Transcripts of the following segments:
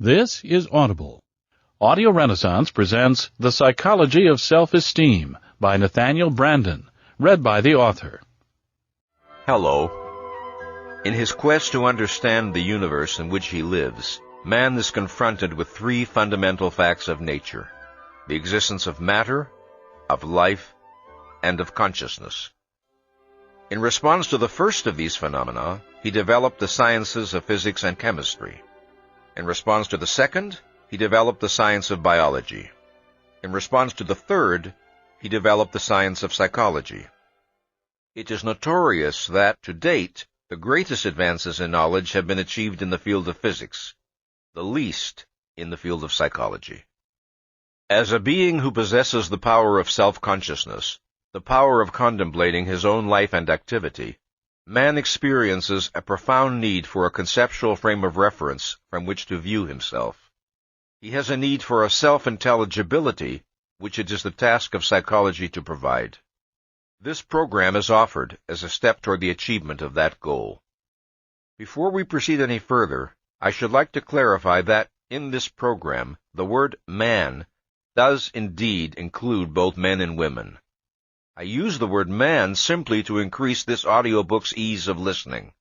This is Audible. Audio Renaissance presents The Psychology of Self-Esteem by Nathaniel Branden, read by the author. Hello. In his quest to understand the universe in which he lives, man is confronted with three fundamental facts of nature: the existence of matter, of life, and of consciousness. In response to the first of these phenomena, he developed the sciences of physics and chemistry. In response to the second, he developed the science of biology. In response to the third, he developed the science of psychology. It is notorious that, to date, the greatest advances in knowledge have been achieved in the field of physics, the least in the field of psychology. As a being who possesses the power of self-consciousness, the power of contemplating his own life and activity, man experiences a profound need for a conceptual frame of reference from which to view himself. He has a need for a self-intelligibility, which it is the task of psychology to provide. This program is offered as a step toward the achievement of that goal. Before we proceed any further, I should like to clarify that, in this program, the word man does indeed include both men and women. I use the word man simply to increase this audiobook's ease of listening.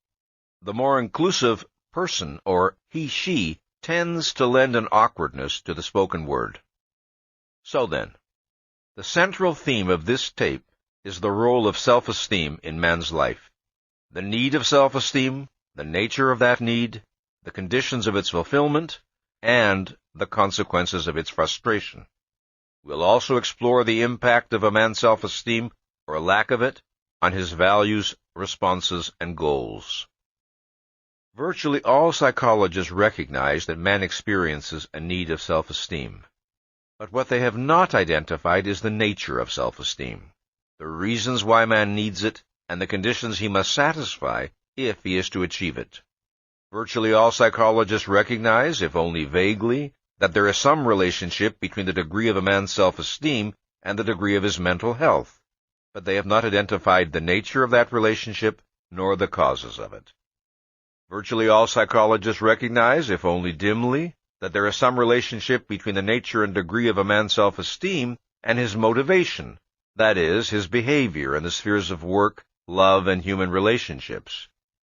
The more inclusive person, or he/she, tends to lend an awkwardness to the spoken word. So then, the central theme of this tape is the role of self-esteem in man's life. The need of self-esteem, the nature of that need, the conditions of its fulfillment, and the consequences of its frustration. We'll also explore the impact of a man's self-esteem, or lack of it, on his values, responses, and goals. Virtually all psychologists recognize that man experiences a need of self-esteem. But what they have not identified is the nature of self-esteem, the reasons why man needs it, and the conditions he must satisfy if he is to achieve it. Virtually all psychologists recognize, if only vaguely, that there is some relationship between the degree of a man's self-esteem and the degree of his mental health, but they have not identified the nature of that relationship nor the causes of it. Virtually all psychologists recognize, if only dimly, that there is some relationship between the nature and degree of a man's self-esteem and his motivation, that is, his behavior in the spheres of work, love, and human relationships,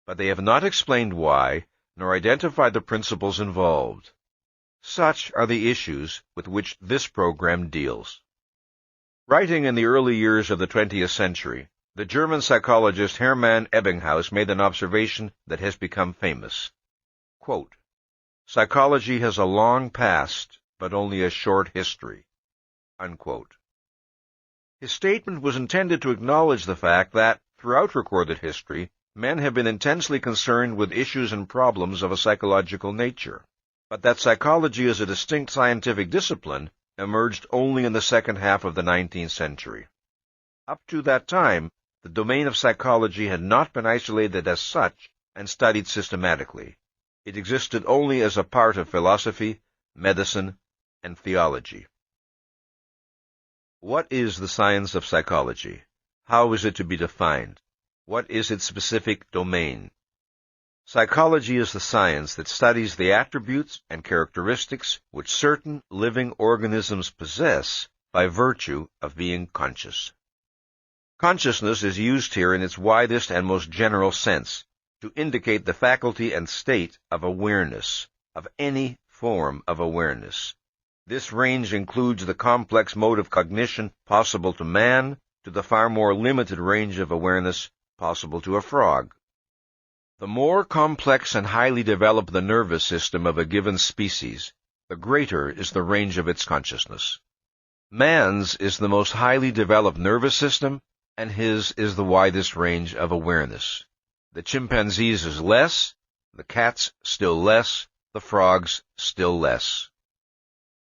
but they have not explained why, nor identified the principles involved. Such are the issues with which this program deals. Writing in the early years of the 20th century, the German psychologist Hermann Ebbinghaus made an observation that has become famous. Quote, "Psychology has a long past, but only a short history." Unquote. His statement was intended to acknowledge the fact that, throughout recorded history, men have been intensely concerned with issues and problems of a psychological nature, but that psychology as a distinct scientific discipline emerged only in the second half of the 19th century. Up to that time, the domain of psychology had not been isolated as such and studied systematically. It existed only as a part of philosophy, medicine, and theology. What is the science of psychology? How is it to be defined? What is its specific domain? Psychology is the science that studies the attributes and characteristics which certain living organisms possess by virtue of being conscious. Consciousness is used here in its widest and most general sense to indicate the faculty and state of awareness, of any form of awareness. This range includes the complex mode of cognition possible to man to the far more limited range of awareness possible to a frog. The more complex and highly developed the nervous system of a given species, the greater is the range of its consciousness. Man's is the most highly developed nervous system, and his is the widest range of awareness. The chimpanzee's is less, the cat's still less, the frog's still less.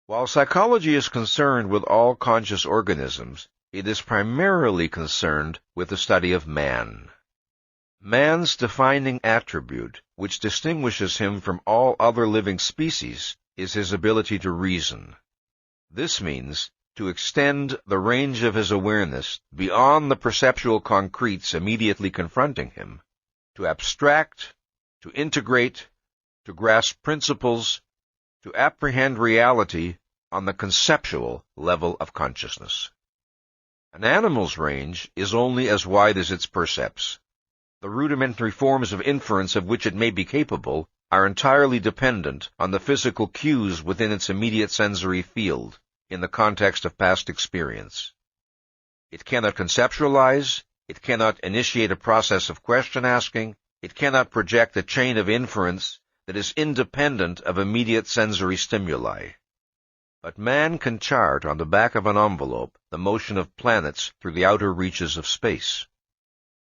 While psychology is concerned with all conscious organisms, it is primarily concerned with the study of man. Man's defining attribute, which distinguishes him from all other living species, is his ability to reason. This means to extend the range of his awareness beyond the perceptual concretes immediately confronting him, to abstract, to integrate, to grasp principles, to apprehend reality on the conceptual level of consciousness. An animal's range is only as wide as its percepts. The rudimentary forms of inference of which it may be capable are entirely dependent on the physical cues within its immediate sensory field, in the context of past experience. It cannot conceptualize, it cannot initiate a process of question-asking, it cannot project a chain of inference that is independent of immediate sensory stimuli. But man can chart on the back of an envelope the motion of planets through the outer reaches of space.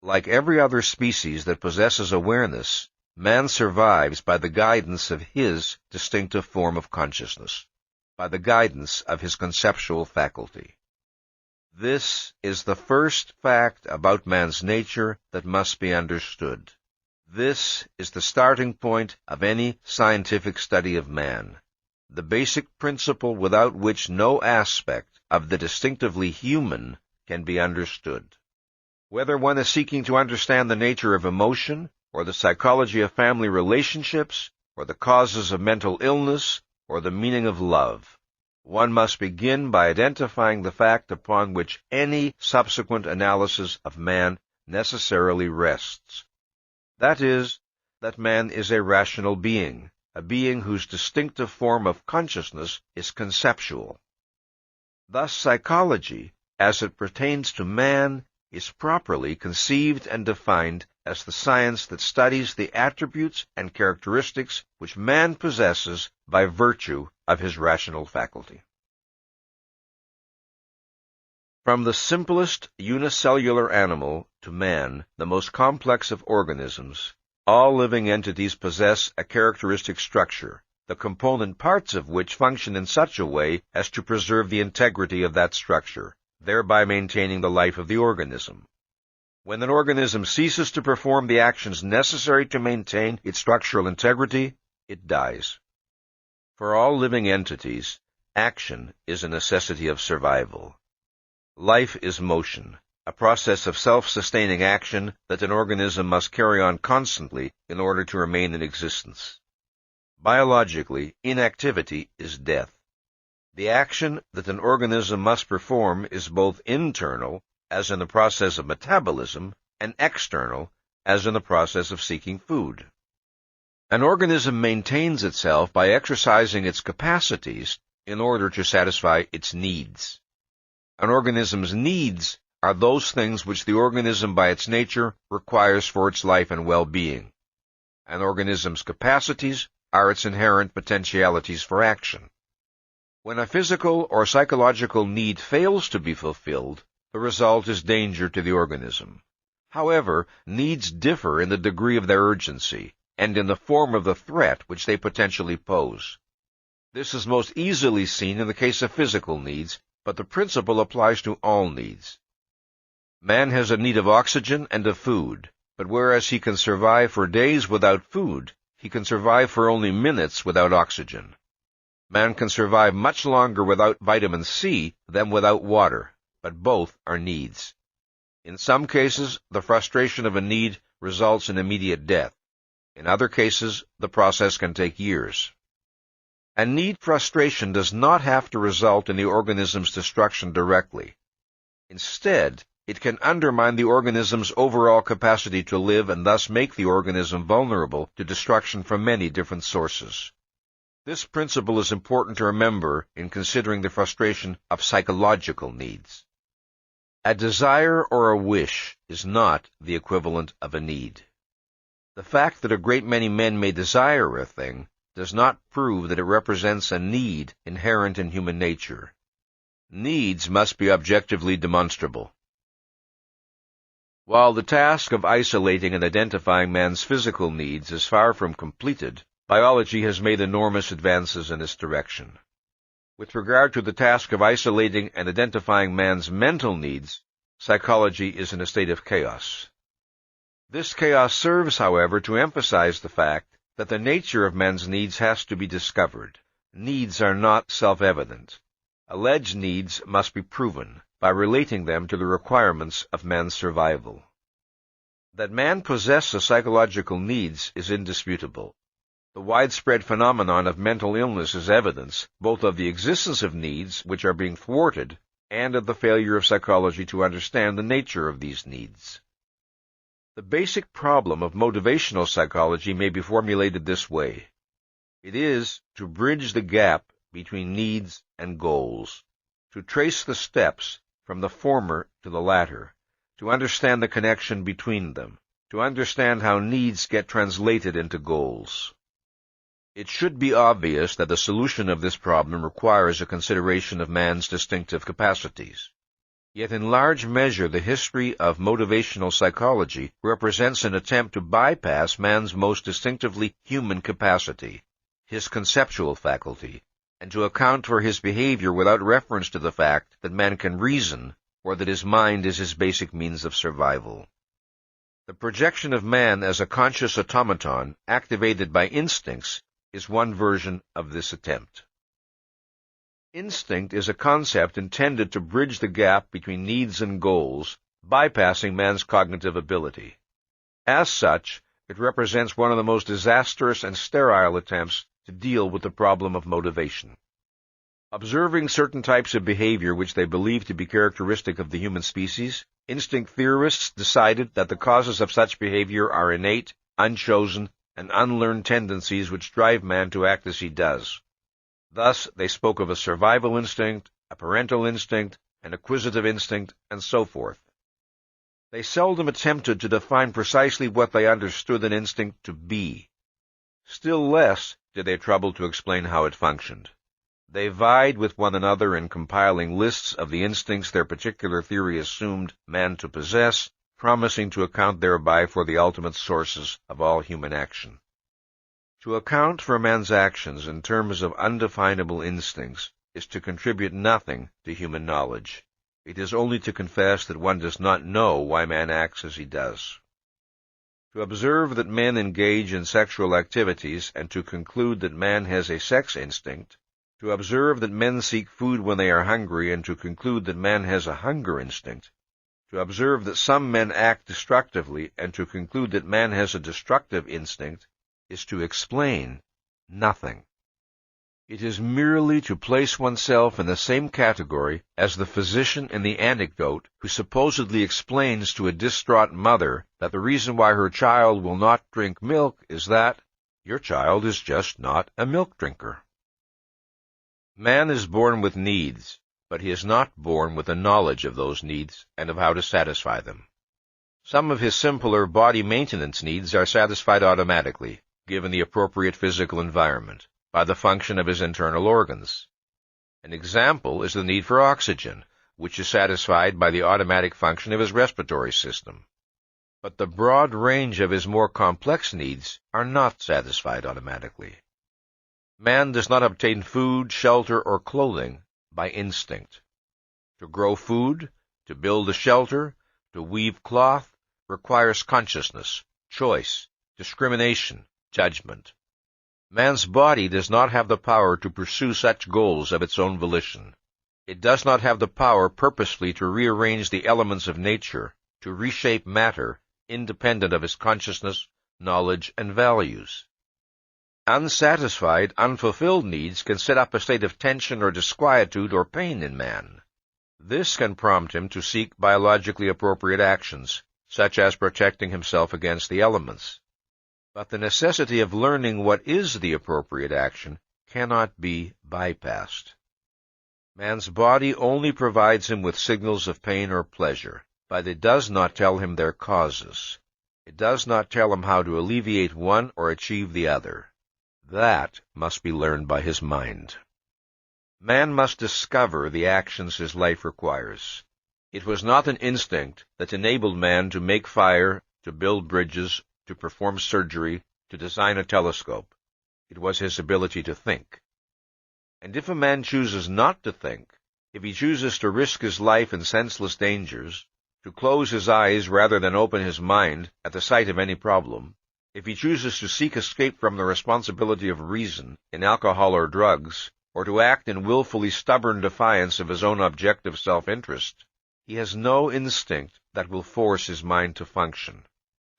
Like every other species that possesses awareness, man survives by the guidance of his distinctive form of consciousness, by the guidance of his conceptual faculty. This is the first fact about man's nature that must be understood. This is the starting point of any scientific study of man, the basic principle without which no aspect of the distinctively human can be understood. Whether one is seeking to understand the nature of emotion, or the psychology of family relationships, or the causes of mental illness, or the meaning of love, one must begin by identifying the fact upon which any subsequent analysis of man necessarily rests. That is, that man is a rational being, a being whose distinctive form of consciousness is conceptual. Thus, psychology, as it pertains to man, is properly conceived and defined as the science that studies the attributes and characteristics which man possesses by virtue of his rational faculty. From the simplest unicellular animal to man, the most complex of organisms, all living entities possess a characteristic structure, the component parts of which function in such a way as to preserve the integrity of that structure, thereby maintaining the life of the organism. When an organism ceases to perform the actions necessary to maintain its structural integrity, it dies. For all living entities, action is a necessity of survival. Life is motion, a process of self-sustaining action that an organism must carry on constantly in order to remain in existence. Biologically, inactivity is death. The action that an organism must perform is both internal, as in the process of metabolism, and external, as in the process of seeking food. An organism maintains itself by exercising its capacities in order to satisfy its needs. An organism's needs are those things which the organism by its nature requires for its life and well-being. An organism's capacities are its inherent potentialities for action. When a physical or psychological need fails to be fulfilled, the result is danger to the organism. However, needs differ in the degree of their urgency and in the form of the threat which they potentially pose. This is most easily seen in the case of physical needs, but the principle applies to all needs. Man has a need of oxygen and of food, but whereas he can survive for days without food, he can survive for only minutes without oxygen. Man can survive much longer without vitamin C than without water, but both are needs. In some cases, the frustration of a need results in immediate death. In other cases, the process can take years. A need frustration does not have to result in the organism's destruction directly. Instead, it can undermine the organism's overall capacity to live and thus make the organism vulnerable to destruction from many different sources. This principle is important to remember in considering the frustration of psychological needs. A desire or a wish is not the equivalent of a need. The fact that a great many men may desire a thing does not prove that it represents a need inherent in human nature. Needs must be objectively demonstrable. While the task of isolating and identifying man's physical needs is far from completed, biology has made enormous advances in this direction. With regard to the task of isolating and identifying man's mental needs, psychology is in a state of chaos. This chaos serves, however, to emphasize the fact that the nature of men's needs has to be discovered. Needs are not self-evident. Alleged needs must be proven by relating them to the requirements of man's survival. That man possesses psychological needs is indisputable. The widespread phenomenon of mental illness is evidence both of the existence of needs which are being thwarted and of the failure of psychology to understand the nature of these needs. The basic problem of motivational psychology may be formulated this way. It is to bridge the gap between needs and goals, to trace the steps from the former to the latter, to understand the connection between them, to understand how needs get translated into goals. It should be obvious that the solution of this problem requires a consideration of man's distinctive capacities. Yet in large measure the history of motivational psychology represents an attempt to bypass man's most distinctively human capacity, his conceptual faculty, and to account for his behavior without reference to the fact that man can reason or that his mind is his basic means of survival. The projection of man as a conscious automaton activated by instincts is one version of this attempt. Instinct is a concept intended to bridge the gap between needs and goals, bypassing man's cognitive ability. As such, it represents one of the most disastrous and sterile attempts to deal with the problem of motivation. Observing certain types of behavior which they believe to be characteristic of the human species, instinct theorists decided that the causes of such behavior are innate, unchosen, and unlearned tendencies which drive man to act as he does. Thus, they spoke of a survival instinct, a parental instinct, an acquisitive instinct, and so forth. They seldom attempted to define precisely what they understood an instinct to be. Still less did they trouble to explain how it functioned. They vied with one another in compiling lists of the instincts their particular theory assumed man to possess, promising to account thereby for the ultimate sources of all human action. To account for man's actions in terms of undefinable instincts is to contribute nothing to human knowledge. It is only to confess that one does not know why man acts as he does. To observe that men engage in sexual activities and to conclude that man has a sex instinct, to observe that men seek food when they are hungry and to conclude that man has a hunger instinct, to observe that some men act destructively and to conclude that man has a destructive instinct, is to explain nothing. It is merely to place oneself in the same category as the physician in the anecdote who supposedly explains to a distraught mother that the reason why her child will not drink milk is that your child is just not a milk drinker. Man is born with needs, but he is not born with a knowledge of those needs and of how to satisfy them. Some of his simpler body maintenance needs are satisfied automatically, given the appropriate physical environment, by the function of his internal organs. An example is the need for oxygen, which is satisfied by the automatic function of his respiratory system. But the broad range of his more complex needs are not satisfied automatically. Man does not obtain food, shelter, or clothing by instinct. To grow food, to build a shelter, to weave cloth, requires consciousness, choice, discrimination, judgment. Man's body does not have the power to pursue such goals of its own volition. It does not have the power purposefully to rearrange the elements of nature, to reshape matter, independent of its consciousness, knowledge, and values. Unsatisfied, unfulfilled needs can set up a state of tension or disquietude or pain in man. This can prompt him to seek biologically appropriate actions, such as protecting himself against the elements. But the necessity of learning what is the appropriate action cannot be bypassed. Man's body only provides him with signals of pain or pleasure, but it does not tell him their causes. It does not tell him how to alleviate one or achieve the other. That must be learned by his mind. Man must discover the actions his life requires. It was not an instinct that enabled man to make fire, to build bridges, to perform surgery, to design a telescope. It was his ability to think. And if a man chooses not to think, if he chooses to risk his life in senseless dangers, to close his eyes rather than open his mind at the sight of any problem, if he chooses to seek escape from the responsibility of reason in alcohol or drugs, or to act in willfully stubborn defiance of his own objective self-interest, he has no instinct that will force his mind to function.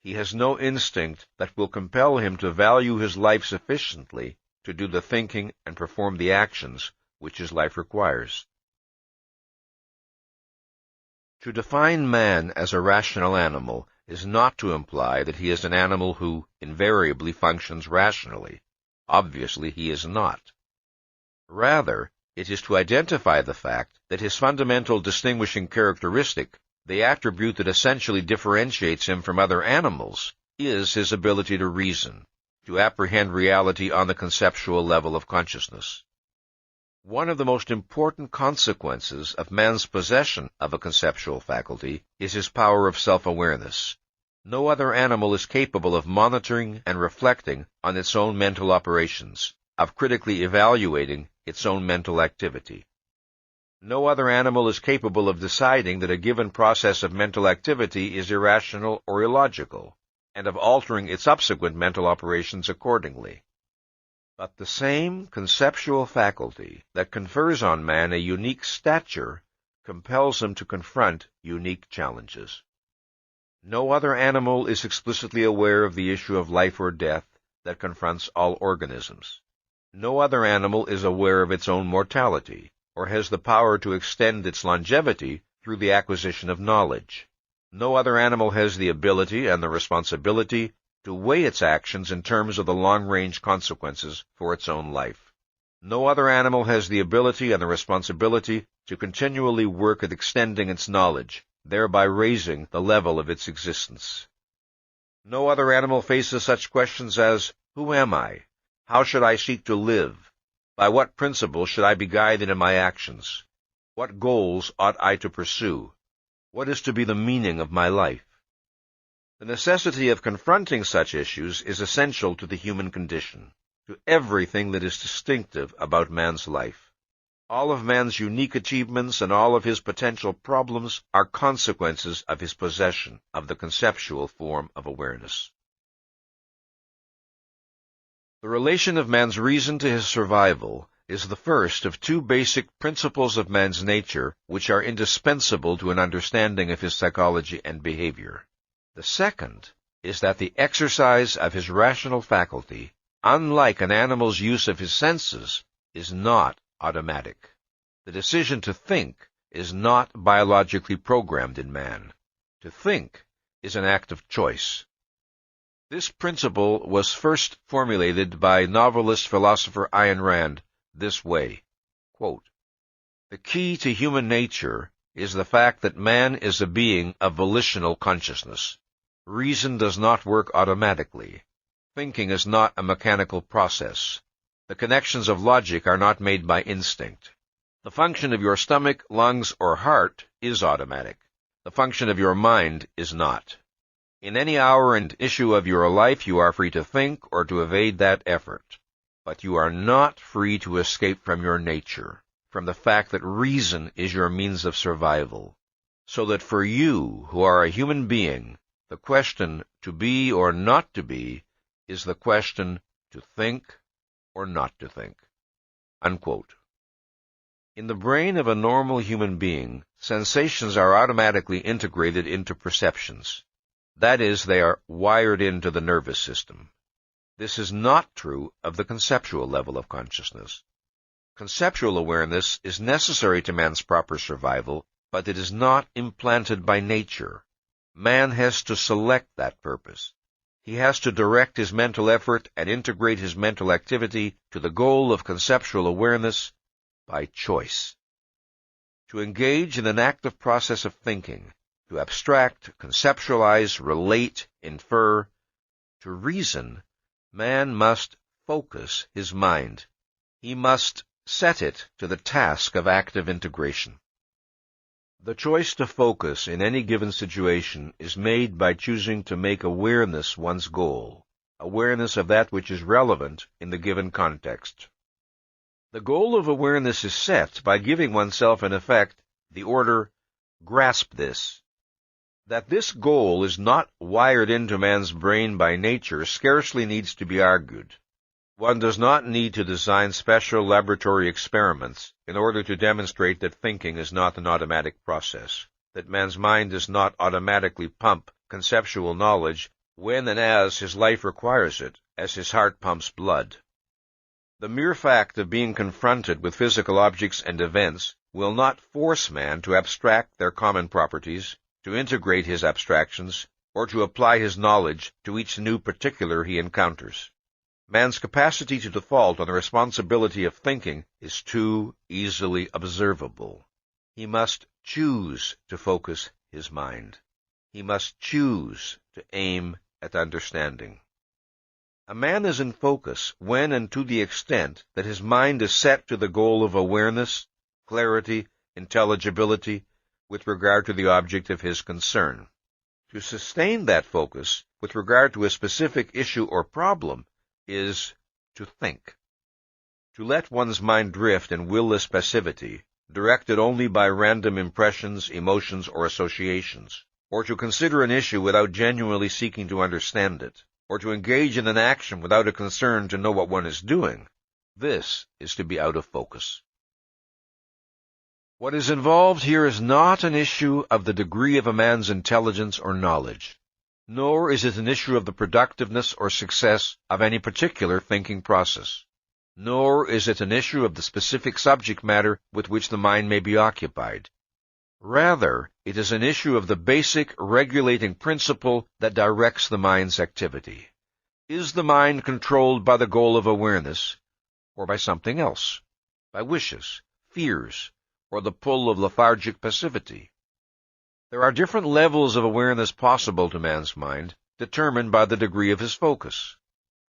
He has no instinct that will compel him to value his life sufficiently to do the thinking and perform the actions which his life requires. To define man as a rational animal is not to imply that he is an animal who invariably functions rationally. Obviously, he is not. Rather, it is to identify the fact that his fundamental distinguishing characteristic, the attribute that essentially differentiates him from other animals, is his ability to reason, to apprehend reality on the conceptual level of consciousness. One of the most important consequences of man's possession of a conceptual faculty is his power of self-awareness. No other animal is capable of monitoring and reflecting on its own mental operations, of critically evaluating its own mental activity. No other animal is capable of deciding that a given process of mental activity is irrational or illogical, and of altering its subsequent mental operations accordingly. But the same conceptual faculty that confers on man a unique stature compels him to confront unique challenges. No other animal is explicitly aware of the issue of life or death that confronts all organisms. No other animal is aware of its own mortality, or has the power to extend its longevity through the acquisition of knowledge. No other animal has the ability and the responsibility to weigh its actions in terms of the long-range consequences for its own life. No other animal has the ability and the responsibility to continually work at extending its knowledge, thereby raising the level of its existence. No other animal faces such questions as, who am I? How should I seek to live? By what principles should I be guided in my actions? What goals ought I to pursue? What is to be the meaning of my life? The necessity of confronting such issues is essential to the human condition, to everything that is distinctive about man's life. All of man's unique achievements and all of his potential problems are consequences of his possession of the conceptual form of awareness. The relation of man's reason to his survival is the first of two basic principles of man's nature which are indispensable to an understanding of his psychology and behavior. The second is that the exercise of his rational faculty, unlike an animal's use of his senses, is not automatic. The decision to think is not biologically programmed in man. To think is an act of choice. This principle was first formulated by novelist-philosopher Ayn Rand this way, quote, "The key to human nature is the fact that man is a being of volitional consciousness. Reason does not work automatically. Thinking is not a mechanical process. The connections of logic are not made by instinct. The function of your stomach, lungs, or heart is automatic. The function of your mind is not. In any hour and issue of your life, you are free to think or to evade that effort. But you are not free to escape from your nature, from the fact that reason is your means of survival. So that for you, who are a human being, the question to be or not to be is the question to think or not to think." Unquote. In the brain of a normal human being, sensations are automatically integrated into perceptions. That is, they are wired into the nervous system. This is not true of the conceptual level of consciousness. Conceptual awareness is necessary to man's proper survival, but it is not implanted by nature. Man has to select that purpose. He has to direct his mental effort and integrate his mental activity to the goal of conceptual awareness by choice. To engage in an active process of thinking, to abstract, conceptualize, relate, infer, to reason, man must focus his mind. He must set it to the task of active integration. The choice to focus in any given situation is made by choosing to make awareness one's goal, awareness of that which is relevant in the given context. The goal of awareness is set by giving oneself, in effect, the order, grasp this. That this goal is not wired into man's brain by nature scarcely needs to be argued. One does not need to design special laboratory experiments in order to demonstrate that thinking is not an automatic process, that man's mind does not automatically pump conceptual knowledge when and as his life requires it, as his heart pumps blood. The mere fact of being confronted with physical objects and events will not force man to abstract their common properties, to integrate his abstractions, or to apply his knowledge to each new particular he encounters. Man's capacity to default on the responsibility of thinking is too easily observable. He must choose to focus his mind. He must choose to aim at understanding. A man is in focus when and to the extent that his mind is set to the goal of awareness, clarity, intelligibility with regard to the object of his concern. To sustain that focus with regard to a specific issue or problem is to think. To let one's mind drift in willless passivity, directed only by random impressions, emotions, or associations, or to consider an issue without genuinely seeking to understand it, or to engage in an action without a concern to know what one is doing, this is to be out of focus. What is involved here is not an issue of the degree of a man's intelligence or knowledge, nor is it an issue of the productiveness or success of any particular thinking process, nor is it an issue of the specific subject matter with which the mind may be occupied. Rather, it is an issue of the basic regulating principle that directs the mind's activity. Is the mind controlled by the goal of awareness, or by something else, by wishes, fears, or the pull of lethargic passivity? There are different levels of awareness possible to man's mind, determined by the degree of his focus.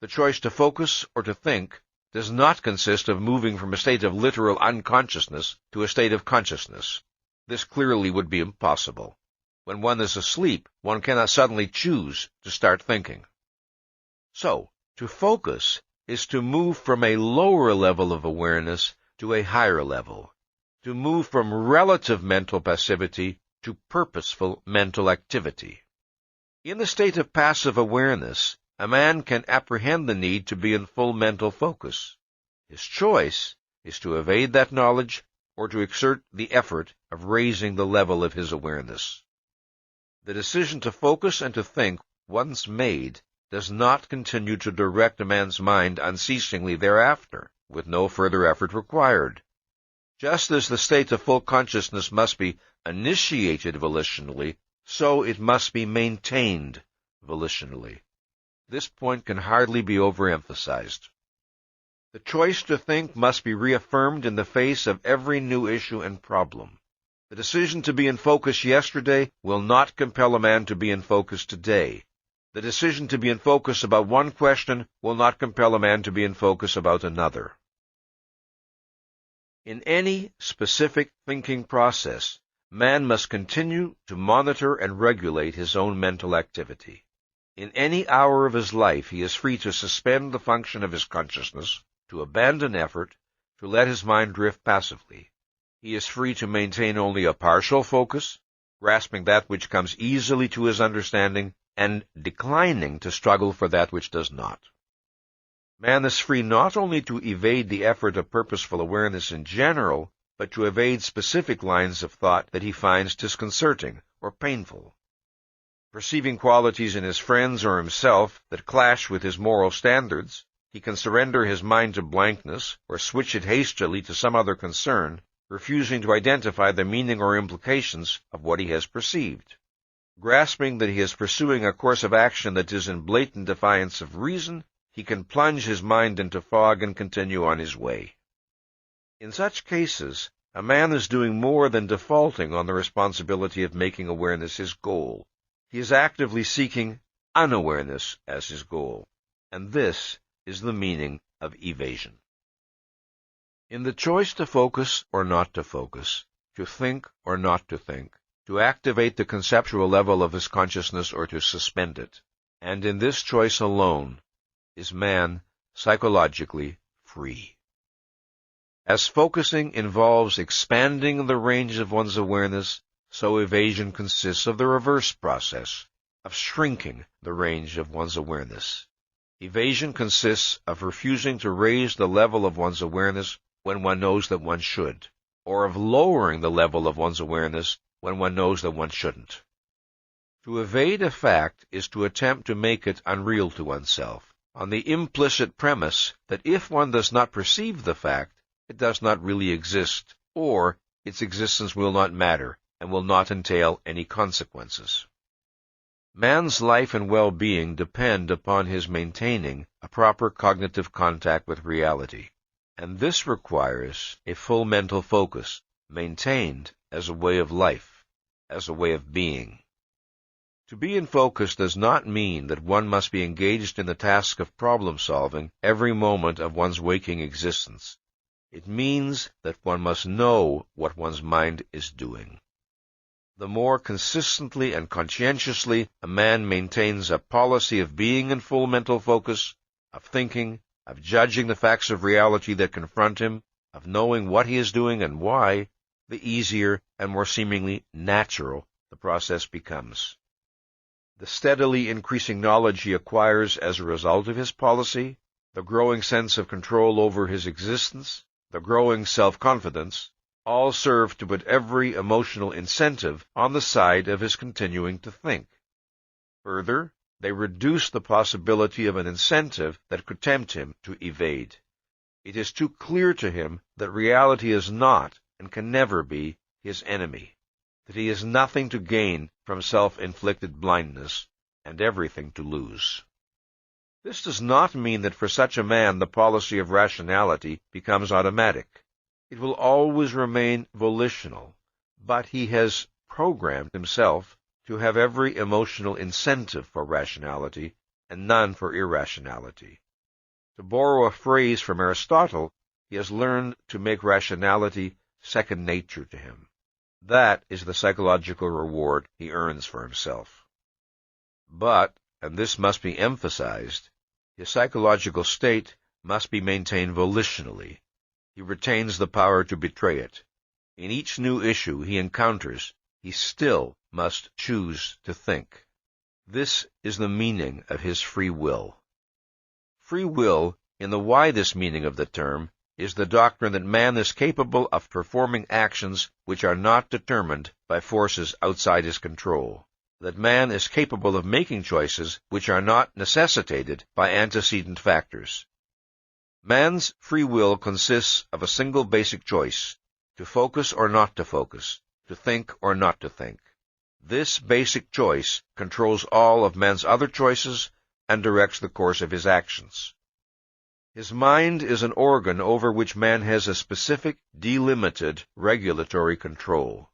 The choice to focus or to think does not consist of moving from a state of literal unconsciousness to a state of consciousness. This clearly would be impossible. When one is asleep, one cannot suddenly choose to start thinking. So, to focus is to move from a lower level of awareness to a higher level, to move from relative mental passivity to purposeful mental activity. In the state of passive awareness, a man can apprehend the need to be in full mental focus. His choice is to evade that knowledge or to exert the effort of raising the level of his awareness. The decision to focus and to think, once made, does not continue to direct a man's mind unceasingly thereafter, with no further effort required. Just as the state of full consciousness must be initiated volitionally, so it must be maintained volitionally. This point can hardly be overemphasized. The choice to think must be reaffirmed in the face of every new issue and problem. The decision to be in focus yesterday will not compel a man to be in focus today. The decision to be in focus about one question will not compel a man to be in focus about another. In any specific thinking process, man must continue to monitor and regulate his own mental activity. In any hour of his life, he is free to suspend the function of his consciousness, to abandon effort, to let his mind drift passively. He is free to maintain only a partial focus, grasping that which comes easily to his understanding, and declining to struggle for that which does not. Man is free not only to evade the effort of purposeful awareness in general, but to evade specific lines of thought that he finds disconcerting or painful. Perceiving qualities in his friends or himself that clash with his moral standards, he can surrender his mind to blankness or switch it hastily to some other concern, refusing to identify the meaning or implications of what he has perceived. Grasping that he is pursuing a course of action that is in blatant defiance of reason, he can plunge his mind into fog and continue on his way. In such cases, a man is doing more than defaulting on the responsibility of making awareness his goal. He is actively seeking unawareness as his goal, and this is the meaning of evasion. In the choice to focus or not to focus, to think or not to think, to activate the conceptual level of his consciousness or to suspend it, and in this choice alone is man psychologically free. As focusing involves expanding the range of one's awareness, so evasion consists of the reverse process, of shrinking the range of one's awareness. Evasion consists of refusing to raise the level of one's awareness when one knows that one should, or of lowering the level of one's awareness when one knows that one shouldn't. To evade a fact is to attempt to make it unreal to oneself, on the implicit premise that if one does not perceive the fact, it does not really exist, or its existence will not matter and will not entail any consequences. Man's life and well-being depend upon his maintaining a proper cognitive contact with reality, and this requires a full mental focus, maintained as a way of life, as a way of being. To be in focus does not mean that one must be engaged in the task of problem-solving every moment of one's waking existence. It means that one must know what one's mind is doing. The more consistently and conscientiously a man maintains a policy of being in full mental focus, of thinking, of judging the facts of reality that confront him, of knowing what he is doing and why, the easier and more seemingly natural the process becomes. The steadily increasing knowledge he acquires as a result of his policy, the growing sense of control over his existence, the growing self-confidence, all serve to put every emotional incentive on the side of his continuing to think. Further, they reduce the possibility of an incentive that could tempt him to evade. It is too clear to him that reality is not, and can never be, his enemy, that he has nothing to gain from self-inflicted blindness, and everything to lose. This does not mean that for such a man the policy of rationality becomes automatic. It will always remain volitional, but he has programmed himself to have every emotional incentive for rationality and none for irrationality. To borrow a phrase from Aristotle, he has learned to make rationality second nature to him. That is the psychological reward he earns for himself. But, and this must be emphasized, his psychological state must be maintained volitionally. He retains the power to betray it. In each new issue he encounters, he still must choose to think. This is the meaning of his free will. Free will, in the widest meaning of the term, is the doctrine that man is capable of performing actions which are not determined by forces outside his control, that man is capable of making choices which are not necessitated by antecedent factors. Man's free will consists of a single basic choice, to focus or not to focus, to think or not to think. This basic choice controls all of man's other choices and directs the course of his actions. His mind is an organ over which man has a specific, delimited, regulatory control.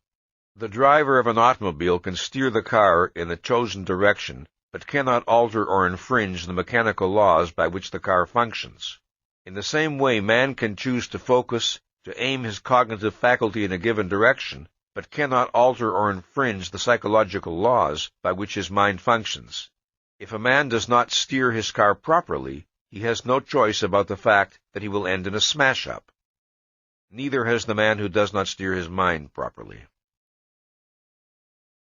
The driver of an automobile can steer the car in the chosen direction, but cannot alter or infringe the mechanical laws by which the car functions. In the same way, man can choose to focus, to aim his cognitive faculty in a given direction, but cannot alter or infringe the psychological laws by which his mind functions. If a man does not steer his car properly, he has no choice about the fact that he will end in a smash-up. Neither has the man who does not steer his mind properly.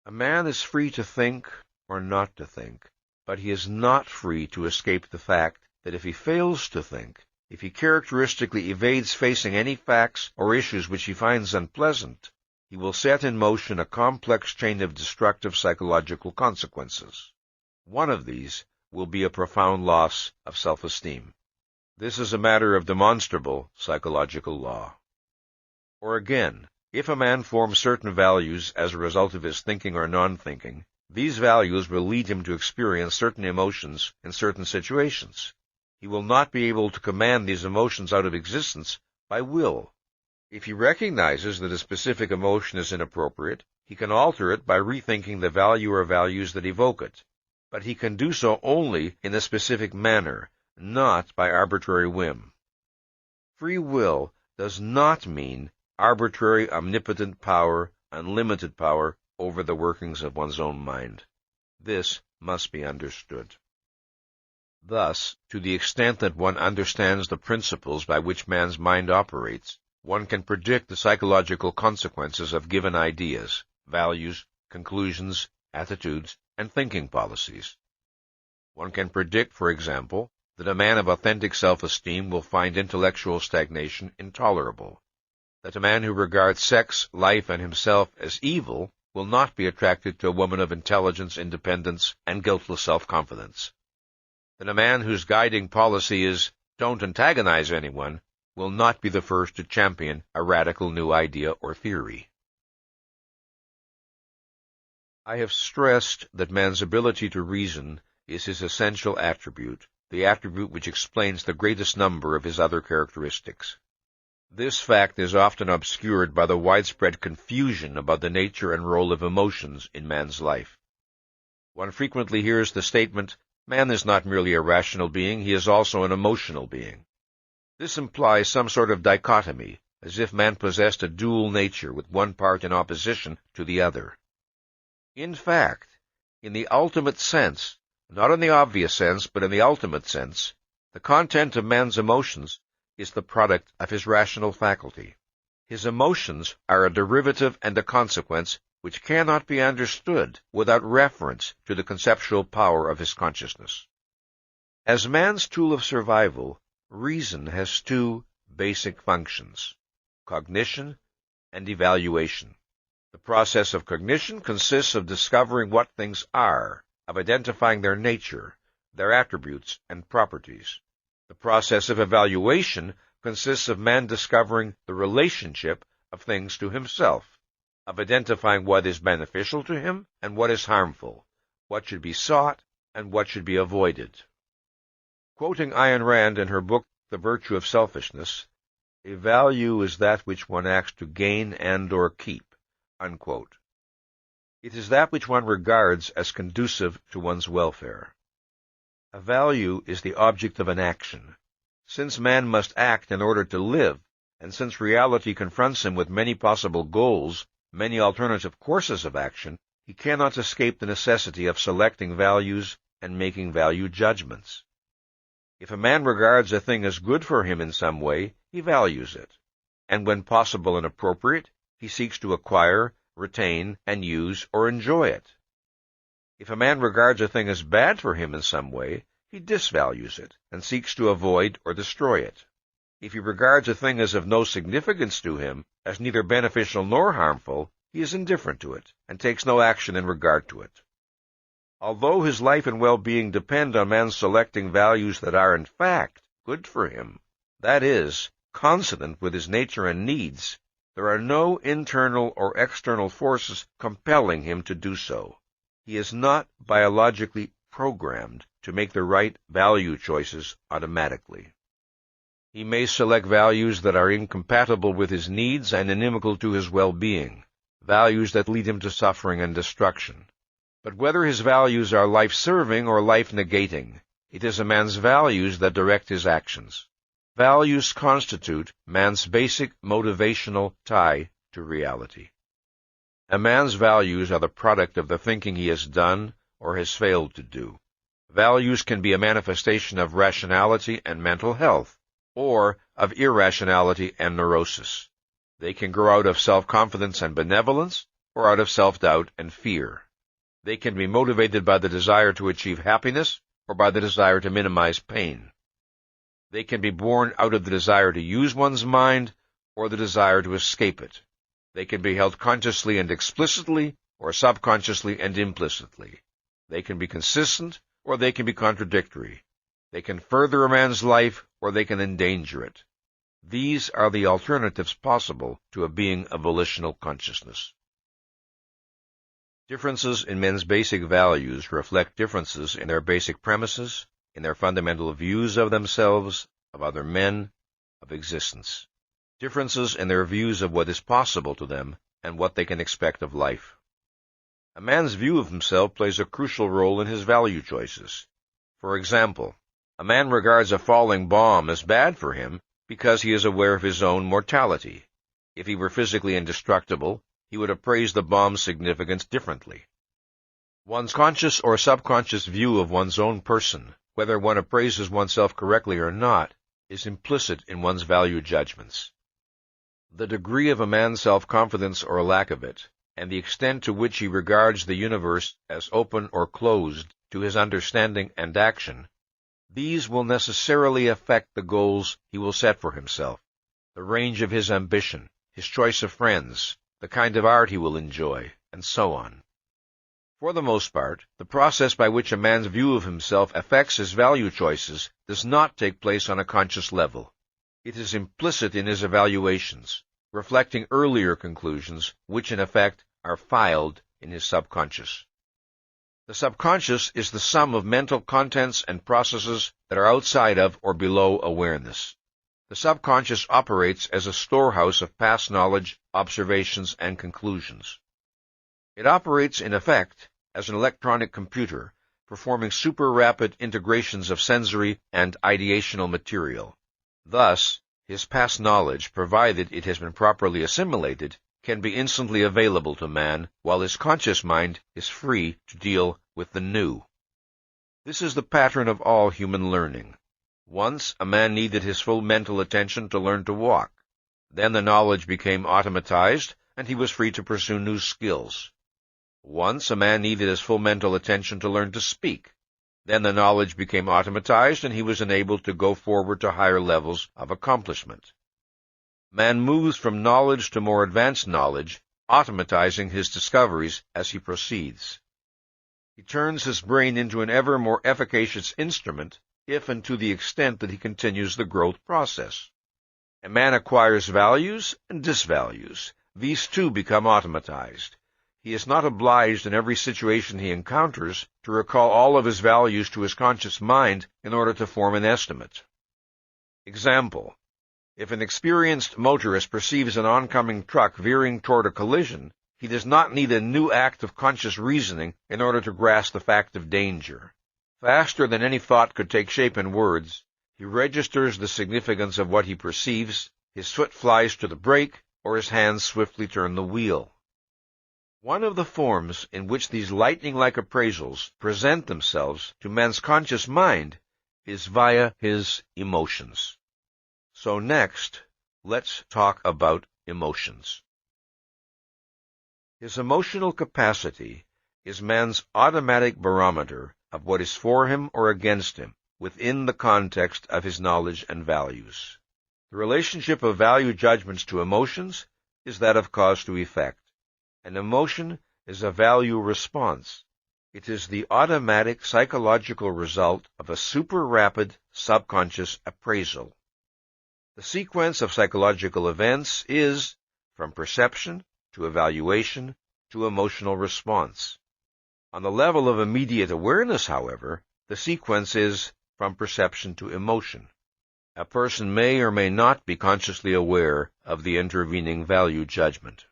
A man is free to think or not to think, but he is not free to escape the fact that if he fails to think, if he characteristically evades facing any facts or issues which he finds unpleasant, he will set in motion a complex chain of destructive psychological consequences. One of these will be a profound loss of self-esteem. This is a matter of demonstrable psychological law. Or again, if a man forms certain values as a result of his thinking or non-thinking, these values will lead him to experience certain emotions in certain situations. He will not be able to command these emotions out of existence by will. If he recognizes that a specific emotion is inappropriate, he can alter it by rethinking the value or values that evoke it. But he can do so only in a specific manner, not by arbitrary whim. Free will does not mean arbitrary, omnipotent power, unlimited power over the workings of one's own mind. This must be understood. Thus, to the extent that one understands the principles by which man's mind operates, one can predict the psychological consequences of given ideas, values, conclusions, attitudes, and thinking policies. One can predict, for example, that a man of authentic self-esteem will find intellectual stagnation intolerable, that a man who regards sex, life, and himself as evil will not be attracted to a woman of intelligence, independence, and guiltless self-confidence. And a man whose guiding policy is, "Don't antagonize anyone," will not be the first to champion a radical new idea or theory. I have stressed that man's ability to reason is his essential attribute, the attribute which explains the greatest number of his other characteristics. This fact is often obscured by the widespread confusion about the nature and role of emotions in man's life. One frequently hears the statement, "Man is not merely a rational being, he is also an emotional being." This implies some sort of dichotomy, as if man possessed a dual nature with one part in opposition to the other. In fact, in the ultimate sense, not in the obvious sense, but in the ultimate sense, the content of man's emotions is the product of his rational faculty. His emotions are a derivative and a consequence which cannot be understood without reference to the conceptual power of his consciousness. As man's tool of survival, reason has two basic functions: cognition and evaluation. The process of cognition consists of discovering what things are, of identifying their nature, their attributes, and properties. The process of evaluation consists of man discovering the relationship of things to himself, of identifying what is beneficial to him and what is harmful, what should be sought and what should be avoided. Quoting Ayn Rand in her book, The Virtue of Selfishness, "A value is that which one acts to gain and or keep," unquote. It is that which one regards as conducive to one's welfare. A value is the object of an action. Since man must act in order to live, and since reality confronts him with many possible goals, many alternative courses of action, he cannot escape the necessity of selecting values and making value judgments. If a man regards a thing as good for him in some way, he values it, and when possible and appropriate, he seeks to acquire, retain, and use or enjoy it. If a man regards a thing as bad for him in some way, he disvalues it and seeks to avoid or destroy it. If he regards a thing as of no significance to him, as neither beneficial nor harmful, he is indifferent to it and takes no action in regard to it. Although his life and well-being depend on man's selecting values that are in fact good for him, that is, consonant with his nature and needs, there are no internal or external forces compelling him to do so. He is not biologically programmed to make the right value choices automatically. He may select values that are incompatible with his needs and inimical to his well-being, values that lead him to suffering and destruction. But whether his values are life-serving or life-negating, it is a man's values that direct his actions. Values constitute man's basic motivational tie to reality. A man's values are the product of the thinking he has done or has failed to do. Values can be a manifestation of rationality and mental health, or of irrationality and neurosis. They can grow out of self-confidence and benevolence, or out of self-doubt and fear. They can be motivated by the desire to achieve happiness, or by the desire to minimize pain. They can be born out of the desire to use one's mind, or the desire to escape it. They can be held consciously and explicitly, or subconsciously and implicitly. They can be consistent, or they can be contradictory. They can further a man's life, or they can endanger it. These are the alternatives possible to a being of volitional consciousness. Differences in men's basic values reflect differences in their basic premises, in their fundamental views of themselves, of other men, of existence. Differences in their views of what is possible to them and what they can expect of life. A man's view of himself plays a crucial role in his value choices. For example, a man regards a falling bomb as bad for him because he is aware of his own mortality. If he were physically indestructible, he would appraise the bomb's significance differently. One's conscious or subconscious view of one's own person, whether one appraises oneself correctly or not, is implicit in one's value judgments. The degree of a man's self-confidence or lack of it, and the extent to which he regards the universe as open or closed to his understanding and action, these will necessarily affect the goals he will set for himself, the range of his ambition, his choice of friends, the kind of art he will enjoy, and so on. For the most part, the process by which a man's view of himself affects his value choices does not take place on a conscious level. It is implicit in his evaluations, reflecting earlier conclusions, which in effect are filed in his subconscious. The subconscious is the sum of mental contents and processes that are outside of or below awareness. The subconscious operates as a storehouse of past knowledge, observations, and conclusions. It operates, in effect, as an electronic computer, performing super-rapid integrations of sensory and ideational material. Thus, his past knowledge, provided it has been properly assimilated, can be instantly available to man, while his conscious mind is free to deal with the new. This is the pattern of all human learning. Once, a man needed his full mental attention to learn to walk. Then the knowledge became automatized, and he was free to pursue new skills. Once, a man needed his full mental attention to learn to speak. Then the knowledge became automatized, and he was enabled to go forward to higher levels of accomplishment. Man moves from knowledge to more advanced knowledge, automatizing his discoveries as he proceeds. He turns his brain into an ever more efficacious instrument, if and to the extent that he continues the growth process. A man acquires values and disvalues. These too become automatized. He is not obliged in every situation he encounters to recall all of his values to his conscious mind in order to form an estimate. Example: if an experienced motorist perceives an oncoming truck veering toward a collision, he does not need a new act of conscious reasoning in order to grasp the fact of danger. Faster than any thought could take shape in words, he registers the significance of what he perceives, his foot flies to the brake, or his hands swiftly turn the wheel. One of the forms in which these lightning-like appraisals present themselves to man's conscious mind is via his emotions. So next, let's talk about emotions. His emotional capacity is man's automatic barometer of what is for him or against him within the context of his knowledge and values. The relationship of value judgments to emotions is that of cause to effect. An emotion is a value response. It is the automatic psychological result of a super-rapid subconscious appraisal. The sequence of psychological events is from perception to evaluation to emotional response. On the level of immediate awareness, however, the sequence is from perception to emotion. A person may or may not be consciously aware of the intervening value judgment.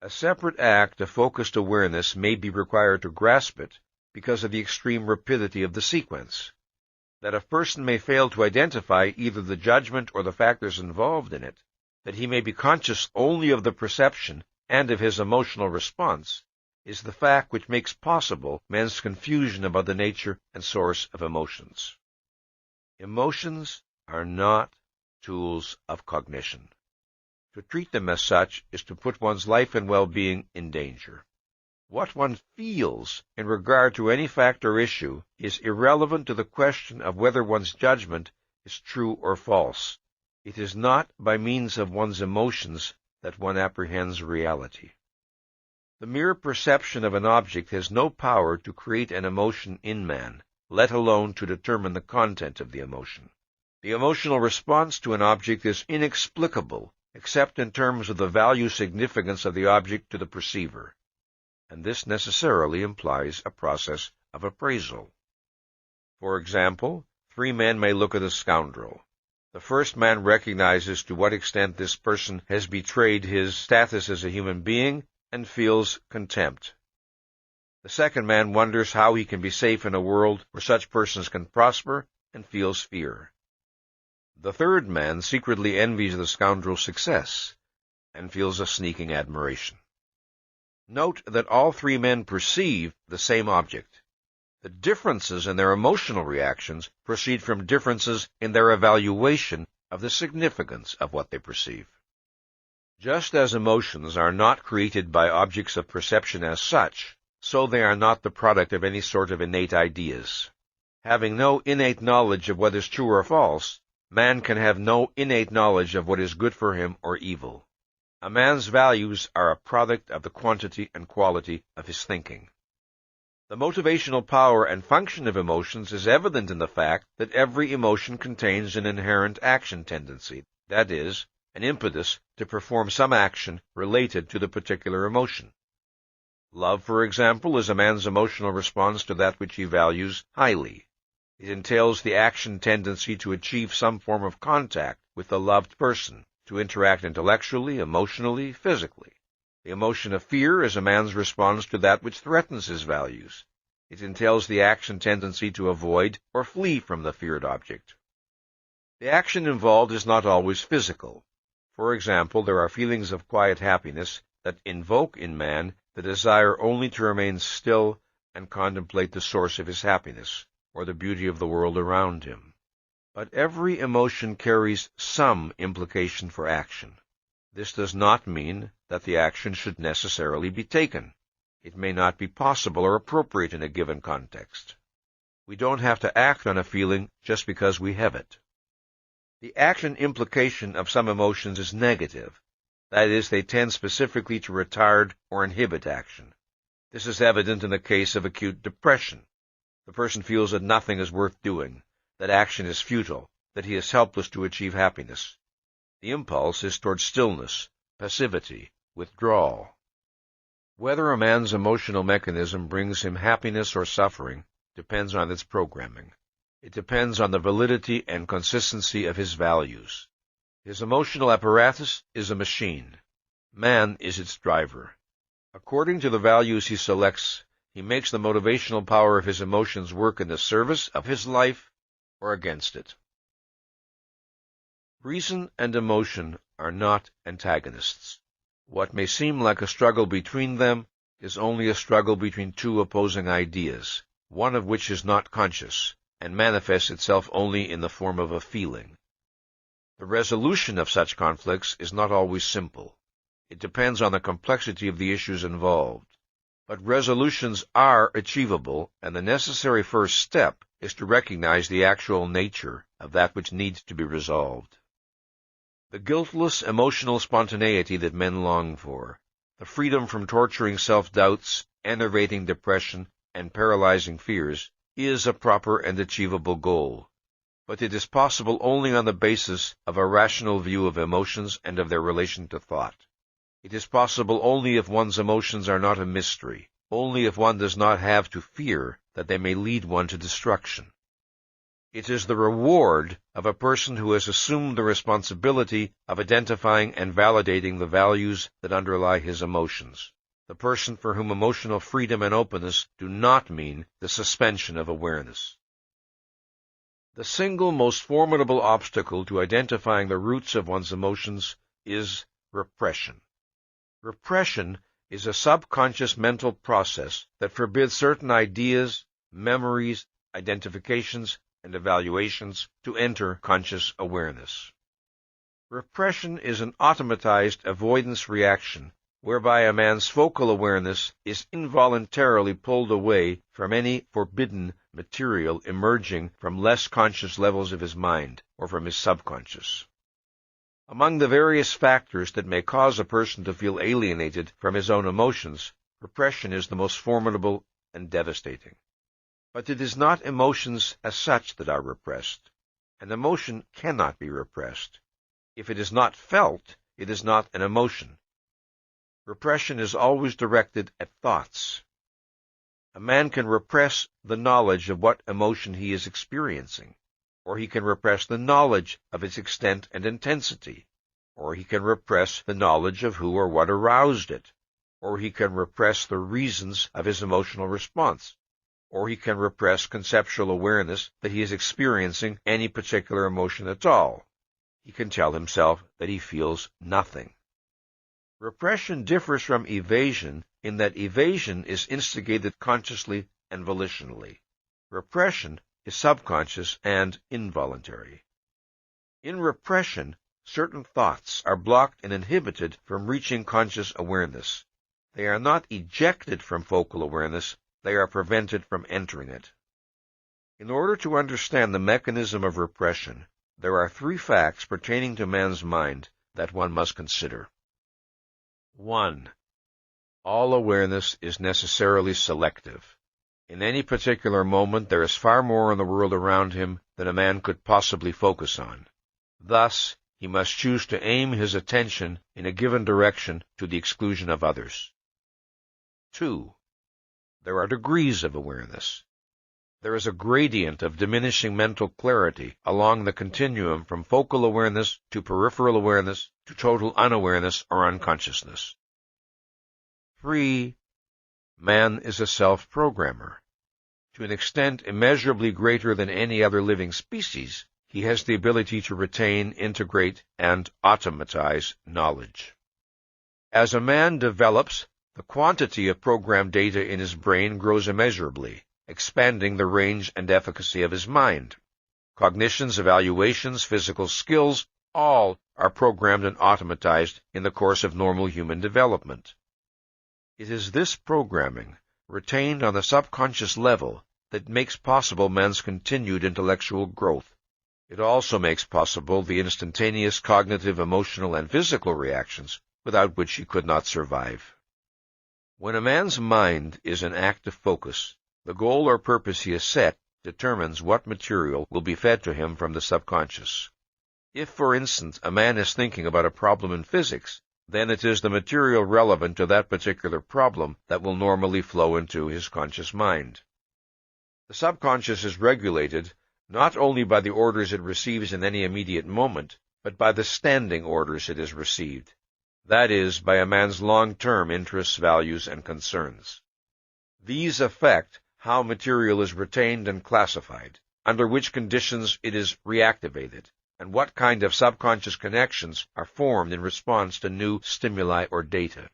A separate act of focused awareness may be required to grasp it because of the extreme rapidity of the sequence. That a person may fail to identify either the judgment or the factors involved in it, that he may be conscious only of the perception and of his emotional response, is the fact which makes possible man's confusion about the nature and source of emotions. Emotions are not tools of cognition. To treat them as such is to put one's life and well-being in danger. What one feels in regard to any fact or issue is irrelevant to the question of whether one's judgment is true or false. It is not by means of one's emotions that one apprehends reality. The mere perception of an object has no power to create an emotion in man, let alone to determine the content of the emotion. The emotional response to an object is inexplicable, except in terms of the value significance of the object to the perceiver, and this necessarily implies a process of appraisal. For example, 3 men may look at a scoundrel. The first man recognizes to what extent this person has betrayed his status as a human being and feels contempt. The second man wonders how he can be safe in a world where such persons can prosper and feels fear. The third man secretly envies the scoundrel's success and feels a sneaking admiration. Note that all 3 men perceive the same object. The differences in their emotional reactions proceed from differences in their evaluation of the significance of what they perceive. Just as emotions are not created by objects of perception as such, so they are not the product of any sort of innate ideas. Having no innate knowledge of what is true or false, man can have no innate knowledge of what is good for him or evil. A man's values are a product of the quantity and quality of his thinking. The motivational power and function of emotions is evident in the fact that every emotion contains an inherent action tendency, that is, an impetus to perform some action related to the particular emotion. Love, for example, is a man's emotional response to that which he values highly. It entails the action tendency to achieve some form of contact with the loved person, to interact intellectually, emotionally, physically. The emotion of fear is a man's response to that which threatens his values. It entails the action tendency to avoid or flee from the feared object. The action involved is not always physical. For example, there are feelings of quiet happiness that invoke in man the desire only to remain still and contemplate the source of his happiness, or the beauty of the world around him. But every emotion carries some implication for action. This does not mean that the action should necessarily be taken. It may not be possible or appropriate in a given context. We don't have to act on a feeling just because we have it. The action implication of some emotions is negative. That is, they tend specifically to retard or inhibit action. This is evident in the case of acute depression. The person feels that nothing is worth doing, that action is futile, that he is helpless to achieve happiness. The impulse is toward stillness, passivity, withdrawal. Whether a man's emotional mechanism brings him happiness or suffering depends on its programming. It depends on the validity and consistency of his values. His emotional apparatus is a machine. Man is its driver. According to the values he selects, he makes the motivational power of his emotions work in the service of his life or against it. Reason and emotion are not antagonists. What may seem like a struggle between them is only a struggle between two opposing ideas, one of which is not conscious and manifests itself only in the form of a feeling. The resolution of such conflicts is not always simple. It depends on the complexity of the issues involved. But resolutions are achievable, and the necessary first step is to recognize the actual nature of that which needs to be resolved. The guiltless emotional spontaneity that men long for, the freedom from torturing self-doubts, enervating depression, and paralyzing fears, is a proper and achievable goal. But it is possible only on the basis of a rational view of emotions and of their relation to thought. It is possible only if one's emotions are not a mystery, only if one does not have to fear that they may lead one to destruction. It is the reward of a person who has assumed the responsibility of identifying and validating the values that underlie his emotions, the person for whom emotional freedom and openness do not mean the suspension of awareness. The single most formidable obstacle to identifying the roots of one's emotions is repression. Repression is a subconscious mental process that forbids certain ideas, memories, identifications, and evaluations to enter conscious awareness. Repression is an automatized avoidance reaction whereby a man's focal awareness is involuntarily pulled away from any forbidden material emerging from less conscious levels of his mind or from his subconscious. Among the various factors that may cause a person to feel alienated from his own emotions, repression is the most formidable and devastating. But it is not emotions as such that are repressed. An emotion cannot be repressed. If it is not felt, it is not an emotion. Repression is always directed at thoughts. A man can repress the knowledge of what emotion he is experiencing, or he can repress the knowledge of its extent and intensity, or he can repress the knowledge of who or what aroused it, or he can repress the reasons of his emotional response, or he can repress conceptual awareness that he is experiencing any particular emotion at all. He can tell himself that he feels nothing. Repression differs from evasion in that evasion is instigated consciously and volitionally. Repression is subconscious and involuntary. In repression, certain thoughts are blocked and inhibited from reaching conscious awareness. They are not ejected from focal awareness, they are prevented from entering it. In order to understand the mechanism of repression, there are three facts pertaining to man's mind that one must consider. 1. All awareness is necessarily selective. In any particular moment, there is far more in the world around him than a man could possibly focus on. Thus, he must choose to aim his attention in a given direction to the exclusion of others. 2. There are degrees of awareness. There is a gradient of diminishing mental clarity along the continuum from focal awareness to peripheral awareness to total unawareness or unconsciousness. 3. Man is a self-programmer. To an extent immeasurably greater than any other living species, he has the ability to retain, integrate, and automatize knowledge. As a man develops, the quantity of programmed data in his brain grows immeasurably, expanding the range and efficacy of his mind. Cognitions, evaluations, physical skills, all are programmed and automatized in the course of normal human development. It is this programming, retained on the subconscious level, that makes possible man's continued intellectual growth. It also makes possible the instantaneous cognitive, emotional, and physical reactions without which he could not survive. When a man's mind is in active focus, the goal or purpose he has set determines what material will be fed to him from the subconscious. If, for instance, a man is thinking about a problem in physics, then it is the material relevant to that particular problem that will normally flow into his conscious mind. The subconscious is regulated not only by the orders it receives in any immediate moment, but by the standing orders it has received. That is, by a man's long-term interests, values, and concerns. These affect how material is retained and classified, under which conditions it is reactivated, and what kind of subconscious connections are formed in response to new stimuli or data.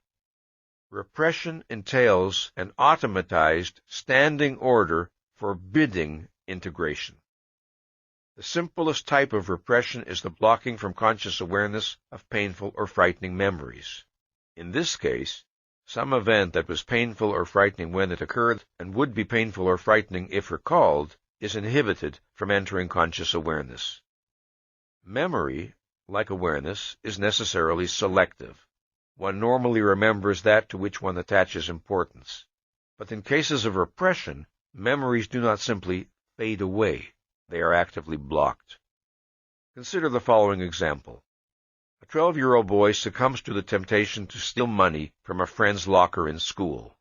Repression entails an automatized standing order forbidding integration. The simplest type of repression is the blocking from conscious awareness of painful or frightening memories. In this case, some event that was painful or frightening when it occurred and would be painful or frightening if recalled is inhibited from entering conscious awareness. Memory, like awareness, is necessarily selective. One normally remembers that to which one attaches importance. But in cases of repression, memories do not simply fade away. They are actively blocked. Consider the following example. A 12-year-old boy succumbs to the temptation to steal money from a friend's locker in school.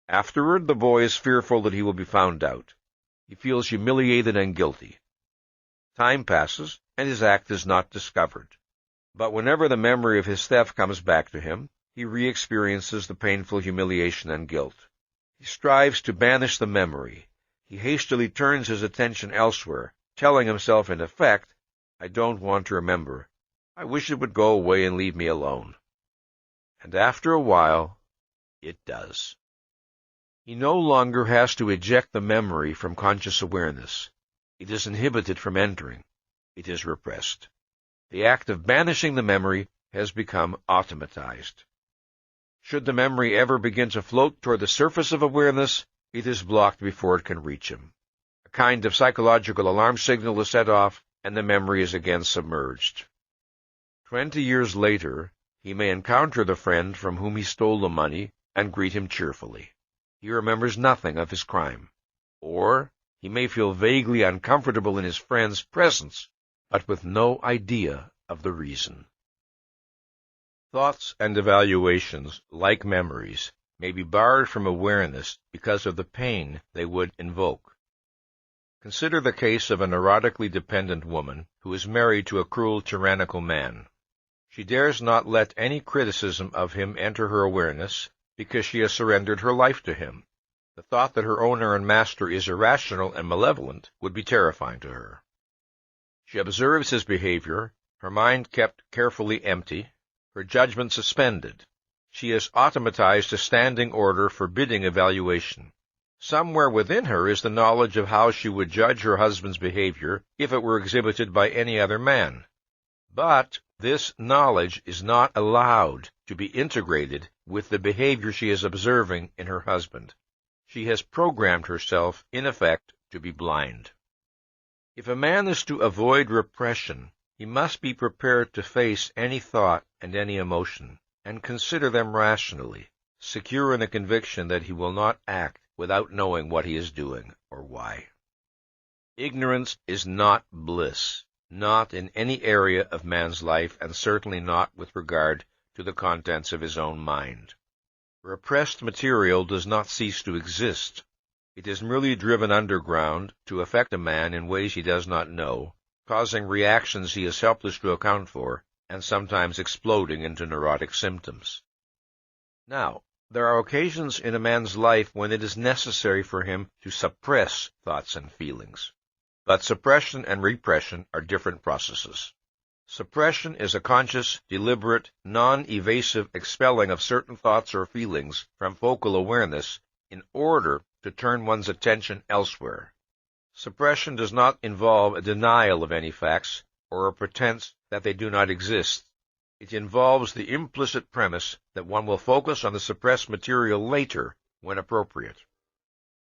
Afterward, the boy is fearful that he will be found out. He feels humiliated and guilty. Time passes, and his act is not discovered. But whenever the memory of his theft comes back to him, he re-experiences the painful humiliation and guilt. He strives to banish the memory. He hastily turns his attention elsewhere, telling himself in effect, "I don't want to remember. I wish it would go away and leave me alone." And after a while, it does. He no longer has to eject the memory from conscious awareness. It is inhibited from entering. It is repressed. The act of banishing the memory has become automatized. Should the memory ever begin to float toward the surface of awareness, it is blocked before it can reach him. A kind of psychological alarm signal is set off, and the memory is again submerged. 20 years later, he may encounter the friend from whom he stole the money and greet him cheerfully. He remembers nothing of his crime. Or he may feel vaguely uncomfortable in his friend's presence, but with no idea of the reason. Thoughts and evaluations, like memories, may be barred from awareness because of the pain they would invoke. Consider the case of a neurotically dependent woman who is married to a cruel, tyrannical man. She dares not let any criticism of him enter her awareness because she has surrendered her life to him. The thought that her owner and master is irrational and malevolent would be terrifying to her. She observes his behavior, her mind kept carefully empty, her judgment suspended. She has automatized a standing order forbidding evaluation. Somewhere within her is the knowledge of how she would judge her husband's behavior if it were exhibited by any other man. But this knowledge is not allowed to be integrated with the behavior she is observing in her husband. She has programmed herself, in effect, to be blind. If a man is to avoid repression, he must be prepared to face any thought and any emotion. and consider them rationally, secure in a conviction that he will not act without knowing what he is doing or why. Ignorance is not bliss, not in any area of man's life, and certainly not with regard to the contents of his own mind. Repressed material does not cease to exist. It is merely driven underground to affect a man in ways he does not know, causing reactions he is helpless to account for, and sometimes exploding into neurotic symptoms. Now, there are occasions in a man's life when it is necessary for him to suppress thoughts and feelings. But suppression and repression are different processes. Suppression is a conscious, deliberate, non-evasive expelling of certain thoughts or feelings from focal awareness in order to turn one's attention elsewhere. Suppression does not involve a denial of any facts or a pretense that they do not exist. It involves the implicit premise that one will focus on the suppressed material later when appropriate.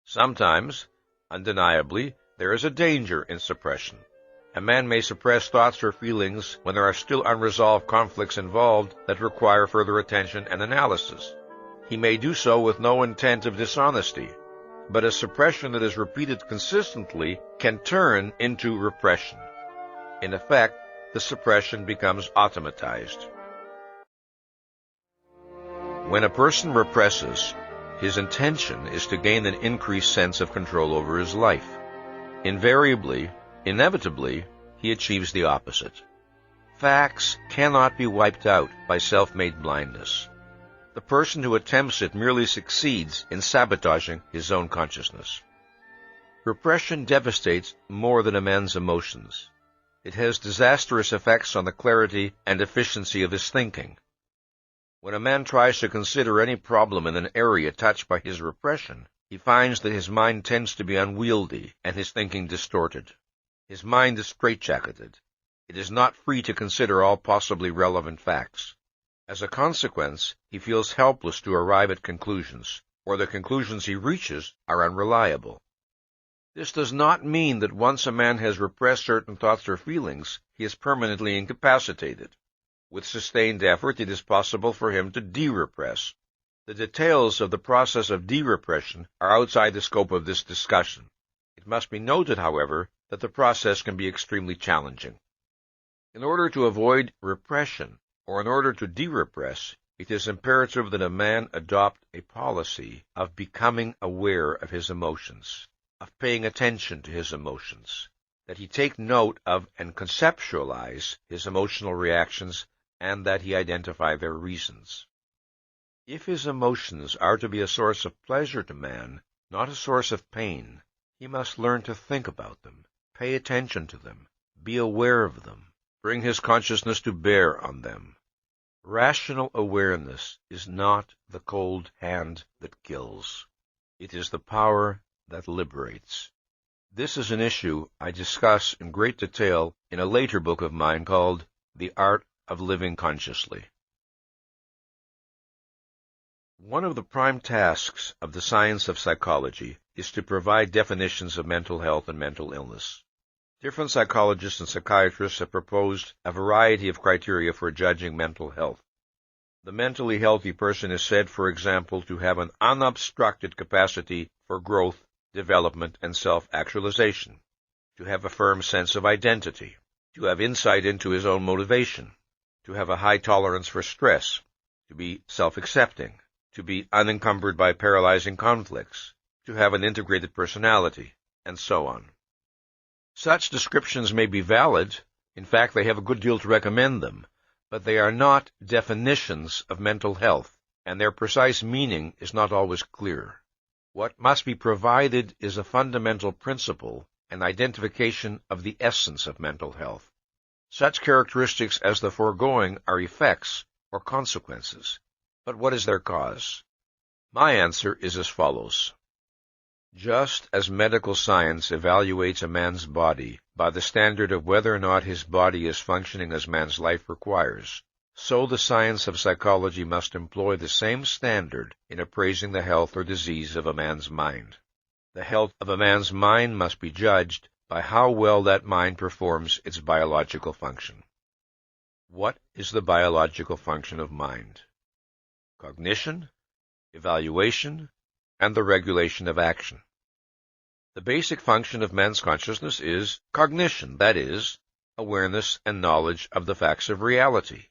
Sometimes, undeniably, there is a danger in suppression. A man may suppress thoughts or feelings when there are still unresolved conflicts involved that require further attention and analysis. He may do so with no intent of dishonesty, but a suppression that is repeated consistently can turn into repression. In effect, the suppression becomes automatized. When a person represses, his intention is to gain an increased sense of control over his life. Invariably, inevitably, he achieves the opposite. Facts cannot be wiped out by self-made blindness. The person who attempts it merely succeeds in sabotaging his own consciousness. Repression devastates more than amends emotions. It has disastrous effects on the clarity and efficiency of his thinking. When a man tries to consider any problem in an area touched by his repression, he finds that his mind tends to be unwieldy and his thinking distorted. His mind is straitjacketed. It is not free to consider all possibly relevant facts. As a consequence, he feels helpless to arrive at conclusions, or the conclusions he reaches are unreliable. This does not mean that once a man has repressed certain thoughts or feelings, he is permanently incapacitated. With sustained effort, it is possible for him to de-repress. The details of the process of de-repression are outside the scope of this discussion. It must be noted, however, that the process can be extremely challenging. In order to avoid repression, or in order to de-repress, it is imperative that a man adopt a policy of becoming aware of his emotions, of paying attention to his emotions, that he take note of and conceptualize his emotional reactions, and that he identify their reasons. If his emotions are to be a source of pleasure to man, not a source of pain, he must learn to think about them, pay attention to them, be aware of them, bring his consciousness to bear on them. Rational awareness is not the cold hand that kills. It is the power that liberates. This is an issue I discuss in great detail in a later book of mine called The Art of Living Consciously. One of the prime tasks of the science of psychology is to provide definitions of mental health and mental illness. Different psychologists and psychiatrists have proposed a variety of criteria for judging mental health. The mentally healthy person is said, for example, to have an unobstructed capacity for growth, development, and self-actualization, to have a firm sense of identity, to have insight into his own motivation, to have a high tolerance for stress, to be self-accepting, to be unencumbered by paralyzing conflicts, to have an integrated personality, and so on. Such descriptions may be valid. In fact, they have a good deal to recommend them, but they are not definitions of mental health, and their precise meaning is not always clear. What must be provided is a fundamental principle, an identification of the essence of mental health. Such characteristics as the foregoing are effects or consequences. But what is their cause? My answer is as follows. Just as medical science evaluates a man's body by the standard of whether or not his body is functioning as man's life requires, so the science of psychology must employ the same standard in appraising the health or disease of a man's mind. The health of a man's mind must be judged by how well that mind performs its biological function. What is the biological function of mind? cognition, evaluation, and the regulation of action. The basic function of man's consciousness is cognition, that is, awareness and knowledge of the facts of reality.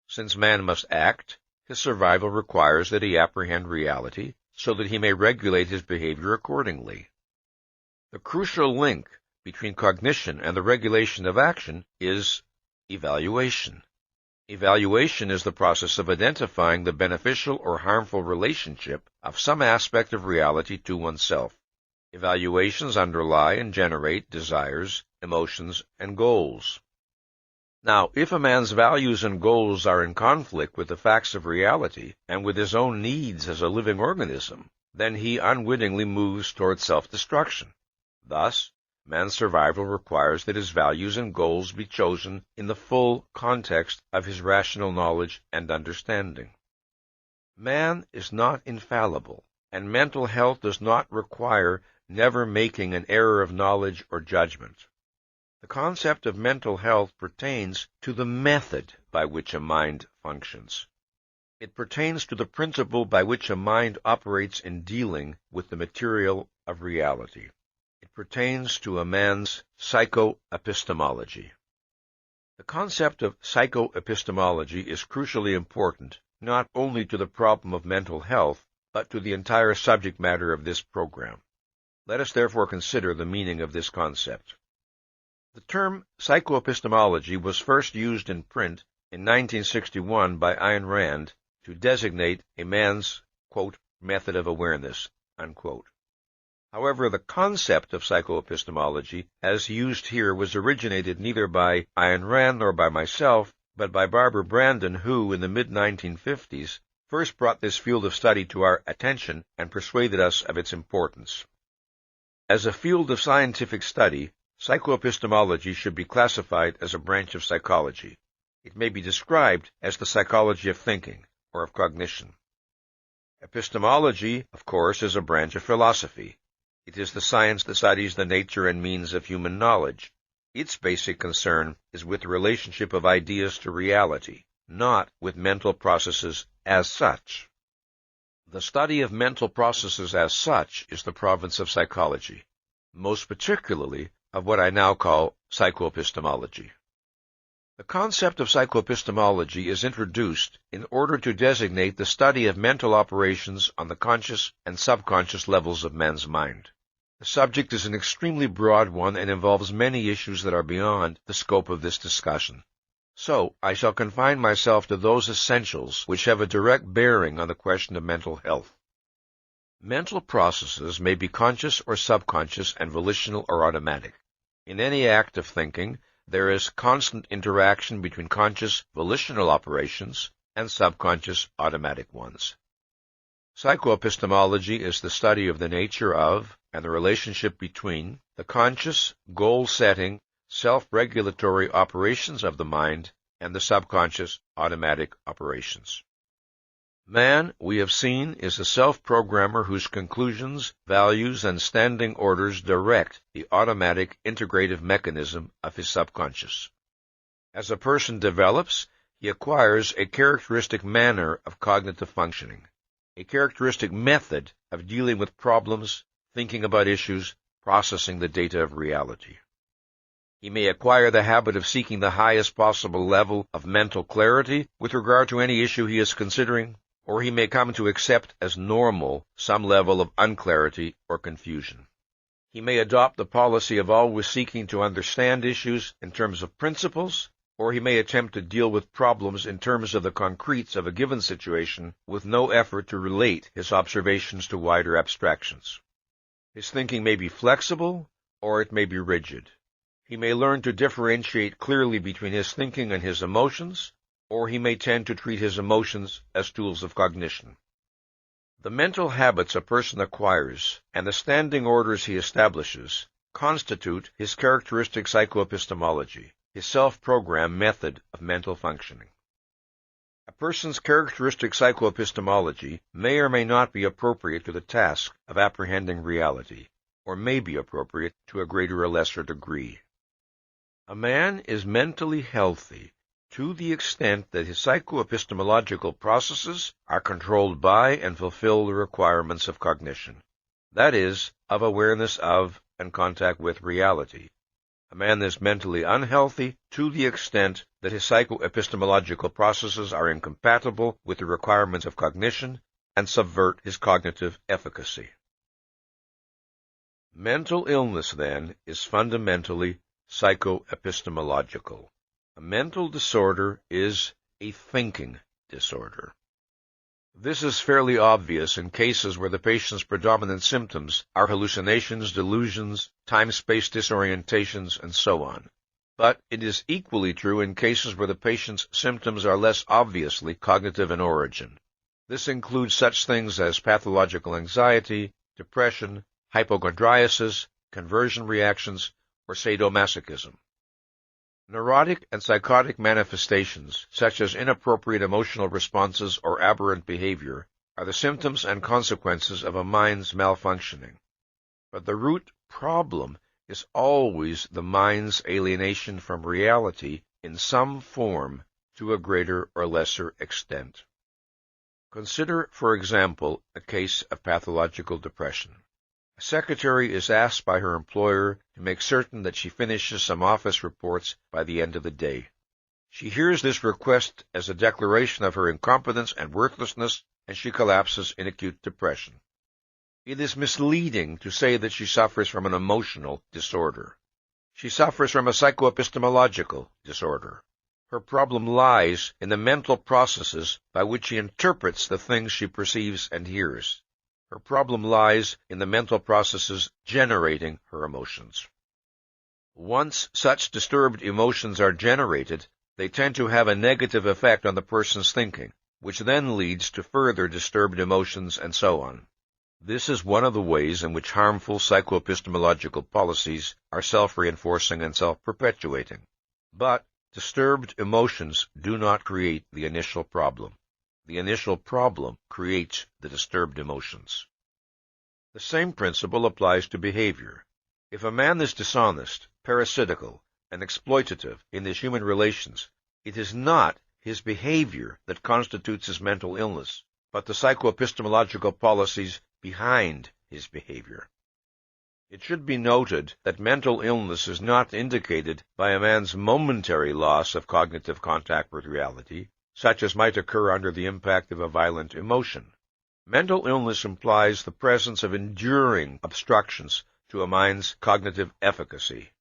Since man must act, his survival requires that he apprehend reality so that he may regulate his behavior accordingly. The crucial link between cognition and the regulation of action is evaluation. Evaluation is the process of identifying the beneficial or harmful relationship of some aspect of reality to oneself. Evaluations underlie and generate desires, emotions, and goals. Now, if a man's values and goals are in conflict with the facts of reality and with his own needs as a living organism, then he unwittingly moves toward self-destruction. Thus, man's survival requires that his values and goals be chosen in the full context of his rational knowledge and understanding. Man is not infallible, and mental health does not require never making an error of knowledge or judgment. The concept of mental health pertains to the method by which a mind functions. It pertains to the principle by which a mind operates in dealing with the material of reality. It pertains to a man's psychoepistemology. The concept of psychoepistemology is crucially important, not only to the problem of mental health, but to the entire subject matter of this program. Let us therefore consider the meaning of this concept. The term psychoepistemology was first used in print in 1961 by Ayn Rand to designate a man's, quote, method of awareness, unquote. However, the concept of psychoepistemology, as used here, was originated neither by Ayn Rand nor by myself, but by Barbara Branden, who, in the mid-1950s, first brought this field of study to our attention and persuaded us of its importance. As a field of scientific study, psychoepistemology should be classified as a branch of psychology. It may be described as the psychology of thinking, or of cognition. Epistemology, of course, is a branch of philosophy. It is the science that studies the nature and means of human knowledge. Its basic concern is with the relationship of ideas to reality, not with mental processes as such. The study of mental processes as such is the province of psychology, most particularly of what I now call psychoepistemology. The concept of psychoepistemology is introduced in order to designate the study of mental operations on the conscious and subconscious levels of man's mind. The subject is an extremely broad one and involves many issues that are beyond the scope of this discussion. So, I shall confine myself to those essentials which have a direct bearing on the question of mental health. Mental processes may be conscious or subconscious and volitional or automatic. In any act of thinking, there is constant interaction between conscious volitional operations and subconscious automatic ones. Psychoepistemology is the study of the nature of and the relationship between the conscious, goal-setting, self-regulatory operations of the mind and the subconscious automatic operations. Man, we have seen, is a self-programmer whose conclusions, values, and standing orders direct the automatic integrative mechanism of his subconscious. As a person develops, he acquires a characteristic manner of cognitive functioning, a characteristic method of dealing with problems, thinking about issues, processing the data of reality. He may acquire the habit of seeking the highest possible level of mental clarity with regard to any issue he is considering, or he may come to accept as normal some level of unclarity or confusion. He may adopt the policy of always seeking to understand issues in terms of principles, or he may attempt to deal with problems in terms of the concretes of a given situation with no effort to relate his observations to wider abstractions. His thinking may be flexible, or it may be rigid. He may learn to differentiate clearly between his thinking and his emotions, or he may tend to treat his emotions as tools of cognition. The mental habits a person acquires and the standing orders he establishes constitute his characteristic psychoepistemology, his self-program method of mental functioning. A person's characteristic psychoepistemology may or may not be appropriate to the task of apprehending reality, or may be appropriate to a greater or lesser degree. A man is mentally healthy to the extent that his psychoepistemological processes are controlled by and fulfill the requirements of cognition, that is, of awareness of and contact with reality. A man is mentally unhealthy to the extent that his psychoepistemological processes are incompatible with the requirements of cognition and subvert his cognitive efficacy. Mental illness, then, is fundamentally psychoepistemological. A mental disorder is a thinking disorder. This is fairly obvious in cases where the patient's predominant symptoms are hallucinations, delusions, time-space disorientations, and so on. But it is equally true in cases where the patient's symptoms are less obviously cognitive in origin. This includes such things as pathological anxiety, depression, hypochondriasis, conversion reactions, or sadomasochism. Neurotic and psychotic manifestations, such as inappropriate emotional responses or aberrant behavior, are the symptoms and consequences of a mind's malfunctioning. But the root problem is always the mind's alienation from reality in some form to a greater or lesser extent. Consider, for example, a case of pathological depression. A secretary is asked by her employer to make certain that she finishes some office reports by the end of the day. She hears this request as a declaration of her incompetence and worthlessness, and she collapses in acute depression. It is misleading to say that she suffers from an emotional disorder. She suffers from a psychoepistemological disorder. Her problem lies in the mental processes by which she interprets the things she perceives and hears. Her problem lies in the mental processes generating her emotions. Once such disturbed emotions are generated, they tend to have a negative effect on the person's thinking, which then leads to further disturbed emotions and so on. This is one of the ways in which harmful psychoepistemological policies are self-reinforcing and self-perpetuating. But disturbed emotions do not create the initial problem. The initial problem creates the disturbed emotions. The same principle applies to behavior. If a man is dishonest, parasitical, and exploitative in his human relations, it is not his behavior that constitutes his mental illness, but the psychoepistemological policies behind his behavior. It should be noted that mental illness is not indicated by a man's momentary loss of cognitive contact with reality, such as might occur under the impact of a violent emotion. Mental illness implies the presence of enduring obstructions to a mind's cognitive efficacy.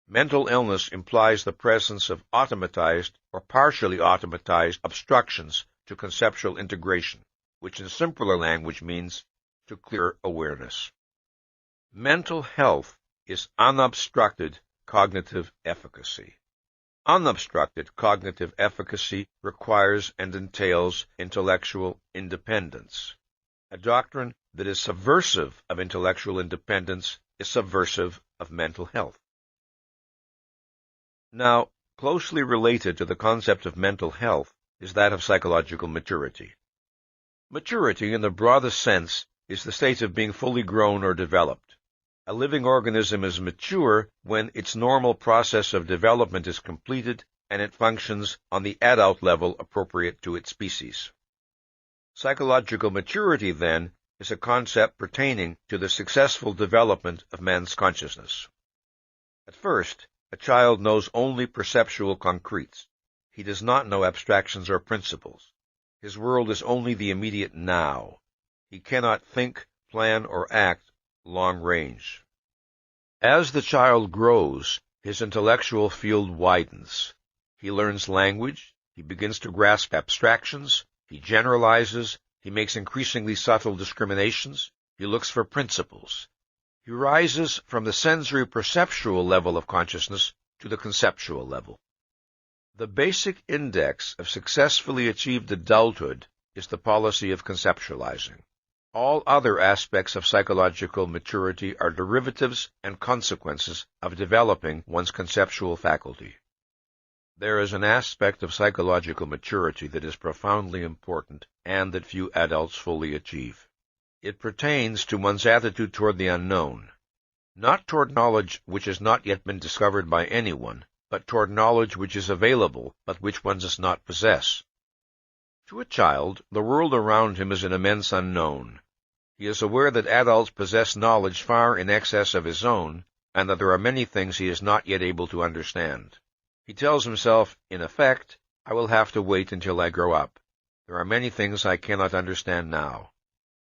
Mental illness implies the presence of automatized or partially automatized obstructions to conceptual integration, which in simpler language means to clear awareness. Mental health is unobstructed cognitive efficacy. Unobstructed cognitive efficacy requires and entails intellectual independence. A doctrine that is subversive of intellectual independence is subversive of mental health. Now, closely related to the concept of mental health is that of psychological maturity. Maturity, in the broadest sense, is the state of being fully grown or developed. A living organism is mature when its normal process of development is completed and it functions on the adult level appropriate to its species. Psychological maturity, then, is a concept pertaining to the successful development of man's consciousness. At first, a child knows only perceptual concretes. He does not know abstractions or principles. His world is only the immediate now. He cannot think, plan, or act long range. As the child grows, his intellectual field widens. He learns language, he begins to grasp abstractions, he generalizes, he makes increasingly subtle discriminations, he looks for principles. He rises from the sensory-perceptual level of consciousness to the conceptual level. The basic index of successfully achieved adulthood is the policy of conceptualizing. All other aspects of psychological maturity are derivatives and consequences of developing one's conceptual faculty. There is an aspect of psychological maturity that is profoundly important and that few adults fully achieve. It pertains to one's attitude toward the unknown, not toward knowledge which has not yet been discovered by anyone, but toward knowledge which is available, but which one does not possess. To a child, the world around him is an immense unknown. He is aware that adults possess knowledge far in excess of his own, and that there are many things he is not yet able to understand. He tells himself, in effect, I will have to wait until I grow up. There are many things I cannot understand now.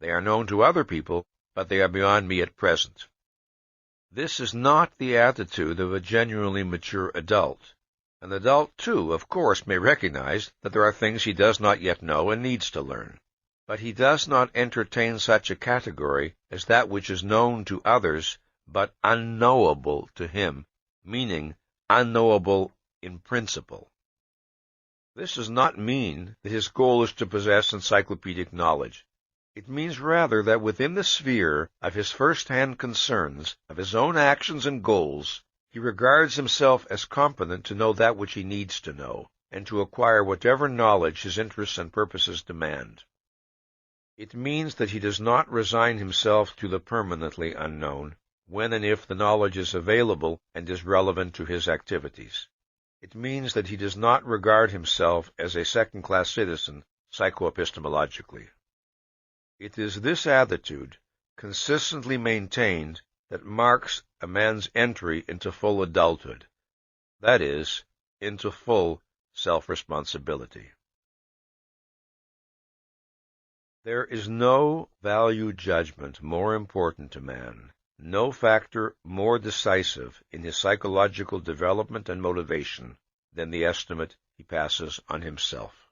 They are known to other people, but they are beyond me at present. This is not the attitude of a genuinely mature adult. An adult, too, of course, may recognize that there are things he does not yet know and needs to learn. But he does not entertain such a category as that which is known to others, but unknowable to him, meaning unknowable in principle. This does not mean that his goal is to possess encyclopedic knowledge. It means rather that within the sphere of his first-hand concerns, of his own actions and goals, he regards himself as competent to know that which he needs to know, and to acquire whatever knowledge his interests and purposes demand. It means that he does not resign himself to the permanently unknown, when and if the knowledge is available and is relevant to his activities. It means that he does not regard himself as a second-class citizen psychoepistemologically. It is this attitude, consistently maintained, that marks a man's entry into full adulthood, that is, into full self-responsibility. There is no value judgment more important to man, no factor more decisive in his psychological development and motivation than the estimate he passes on himself.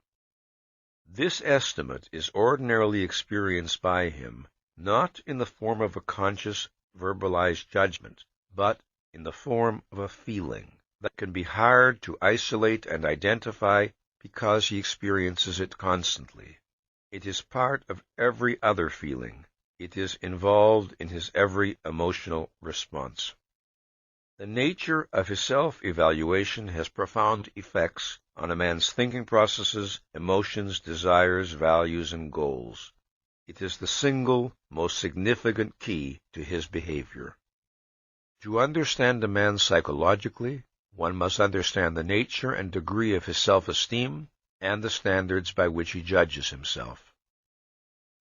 This estimate is ordinarily experienced by him not in the form of a conscious, verbalized judgment, but in the form of a feeling that can be hard to isolate and identify because he experiences it constantly. It is part of every other feeling. It is involved in his every emotional response. The nature of his self-evaluation has profound effects on a man's thinking processes, emotions, desires, values, and goals. It is the single most significant key to his behavior. To understand a man psychologically, one must understand the nature and degree of his self-esteem and the standards by which he judges himself.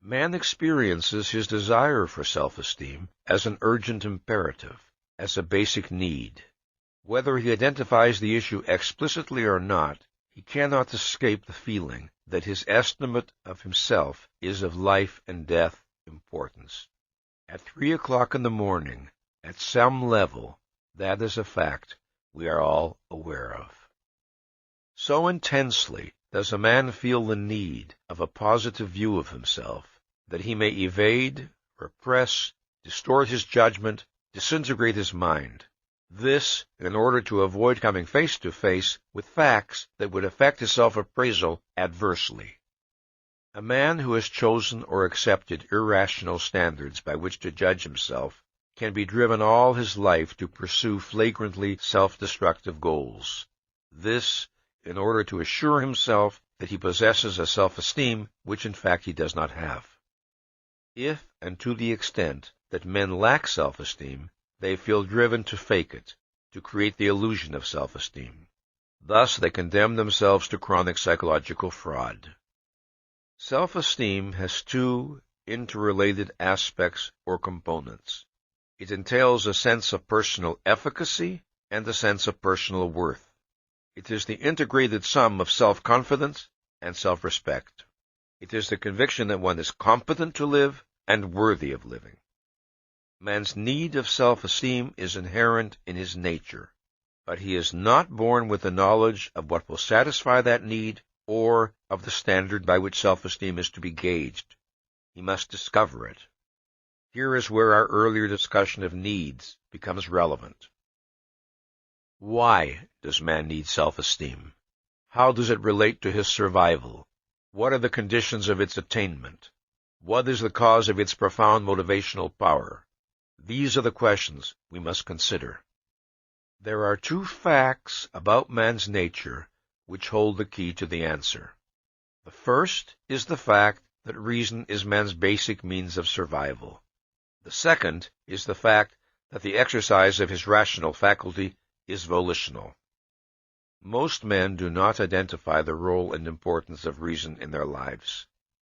Man experiences his desire for self-esteem as an urgent imperative, as a basic need. Whether he identifies the issue explicitly or not, he cannot escape the feeling that his estimate of himself is of life and death importance. At 3 o'clock in the morning, at some level, that is a fact we are all aware of. So intensely does a man feel the need of a positive view of himself that he may evade, repress, distort his judgment, disintegrate his mind. This in order to avoid coming face to face with facts that would affect his self-appraisal adversely. A man who has chosen or accepted irrational standards by which to judge himself can be driven all his life to pursue flagrantly self-destructive goals. This in order to assure himself that he possesses a self-esteem which in fact he does not have. If and to the extent that men lack self-esteem, they feel driven to fake it, to create the illusion of self-esteem. Thus they condemn themselves to chronic psychological fraud. Self-esteem has two interrelated aspects or components. It entails a sense of personal efficacy and a sense of personal worth. It is the integrated sum of self-confidence and self-respect. It is the conviction that one is competent to live and worthy of living. Man's need of self-esteem is inherent in his nature, but he is not born with the knowledge of what will satisfy that need or of the standard by which self-esteem is to be gauged. He must discover it. Here is where our earlier discussion of needs becomes relevant. Why does man need self-esteem? How does it relate to his survival? What are the conditions of its attainment? What is the cause of its profound motivational power? These are the questions we must consider. There are two facts about man's nature which hold the key to the answer. The first is the fact that reason is man's basic means of survival. The second is the fact that the exercise of his rational faculty is volitional. Most men do not identify the role and importance of reason in their lives.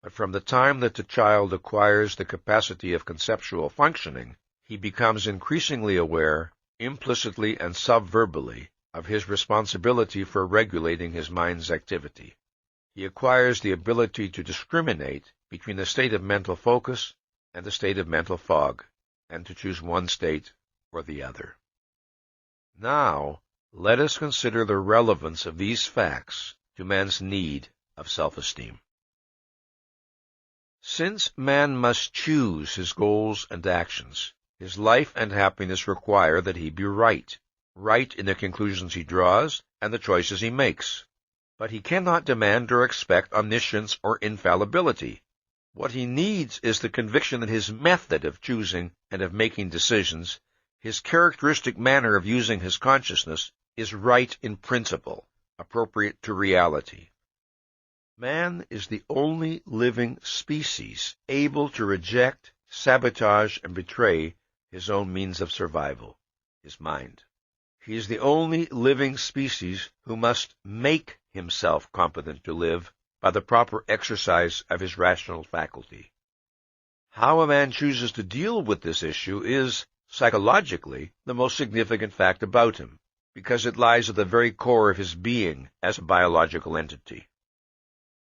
But from the time that the child acquires the capacity of conceptual functioning, he becomes increasingly aware, implicitly and subverbally, of his responsibility for regulating his mind's activity. He acquires the ability to discriminate between the state of mental focus and the state of mental fog, and to choose one state or the other. Now, let us consider the relevance of these facts to man's need of self-esteem. Since man must choose his goals and actions, his life and happiness require that he be right in the conclusions he draws and the choices he makes. But he cannot demand or expect omniscience or infallibility. What he needs is the conviction that his method of choosing and of making decisions, his characteristic manner of using his consciousness, is right in principle, appropriate to reality. Man is the only living species able to reject, sabotage, and betray his own means of survival, his mind. He is the only living species who must make himself competent to live by the proper exercise of his rational faculty. How a man chooses to deal with this issue is, psychologically, the most significant fact about him, because it lies at the very core of his being as a biological entity.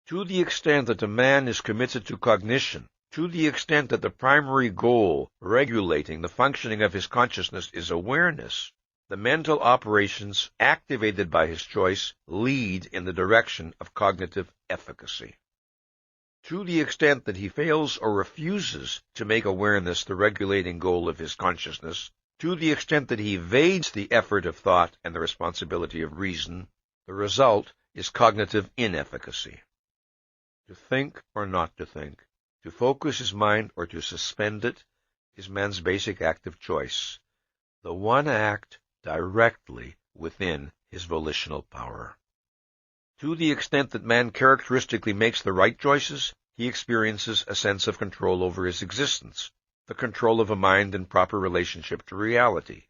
To the extent that a man is committed to cognition, to the extent that the primary goal regulating the functioning of his consciousness is awareness, the mental operations activated by his choice lead in the direction of cognitive efficacy. To the extent that he fails or refuses to make awareness the regulating goal of his consciousness, to the extent that he evades the effort of thought and the responsibility of reason, the result is cognitive inefficacy. To think or not to think, to focus his mind or to suspend it, is man's basic act of choice, the one act directly within his volitional power. To the extent that man characteristically makes the right choices, he experiences a sense of control over his existence, the control of a mind in proper relationship to reality.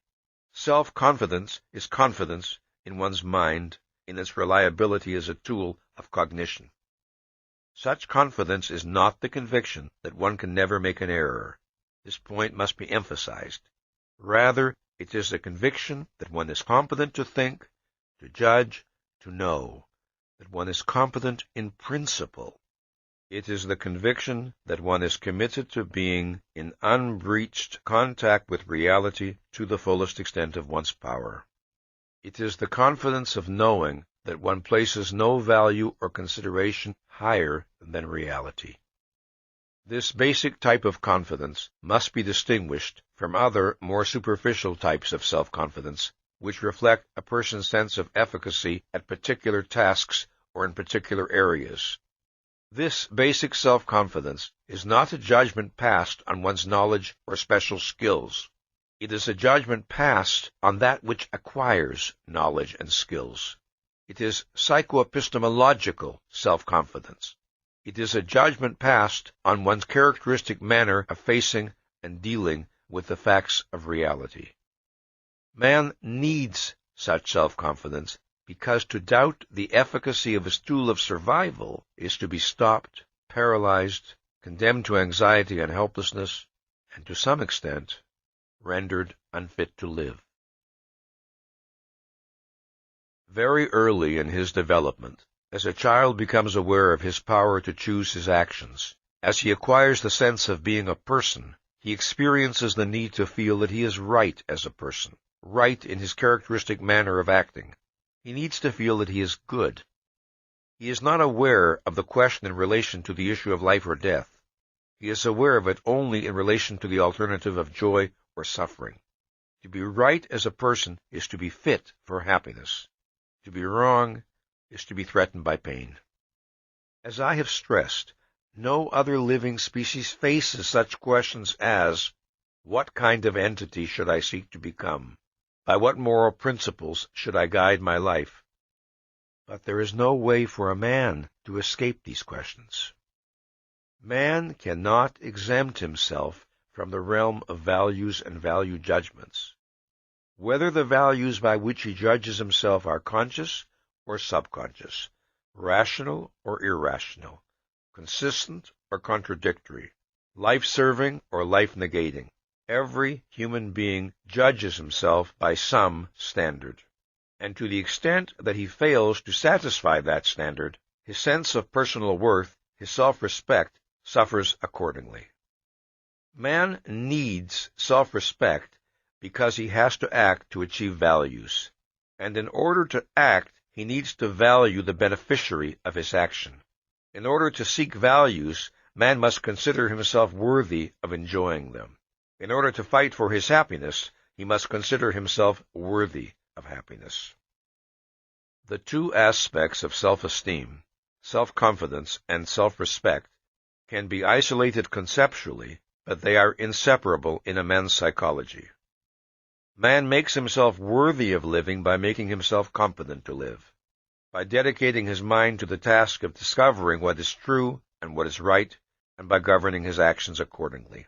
Self-confidence is confidence in one's mind, in its reliability as a tool of cognition. Such confidence is not the conviction that one can never make an error. This point must be emphasized. Rather, it is the conviction that one is competent to think, to judge, to know, that one is competent in principle. It is the conviction that one is committed to being in unbreached contact with reality to the fullest extent of one's power. It is the confidence of knowing that one places no value or consideration higher than reality. This basic type of confidence must be distinguished from other, more superficial types of self-confidence, which reflect a person's sense of efficacy at particular tasks or in particular areas. This basic self-confidence is not a judgment passed on one's knowledge or special skills. It is a judgment passed on that which acquires knowledge and skills. It is psychoepistemological self-confidence. It is a judgment passed on one's characteristic manner of facing and dealing with the facts of reality. Man needs such self-confidence because to doubt the efficacy of his tool of survival is to be stopped, paralyzed, condemned to anxiety and helplessness, and to some extent, rendered unfit to live. Very early in his development, as a child becomes aware of his power to choose his actions, as he acquires the sense of being a person, he experiences the need to feel that he is right as a person, right in his characteristic manner of acting. He needs to feel that he is good. He is not aware of the question in relation to the issue of life or death. He is aware of it only in relation to the alternative of joy or suffering. To be right as a person is to be fit for happiness. To be wrong is to be threatened by pain. As I have stressed, no other living species faces such questions as, what kind of entity should I seek to become? By what moral principles should I guide my life? But there is no way for a man to escape these questions. Man cannot exempt himself from the realm of values and value judgments. Whether the values by which he judges himself are conscious or subconscious, rational or irrational, consistent or contradictory, life-serving or life-negating. Every human being judges himself by some standard, and to the extent that he fails to satisfy that standard, his sense of personal worth, his self-respect, suffers accordingly. Man needs self-respect because he has to act to achieve values, and in order to act, he needs to value the beneficiary of his action. In order to seek values, man must consider himself worthy of enjoying them. In order to fight for his happiness, he must consider himself worthy of happiness. The two aspects of self-esteem, self-confidence and self-respect, can be isolated conceptually, but they are inseparable in a man's psychology. Man makes himself worthy of living by making himself competent to live, by dedicating his mind to the task of discovering what is true and what is right, and by governing his actions accordingly.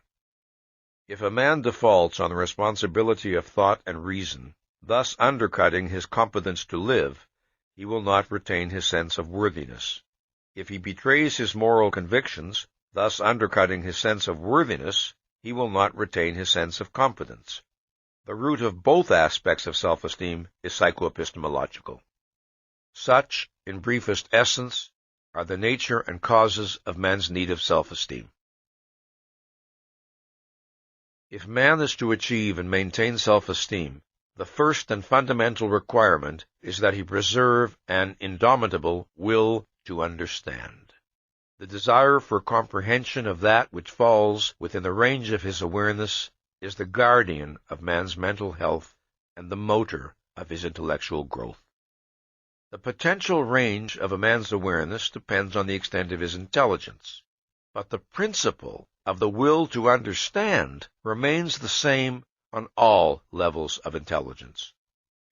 If a man defaults on the responsibility of thought and reason, thus undercutting his competence to live, he will not retain his sense of worthiness. If he betrays his moral convictions, thus undercutting his sense of worthiness, he will not retain his sense of competence. The root of both aspects of self-esteem is psychoepistemological. Such, in briefest essence, are the nature and causes of man's need of self-esteem. If man is to achieve and maintain self-esteem, the first and fundamental requirement is that he preserve an indomitable will to understand. The desire for comprehension of that which falls within the range of his awareness is the guardian of man's mental health and the motor of his intellectual growth. The potential range of a man's awareness depends on the extent of his intelligence, but the principle of the will to understand remains the same on all levels of intelligence.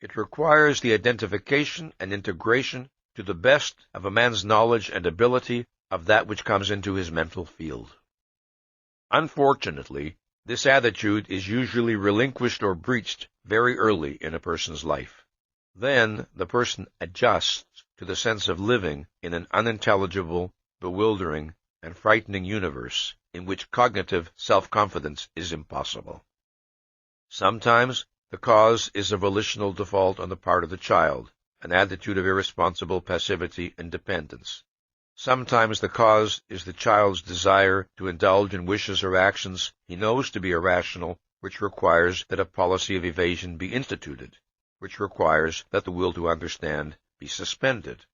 It requires the identification and integration to the best of a man's knowledge and ability of that which comes into his mental field. Unfortunately, this attitude is usually relinquished or breached very early in a person's life. Then the person adjusts to the sense of living in an unintelligible, bewildering, and frightening universe in which cognitive self-confidence is impossible. Sometimes the cause is a volitional default on the part of the child, an attitude of irresponsible passivity and dependence. Sometimes the cause is the child's desire to indulge in wishes or actions he knows to be irrational, which requires that a policy of evasion be instituted, which requires that the will to understand be suspended.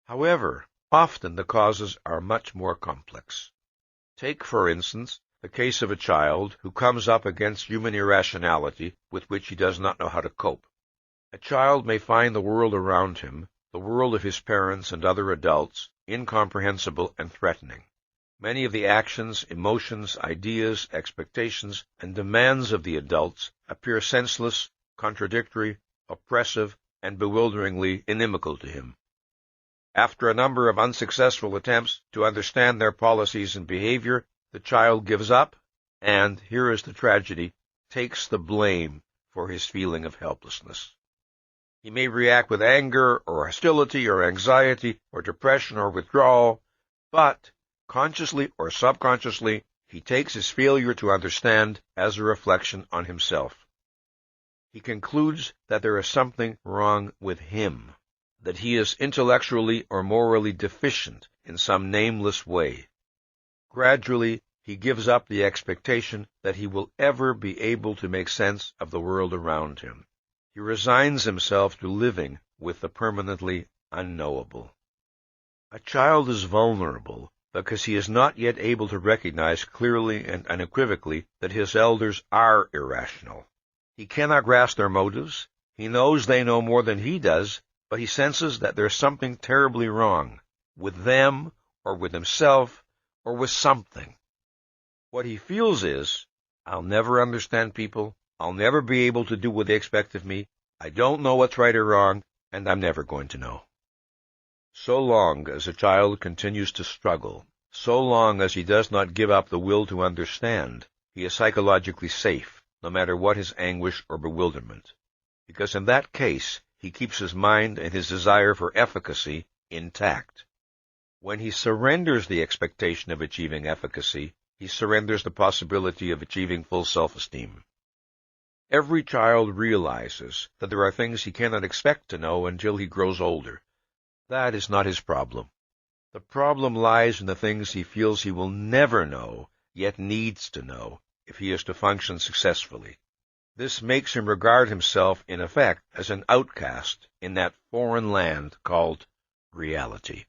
However, often the causes are much more complex. Take, for instance, the case of a child who comes up against human irrationality with which he does not know how to cope. A child may find the world around him, the world of his parents and other adults, incomprehensible and threatening. Many of the actions, emotions, ideas, expectations, and demands of the adults appear senseless, contradictory, oppressive, and bewilderingly inimical to him. After a number of unsuccessful attempts to understand their policies and behavior, the child gives up, and, here is the tragedy, takes the blame for his feeling of helplessness. He may react with anger or hostility or anxiety or depression or withdrawal, but, consciously or subconsciously, he takes his failure to understand as a reflection on himself. He concludes that there is something wrong with him, that he is intellectually or morally deficient in some nameless way. Gradually, he gives up the expectation that he will ever be able to make sense of the world around him. He resigns himself to living with the permanently unknowable. A child is vulnerable because he is not yet able to recognize clearly and unequivocally that his elders are irrational. He cannot grasp their motives. He knows they know more than he does, but he senses that there's something terribly wrong with them or with himself or with something. What he feels is, I'll never understand people, I'll never be able to do what they expect of me, I don't know what's right or wrong, and I'm never going to know. So long as a child continues to struggle, so long as he does not give up the will to understand, he is psychologically safe, no matter what his anguish or bewilderment, because in that case he keeps his mind and his desire for efficacy intact. When he surrenders the expectation of achieving efficacy, he surrenders the possibility of achieving full self-esteem. Every child realizes that there are things he cannot expect to know until he grows older. That is not his problem. The problem lies in the things he feels he will never know, yet needs to know, if he is to function successfully. This makes him regard himself, in effect, as an outcast in that foreign land called reality.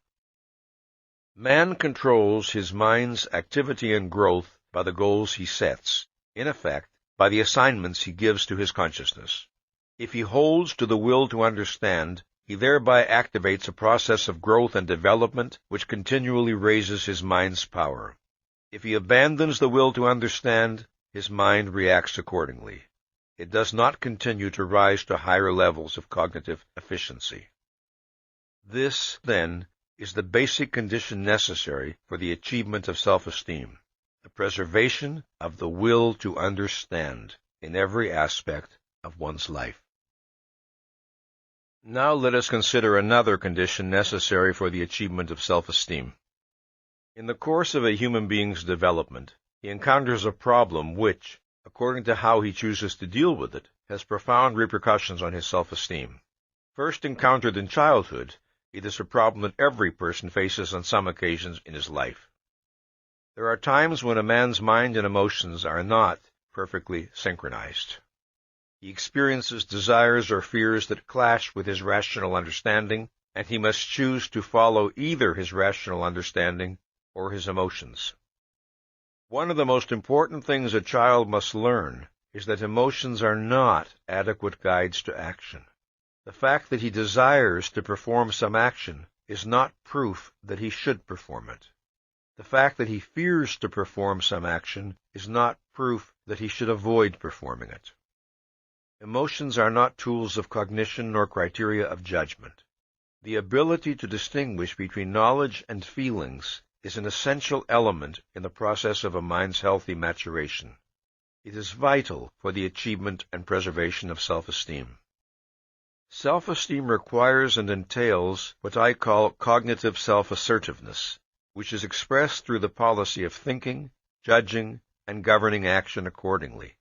Man controls his mind's activity and growth by the goals he sets, in effect, by the assignments he gives to his consciousness. If he holds to the will to understand, he thereby activates a process of growth and development which continually raises his mind's power. If he abandons the will to understand, his mind reacts accordingly. It does not continue to rise to higher levels of cognitive efficiency. This, then, is the basic condition necessary for the achievement of self-esteem, the preservation of the will to understand in every aspect of one's life. Now let us consider another condition necessary for the achievement of self-esteem. In the course of a human being's development, he encounters a problem which, according to how he chooses to deal with it, has profound repercussions on his self-esteem. First encountered in childhood, it is a problem that every person faces on some occasions in his life. There are times when a man's mind and emotions are not perfectly synchronized. He experiences desires or fears that clash with his rational understanding, and he must choose to follow either his rational understanding or his emotions. One of the most important things a child must learn is that emotions are not adequate guides to action. The fact that he desires to perform some action is not proof that he should perform it. The fact that he fears to perform some action is not proof that he should avoid performing it. Emotions are not tools of cognition nor criteria of judgment. The ability to distinguish between knowledge and feelings is an essential element in the process of a mind's healthy maturation. It is vital for the achievement and preservation of self-esteem. Self-esteem requires and entails what I call cognitive self-assertiveness, which is expressed through the policy of thinking, judging, and governing action accordingly.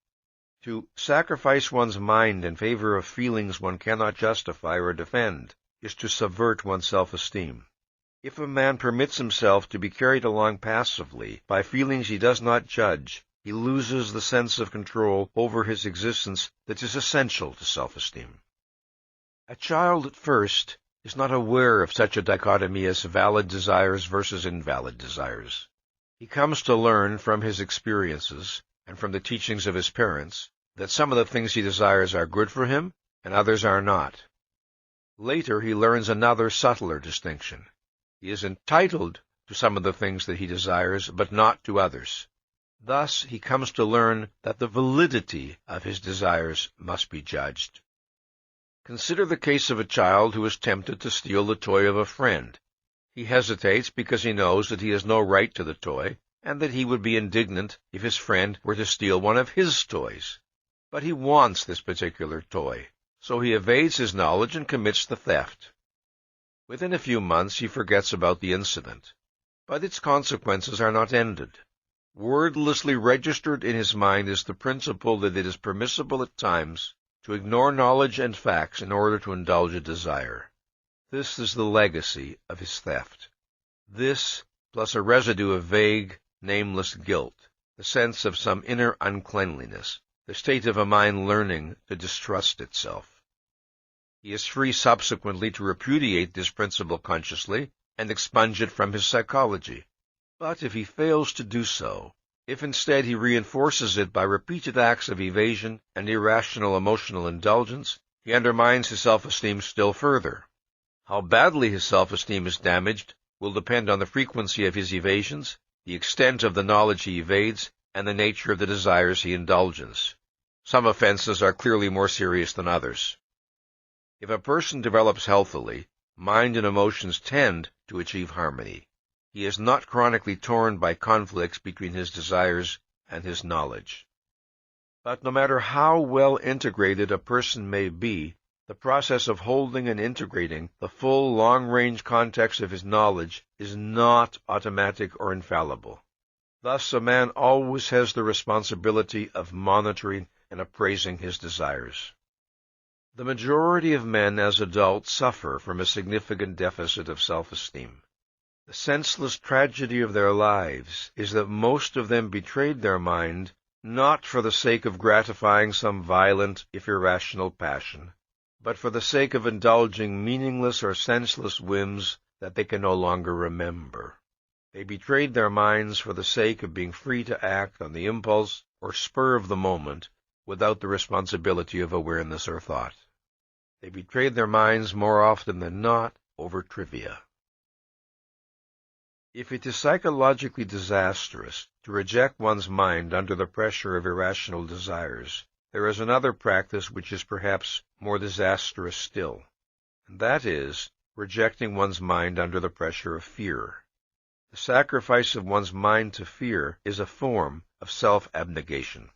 To sacrifice one's mind in favor of feelings one cannot justify or defend is to subvert one's self-esteem. If a man permits himself to be carried along passively by feelings he does not judge, he loses the sense of control over his existence that is essential to self-esteem. A child at first is not aware of such a dichotomy as valid desires versus invalid desires. He comes to learn from his experiences and from the teachings of his parents that some of the things he desires are good for him and others are not. Later he learns another subtler distinction. He is entitled to some of the things that he desires, but not to others. Thus he comes to learn that the validity of his desires must be judged. Consider the case of a child who is tempted to steal the toy of a friend. He hesitates because he knows that he has no right to the toy, and that he would be indignant if his friend were to steal one of his toys. But he wants this particular toy, so he evades his knowledge and commits the theft. Within a few months he forgets about the incident, but its consequences are not ended. Wordlessly registered in his mind is the principle that it is permissible at times to ignore knowledge and facts in order to indulge a desire. This is the legacy of his theft. This, plus a residue of vague, nameless guilt, the sense of some inner uncleanliness, the state of a mind learning to distrust itself. He is free subsequently to repudiate this principle consciously and expunge it from his psychology. But if he fails to do so, if instead he reinforces it by repeated acts of evasion and irrational emotional indulgence, he undermines his self-esteem still further. How badly his self-esteem is damaged will depend on the frequency of his evasions, the extent of the knowledge he evades, and the nature of the desires he indulges. Some offenses are clearly more serious than others. If a person develops healthily, mind and emotions tend to achieve harmony. He is not chronically torn by conflicts between his desires and his knowledge. But no matter how well integrated a person may be, The process of holding and integrating the full long-range context of his knowledge is not automatic or infallible. Thus, a man always has the responsibility of monitoring and appraising his desires. The majority of men as adults suffer from a significant deficit of self-esteem. The senseless tragedy of their lives is that most of them betrayed their mind not for the sake of gratifying some violent, if irrational passion, but for the sake of indulging meaningless or senseless whims that they can no longer remember. They betrayed their minds for the sake of being free to act on the impulse or spur of the moment without the responsibility of awareness or thought. They betrayed their minds more often than not over trivia. If it is psychologically disastrous to reject one's mind under the pressure of irrational desires, there is another practice which is perhaps more disastrous still, and that is rejecting one's mind under the pressure of fear. The sacrifice of one's mind to fear is a form of self-abnegation.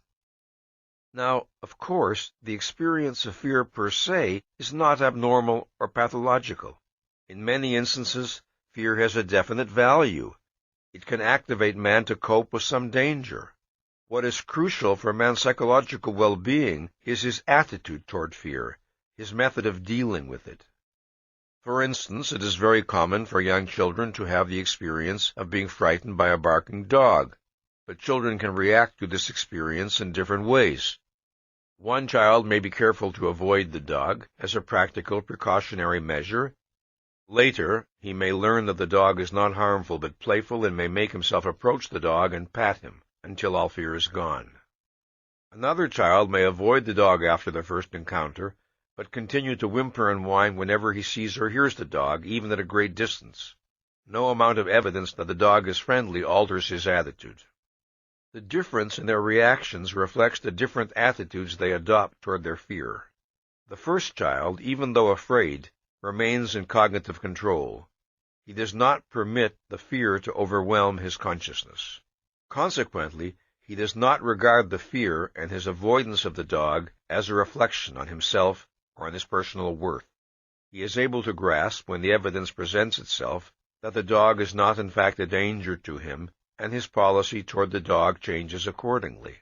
Now, of course, the experience of fear per se is not abnormal or pathological. In many instances, fear has a definite value. It can activate man to cope with some danger. What is crucial for man's psychological well-being is his attitude toward fear, his method of dealing with it. For instance, it is very common for young children to have the experience of being frightened by a barking dog, but children can react to this experience in different ways. One child may be careful to avoid the dog as a practical precautionary measure. Later, he may learn that the dog is not harmful but playful and may make himself approach the dog and pat him until all fear is gone. Another child may avoid the dog after the first encounter, but continue to whimper and whine whenever he sees or hears the dog, even at a great distance. No amount of evidence that the dog is friendly alters his attitude. The difference in their reactions reflects the different attitudes they adopt toward their fear. The first child, even though afraid, remains in cognitive control. He does not permit the fear to overwhelm his consciousness. Consequently, he does not regard the fear and his avoidance of the dog as a reflection on himself or on his personal worth. He is able to grasp, when the evidence presents itself, that the dog is not in fact a danger to him, and his policy toward the dog changes accordingly.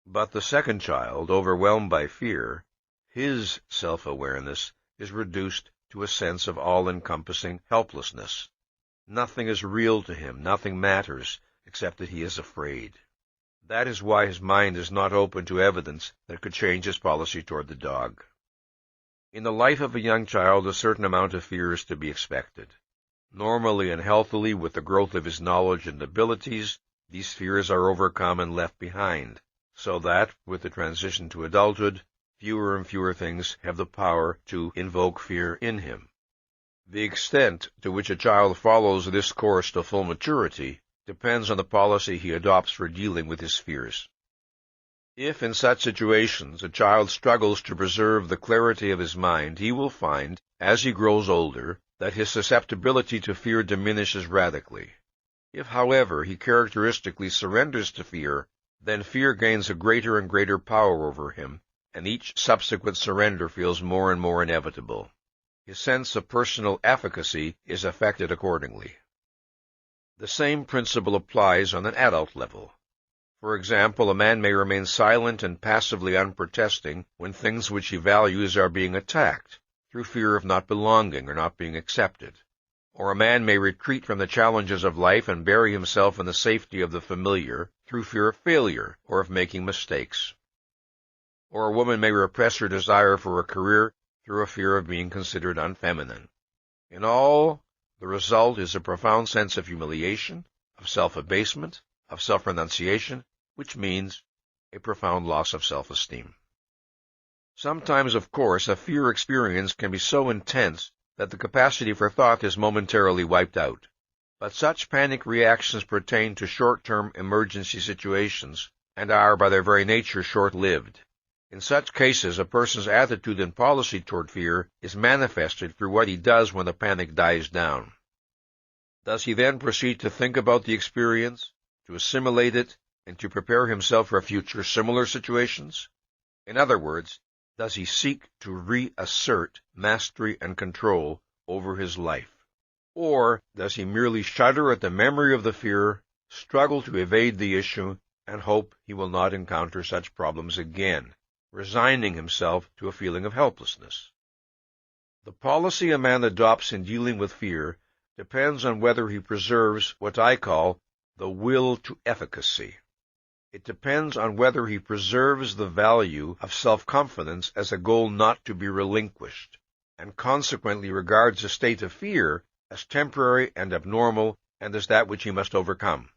But the second child, overwhelmed by fear, his self-awareness is reduced to a sense of all-encompassing helplessness. Nothing is real to him, nothing matters, except that he is afraid. That is why his mind is not open to evidence that could change his policy toward the dog. In the life of a young child, a certain amount of fear is to be expected. Normally and healthily, with the growth of his knowledge and abilities, these fears are overcome and left behind, so that, with the transition to adulthood, fewer and fewer things have the power to invoke fear in him. The extent to which a child follows this course to full maturity depends on the policy he adopts for dealing with his fears. If, in such situations, a child struggles to preserve the clarity of his mind, he will find, as he grows older, that his susceptibility to fear diminishes radically. If, however, he characteristically surrenders to fear, then fear gains a greater and greater power over him, and each subsequent surrender feels more and more inevitable. His sense of personal efficacy is affected accordingly. The same principle applies on an adult level. For example, a man may remain silent and passively unprotesting when things which he values are being attacked, through fear of not belonging or not being accepted. Or a man may retreat from the challenges of life and bury himself in the safety of the familiar, through fear of failure or of making mistakes. Or a woman may repress her desire for a career through a fear of being considered unfeminine. In all, the result is a profound sense of humiliation, of self-abasement, of self-renunciation, which means a profound loss of self-esteem. Sometimes, of course, a fear experience can be so intense that the capacity for thought is momentarily wiped out. But such panic reactions pertain to short-term emergency situations and are, by their very nature, short-lived. In such cases, a person's attitude and policy toward fear is manifested through what he does when the panic dies down. Does he then proceed to think about the experience, to assimilate it, and to prepare himself for future similar situations? In other words, does he seek to reassert mastery and control over his life? Or does he merely shudder at the memory of the fear, struggle to evade the issue, and hope he will not encounter such problems again, resigning himself to a feeling of helplessness? The policy a man adopts in dealing with fear depends on whether he preserves what I call the will to efficacy. It depends on whether he preserves the value of self-confidence as a goal not to be relinquished, and consequently regards a state of fear as temporary and abnormal and as that which he must overcome.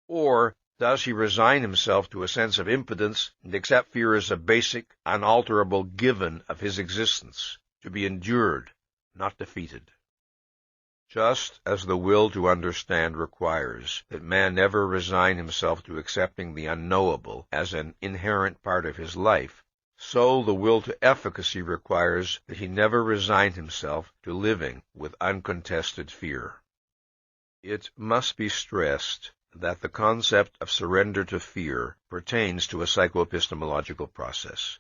Or does he resign himself to a sense of impotence and accept fear as a basic, unalterable given of his existence, to be endured, not defeated? Just as the will to understand requires that man never resign himself to accepting the unknowable as an inherent part of his life, so the will to efficacy requires that he never resign himself to living with uncontested fear. It must be stressed that the concept of surrender to fear pertains to a psychoepistemological process.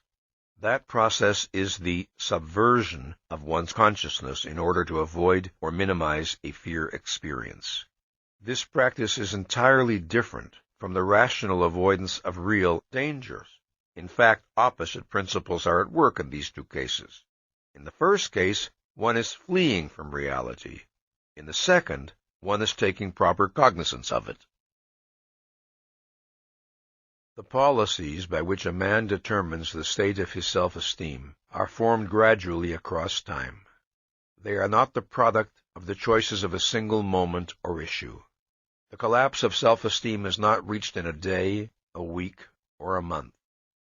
That process is the subversion of one's consciousness in order to avoid or minimize a fear experience. This practice is entirely different from the rational avoidance of real dangers. In fact, opposite principles are at work in these two cases. In the first case, one is fleeing from reality. In the second, one is taking proper cognizance of it. The policies by which a man determines the state of his self-esteem are formed gradually across time. They are not the product of the choices of a single moment or issue. The collapse of self-esteem is not reached in a day, a week, or a month.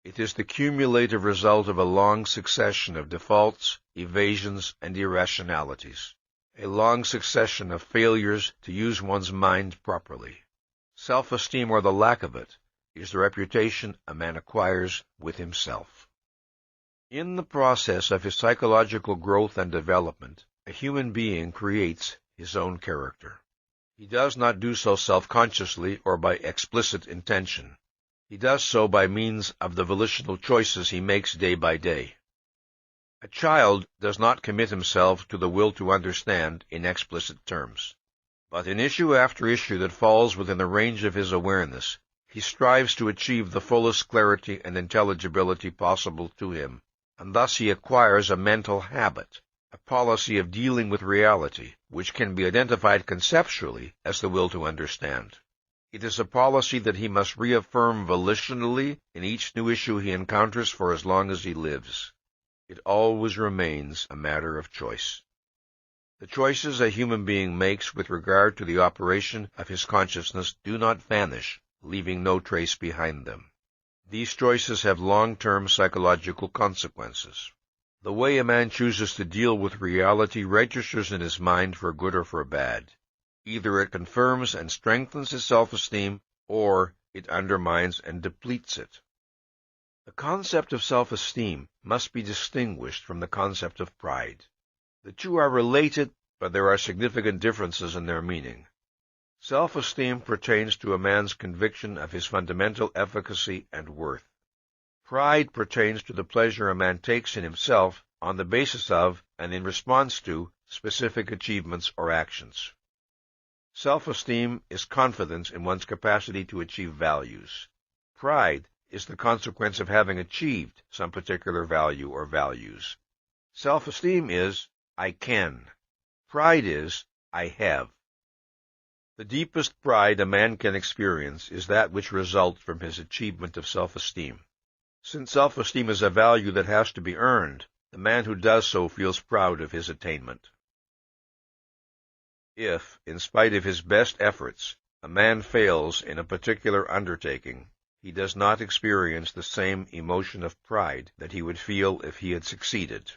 It is the cumulative result of a long succession of defaults, evasions, and irrationalities, a long succession of failures to use one's mind properly. Self-esteem, or the lack of it, is the reputation a man acquires with himself. In the process of his psychological growth and development, a human being creates his own character. He does not do so self-consciously or by explicit intention. He does so by means of the volitional choices he makes day by day. A child does not commit himself to the will to understand in explicit terms, but in issue after issue that falls within the range of his awareness, he strives to achieve the fullest clarity and intelligibility possible to him, and thus he acquires a mental habit, a policy of dealing with reality, which can be identified conceptually as the will to understand. It is a policy that he must reaffirm volitionally in each new issue he encounters for as long as he lives. It always remains a matter of choice. The choices a human being makes with regard to the operation of his consciousness do not vanish, leaving no trace behind them. These choices have long-term psychological consequences. The way a man chooses to deal with reality registers in his mind for good or for bad. Either it confirms and strengthens his self-esteem, or it undermines and depletes it. The concept of self-esteem must be distinguished from the concept of pride. The two are related, but there are significant differences in their meaning. Self-esteem pertains to a man's conviction of his fundamental efficacy and worth. Pride pertains to the pleasure a man takes in himself on the basis of and in response to specific achievements or actions. Self-esteem is confidence in one's capacity to achieve values. Pride is the consequence of having achieved some particular value or values. Self-esteem is, I can. Pride is, I have. The deepest pride a man can experience is that which results from his achievement of self-esteem. Since self-esteem is a value that has to be earned, the man who does so feels proud of his attainment. If, in spite of his best efforts, a man fails in a particular undertaking, he does not experience the same emotion of pride that he would feel if he had succeeded.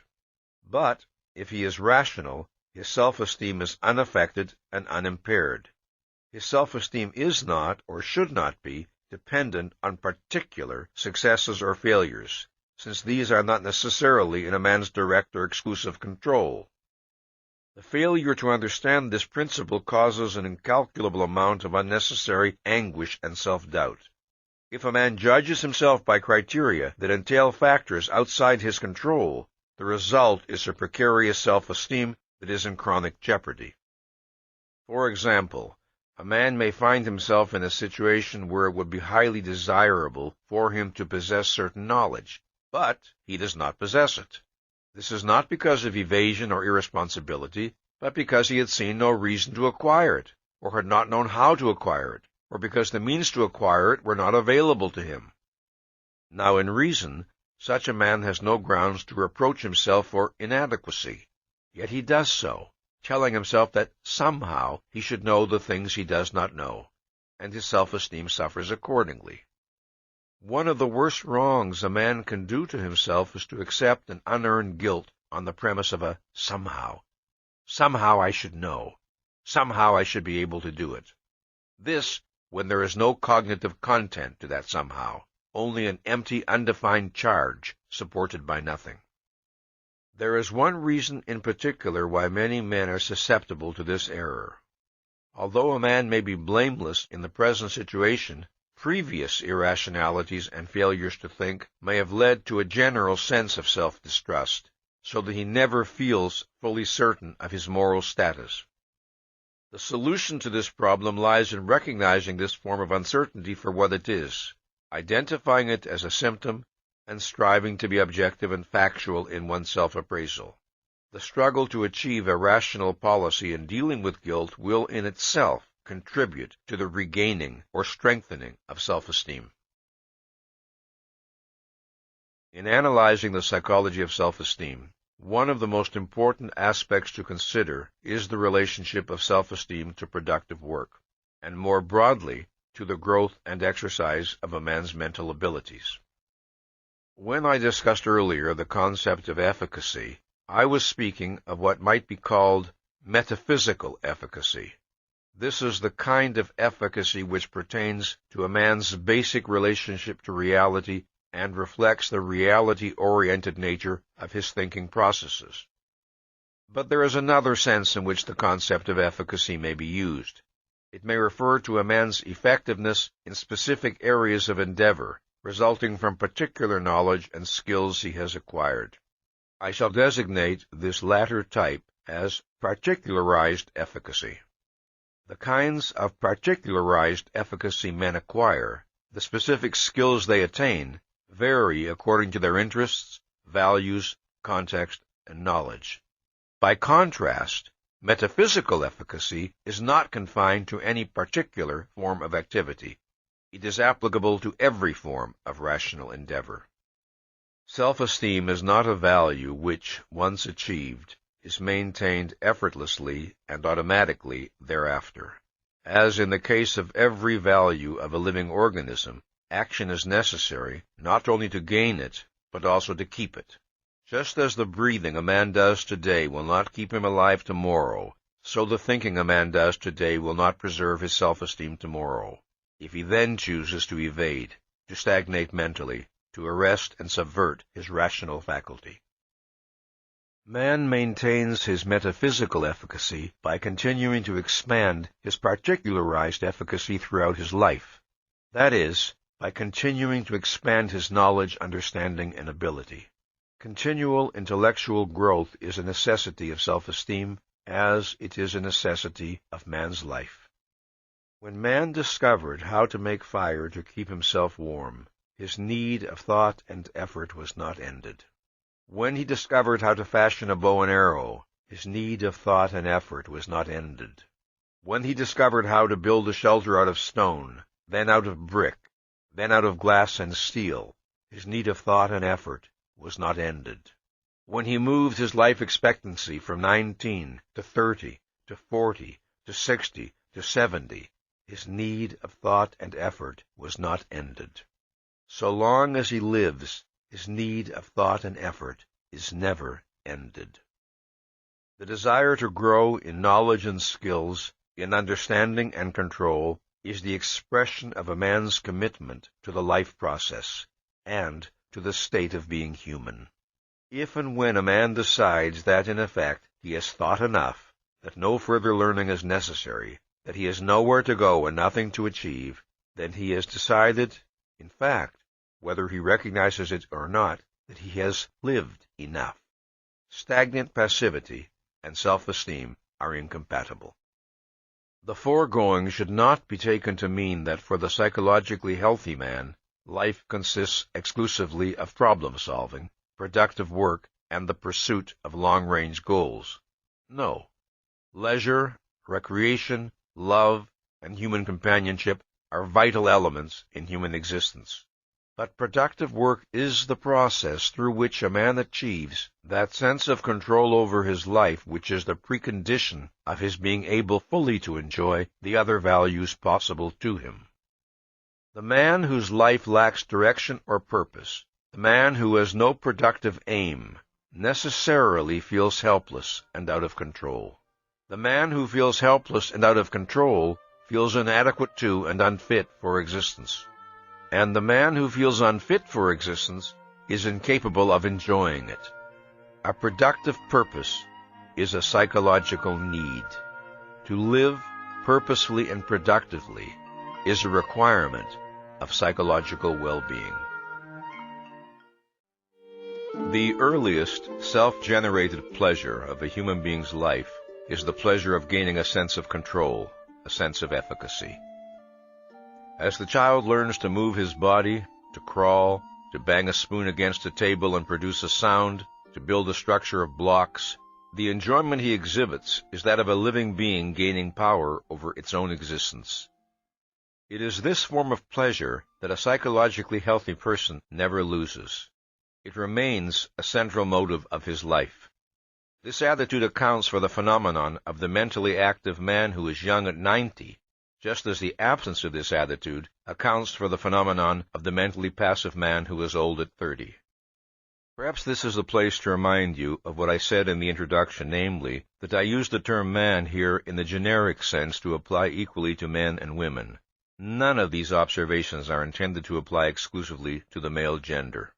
But, if he is rational, his self-esteem is unaffected and unimpaired. His self-esteem is not, or should not be, dependent on particular successes or failures, since these are not necessarily in a man's direct or exclusive control. The failure to understand this principle causes an incalculable amount of unnecessary anguish and self-doubt. If a man judges himself by criteria that entail factors outside his control, the result is a precarious self-esteem that is in chronic jeopardy. For example, a man may find himself in a situation where it would be highly desirable for him to possess certain knowledge, but he does not possess it. This is not because of evasion or irresponsibility, but because he had seen no reason to acquire it, or had not known how to acquire it, or because the means to acquire it were not available to him. Now in reason, such a man has no grounds to reproach himself for inadequacy, yet he does so, telling himself that somehow he should know the things he does not know, and his self-esteem suffers accordingly. One of the worst wrongs a man can do to himself is to accept an unearned guilt on the premise of a somehow. Somehow I should know. Somehow I should be able to do it. This, when there is no cognitive content to that somehow, only an empty, undefined charge supported by nothing. There is one reason in particular why many men are susceptible to this error. Although a man may be blameless in the present situation, previous irrationalities and failures to think may have led to a general sense of self-distrust, so that he never feels fully certain of his moral status. The solution to this problem lies in recognizing this form of uncertainty for what it is, identifying it as a symptom, and striving to be objective and factual in one's self-appraisal. The struggle to achieve a rational policy in dealing with guilt will in itself contribute to the regaining or strengthening of self-esteem. In analyzing the psychology of self-esteem, one of the most important aspects to consider is the relationship of self-esteem to productive work, and more broadly, to the growth and exercise of a man's mental abilities. When I discussed earlier the concept of efficacy, I was speaking of what might be called metaphysical efficacy. This is the kind of efficacy which pertains to a man's basic relationship to reality and reflects the reality-oriented nature of his thinking processes. But there is another sense in which the concept of efficacy may be used. It may refer to a man's effectiveness in specific areas of endeavor, resulting from particular knowledge and skills he has acquired. I shall designate this latter type as particularized efficacy. The kinds of particularized efficacy men acquire, the specific skills they attain, vary according to their interests, values, context, and knowledge. By contrast, metaphysical efficacy is not confined to any particular form of activity. It is applicable to every form of rational endeavor. Self-esteem is not a value which, once achieved, is maintained effortlessly and automatically thereafter. As in the case of every value of a living organism, action is necessary not only to gain it, but also to keep it. Just as the breathing a man does today will not keep him alive tomorrow, so the thinking a man does today will not preserve his self-esteem tomorrow, if he then chooses to evade, to stagnate mentally, to arrest and subvert his rational faculty. Man maintains his metaphysical efficacy by continuing to expand his particularized efficacy throughout his life. That is, by continuing to expand his knowledge, understanding, and ability. Continual intellectual growth is a necessity of self-esteem, as it is a necessity of man's life. When man discovered how to make fire to keep himself warm, his need of thought and effort was not ended. When he discovered how to fashion a bow and arrow, his need of thought and effort was not ended. When he discovered how to build a shelter out of stone, then out of brick, then out of glass and steel, his need of thought and effort was not ended. When he moved his life expectancy from 19 to 30 to 40 to 60 to 70, his need of thought and effort was not ended. So long as he lives, his need of thought and effort is never ended. The desire to grow in knowledge and skills, in understanding and control, is the expression of a man's commitment to the life process and to the state of being human. If and when a man decides that, in effect, he has thought enough, that no further learning is necessary, that he has nowhere to go and nothing to achieve, then he has decided, In fact, whether he recognizes it or not, that he has lived enough. Stagnant passivity and self-esteem are incompatible. The foregoing should not be taken to mean that for the psychologically healthy man, life consists exclusively of problem-solving, productive work, and the pursuit of long-range goals. No. Leisure, recreation, love, and human companionship are vital elements in human existence. But productive work is the process through which a man achieves that sense of control over his life which is the precondition of his being able fully to enjoy the other values possible to him. The man whose life lacks direction or purpose, the man who has no productive aim, necessarily feels helpless and out of control. The man who feels helpless and out of control feels inadequate to and unfit for existence. And the man who feels unfit for existence is incapable of enjoying it. A productive purpose is a psychological need. To live purposefully and productively is a requirement of psychological well-being. The earliest self-generated pleasure of a human being's life is the pleasure of gaining a sense of control, a sense of efficacy. As the child learns to move his body, to crawl, to bang a spoon against a table and produce a sound, to build a structure of blocks, the enjoyment he exhibits is that of a living being gaining power over its own existence. It is this form of pleasure that a psychologically healthy person never loses. It remains a central motive of his life. This attitude accounts for the phenomenon of the mentally active man who is young at 90, just as the absence of this attitude accounts for the phenomenon of the mentally passive man who is old at 30. Perhaps this is the place to remind you of what I said in the introduction, namely, that I use the term man here in the generic sense to apply equally to men and women. None of these observations are intended to apply exclusively to the male gender.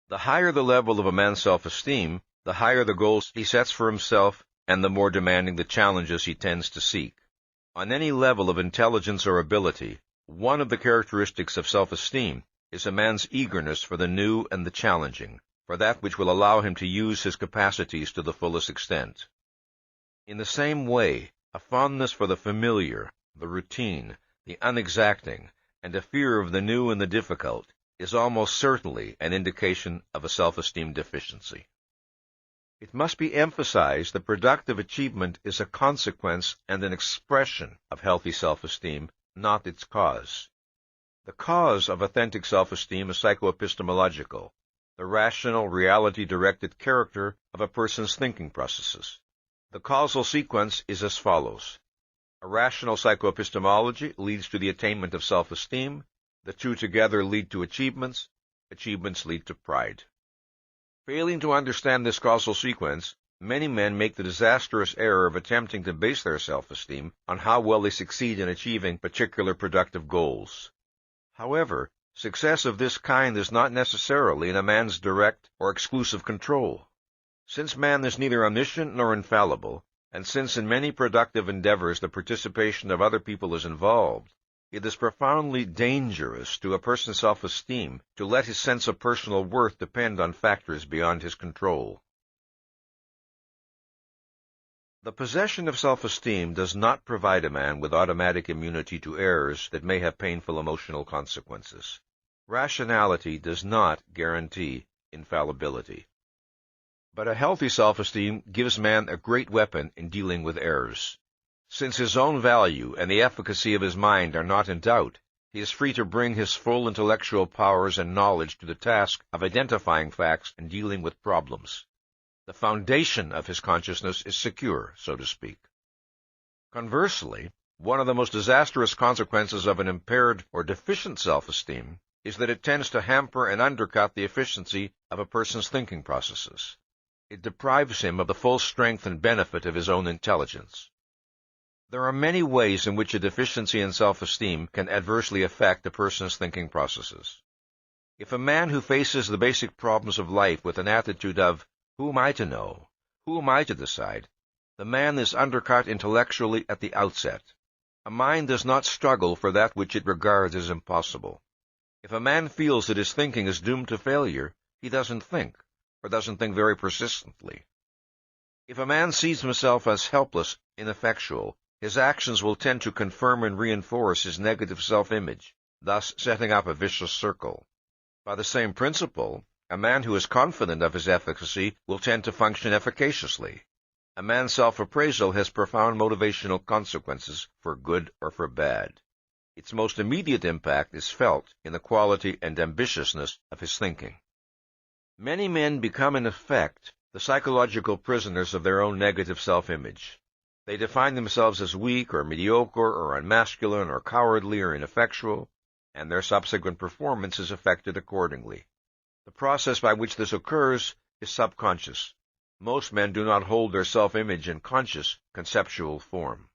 The higher the level of a man's self-esteem, the higher the goals he sets for himself, and the more demanding the challenges he tends to seek. On any level of intelligence or ability, one of the characteristics of self-esteem is a man's eagerness for the new and the challenging, for that which will allow him to use his capacities to the fullest extent. In the same way, a fondness for the familiar, the routine, the unexacting, and a fear of the new and the difficult is almost certainly an indication of a self-esteem deficiency. It must be emphasized that productive achievement is a consequence and an expression of healthy self-esteem, not its cause. The cause of authentic self-esteem is psychoepistemological, the rational, reality-directed character of a person's thinking processes. The causal sequence is as follows. A rational psychoepistemology leads to the attainment of self-esteem. The two together lead to achievements. Achievements lead to pride. Failing to understand this causal sequence, many men make the disastrous error of attempting to base their self-esteem on how well they succeed in achieving particular productive goals. However, success of this kind is not necessarily in a man's direct or exclusive control. Since man is neither omniscient nor infallible, and since in many productive endeavors the participation of other people is involved, it is profoundly dangerous to a person's self-esteem to let his sense of personal worth depend on factors beyond his control. The possession of self-esteem does not provide a man with automatic immunity to errors that may have painful emotional consequences. Rationality does not guarantee infallibility. But a healthy self-esteem gives man a great weapon in dealing with errors. Since his own value and the efficacy of his mind are not in doubt, he is free to bring his full intellectual powers and knowledge to the task of identifying facts and dealing with problems. The foundation of his consciousness is secure, so to speak. Conversely, one of the most disastrous consequences of an impaired or deficient self-esteem is that it tends to hamper and undercut the efficiency of a person's thinking processes. It deprives him of the full strength and benefit of his own intelligence. There are many ways in which a deficiency in self-esteem can adversely affect a person's thinking processes. If a man who faces the basic problems of life with an attitude of, "Who am I to know? Who am I to decide?" the man is undercut intellectually at the outset. A mind does not struggle for that which it regards as impossible. If a man feels that his thinking is doomed to failure, he doesn't think, or doesn't think very persistently. If a man sees himself as helpless, ineffectual, his actions will tend to confirm and reinforce his negative self-image, thus setting up a vicious circle. By the same principle, a man who is confident of his efficacy will tend to function efficaciously. A man's self-appraisal has profound motivational consequences for good or for bad. Its most immediate impact is felt in the quality and ambitiousness of his thinking. Many men become, in effect, the psychological prisoners of their own negative self-image. They define themselves as weak or mediocre or unmasculine or cowardly or ineffectual, and their subsequent performance is affected accordingly. The process by which this occurs is subconscious. Most men do not hold their self-image in conscious, conceptual form.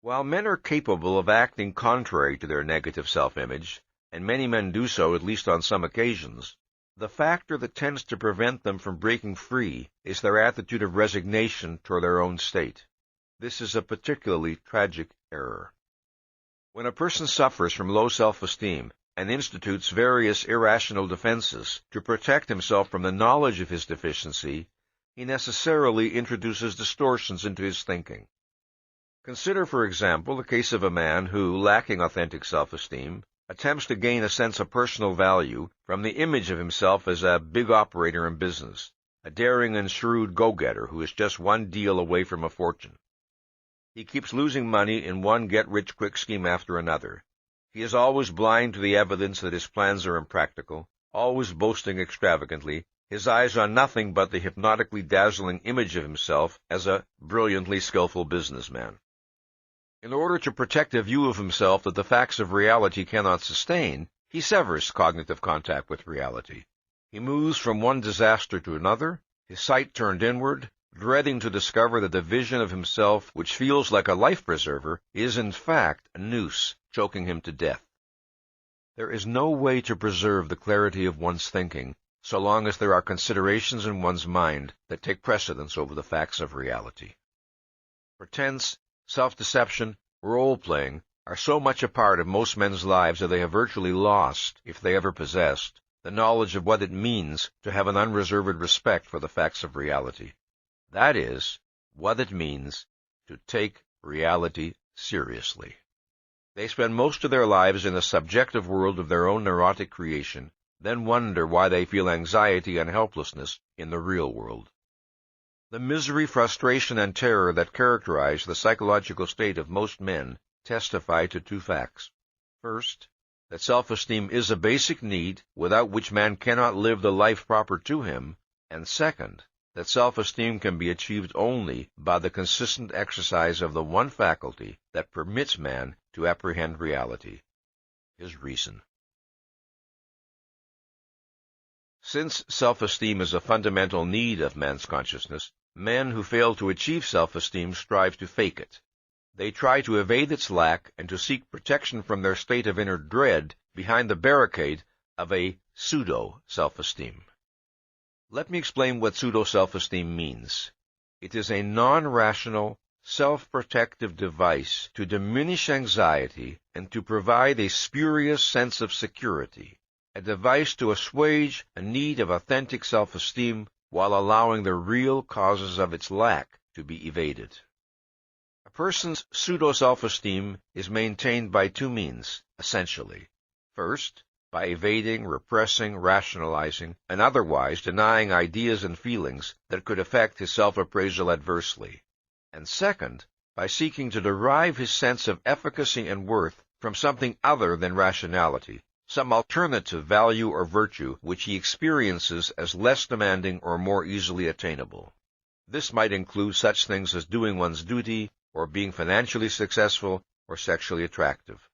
While men are capable of acting contrary to their negative self-image, and many men do so at least on some occasions, the factor that tends to prevent them from breaking free is their attitude of resignation toward their own state. This is a particularly tragic error. When a person suffers from low self-esteem and institutes various irrational defenses to protect himself from the knowledge of his deficiency, he necessarily introduces distortions into his thinking. Consider, for example, the case of a man who, lacking authentic self-esteem, attempts to gain a sense of personal value from the image of himself as a big operator in business, a daring and shrewd go-getter who is just one deal away from a fortune. He keeps losing money in one get-rich-quick scheme after another. He is always blind to the evidence that his plans are impractical, always boasting extravagantly, his eyes on nothing but the hypnotically dazzling image of himself as a brilliantly skillful businessman. In order to protect a view of himself that the facts of reality cannot sustain, he severs cognitive contact with reality. He moves from one disaster to another, his sight turned inward, dreading to discover that the vision of himself, which feels like a life-preserver, is in fact a noose choking him to death. There is no way to preserve the clarity of one's thinking so long as there are considerations in one's mind that take precedence over the facts of reality. Pretense, self-deception, role-playing are so much a part of most men's lives that they have virtually lost, if they ever possessed, the knowledge of what it means to have an unreserved respect for the facts of reality. That is, what it means to take reality seriously. They spend most of their lives in the subjective world of their own neurotic creation, then wonder why they feel anxiety and helplessness in the real world. The misery, frustration, and terror that characterize the psychological state of most men testify to two facts. First, that self-esteem is a basic need without which man cannot live the life proper to him, and second, that self-esteem can be achieved only by the consistent exercise of the one faculty that permits man to apprehend reality, his reason. Since self-esteem is a fundamental need of man's consciousness, men who fail to achieve self-esteem strive to fake it. They try to evade its lack and to seek protection from their state of inner dread behind the barricade of a pseudo-self-esteem. Let me explain what pseudo-self-esteem means. It is a non-rational, self-protective device to diminish anxiety and to provide a spurious sense of security, a device to assuage a need of authentic self-esteem while allowing the real causes of its lack to be evaded. A person's pseudo-self-esteem is maintained by two means, essentially. First, by evading, repressing, rationalizing, and otherwise denying ideas and feelings that could affect his self-appraisal adversely. And second, by seeking to derive his sense of efficacy and worth from something other than rationality, some alternative value or virtue which he experiences as less demanding or more easily attainable. This might include such things as doing one's duty, or being financially successful, or sexually attractive.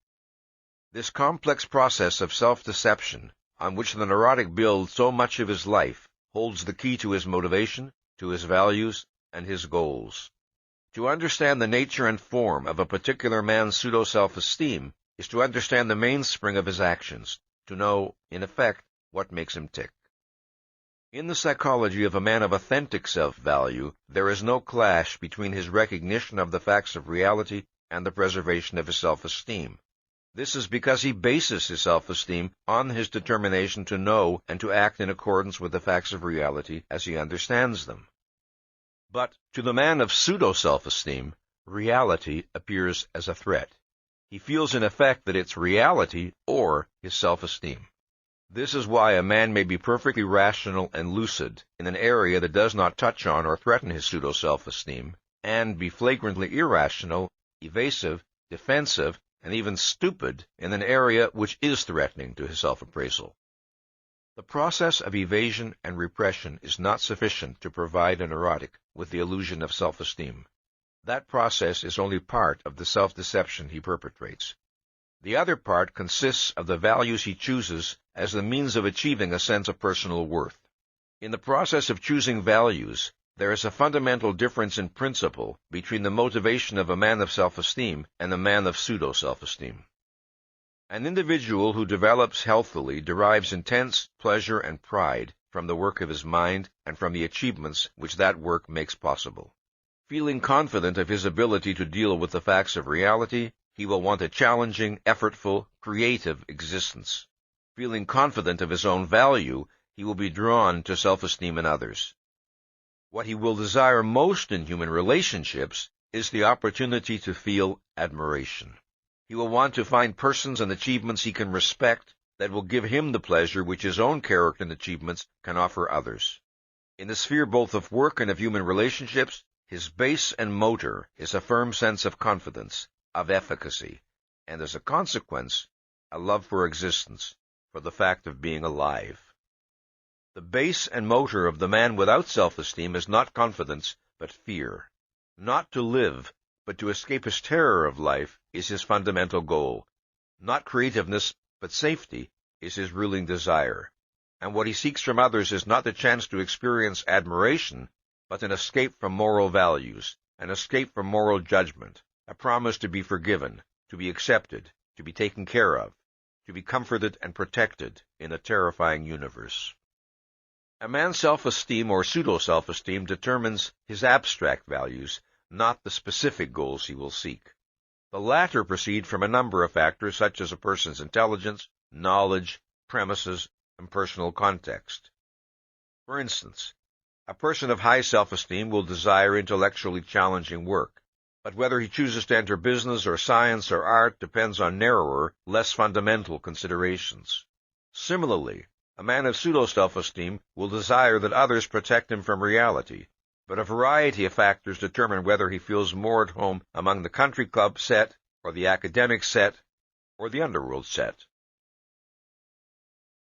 This complex process of self-deception, on which the neurotic builds so much of his life, holds the key to his motivation, to his values, and his goals. To understand the nature and form of a particular man's pseudo-self-esteem is to understand the mainspring of his actions, to know, in effect, what makes him tick. In the psychology of a man of authentic self-value, there is no clash between his recognition of the facts of reality and the preservation of his self-esteem. This is because he bases his self-esteem on his determination to know and to act in accordance with the facts of reality as he understands them. But to the man of pseudo-self-esteem, reality appears as a threat. He feels in effect that it's reality or his self-esteem. This is why a man may be perfectly rational and lucid in an area that does not touch on or threaten his pseudo-self-esteem, and be flagrantly irrational, evasive, defensive, and even stupid in an area which is threatening to his self-appraisal. The process of evasion and repression is not sufficient to provide a neurotic with the illusion of self-esteem. That process is only part of the self-deception he perpetrates. The other part consists of the values he chooses as the means of achieving a sense of personal worth. In the process of choosing values, there is a fundamental difference in principle between the motivation of a man of self-esteem and a man of pseudo-self-esteem. An individual who develops healthily derives intense pleasure and pride from the work of his mind and from the achievements which that work makes possible. Feeling confident of his ability to deal with the facts of reality, he will want a challenging, effortful, creative existence. Feeling confident of his own value, he will be drawn to self-esteem in others. What he will desire most in human relationships is the opportunity to feel admiration. He will want to find persons and achievements he can respect that will give him the pleasure which his own character and achievements can offer others. In the sphere both of work and of human relationships, his base and motor is a firm sense of confidence, of efficacy, and as a consequence, a love for existence, for the fact of being alive. The base and motor of the man without self-esteem is not confidence, but fear. Not to live, but to escape his terror of life is his fundamental goal. Not creativeness, but safety is his ruling desire. And what he seeks from others is not the chance to experience admiration, but an escape from moral values, an escape from moral judgment, a promise to be forgiven, to be accepted, to be taken care of, to be comforted and protected in a terrifying universe. A man's self-esteem or pseudo-self-esteem determines his abstract values, not the specific goals he will seek. The latter proceed from a number of factors such as a person's intelligence, knowledge, premises, and personal context. For instance, a person of high self-esteem will desire intellectually challenging work, but whether he chooses to enter business or science or art depends on narrower, less fundamental considerations. Similarly, a man of pseudo-self-esteem will desire that others protect him from reality, but a variety of factors determine whether he feels more at home among the country club set, or the academic set, or the underworld set.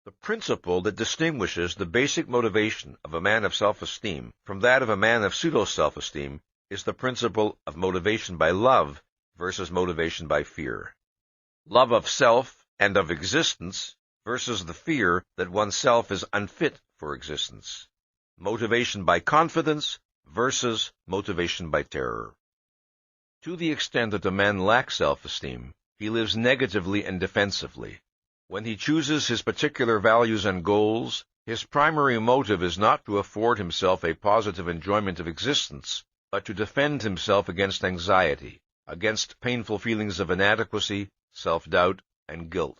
The principle that distinguishes the basic motivation of a man of self-esteem from that of a man of pseudo-self-esteem is the principle of motivation by love versus motivation by fear. Love of self and of existence versus the fear that oneself is unfit for existence. Motivation by confidence versus motivation by terror. To the extent that a man lacks self-esteem, he lives negatively and defensively. When he chooses his particular values and goals, his primary motive is not to afford himself a positive enjoyment of existence, but to defend himself against anxiety, against painful feelings of inadequacy, self-doubt, and guilt.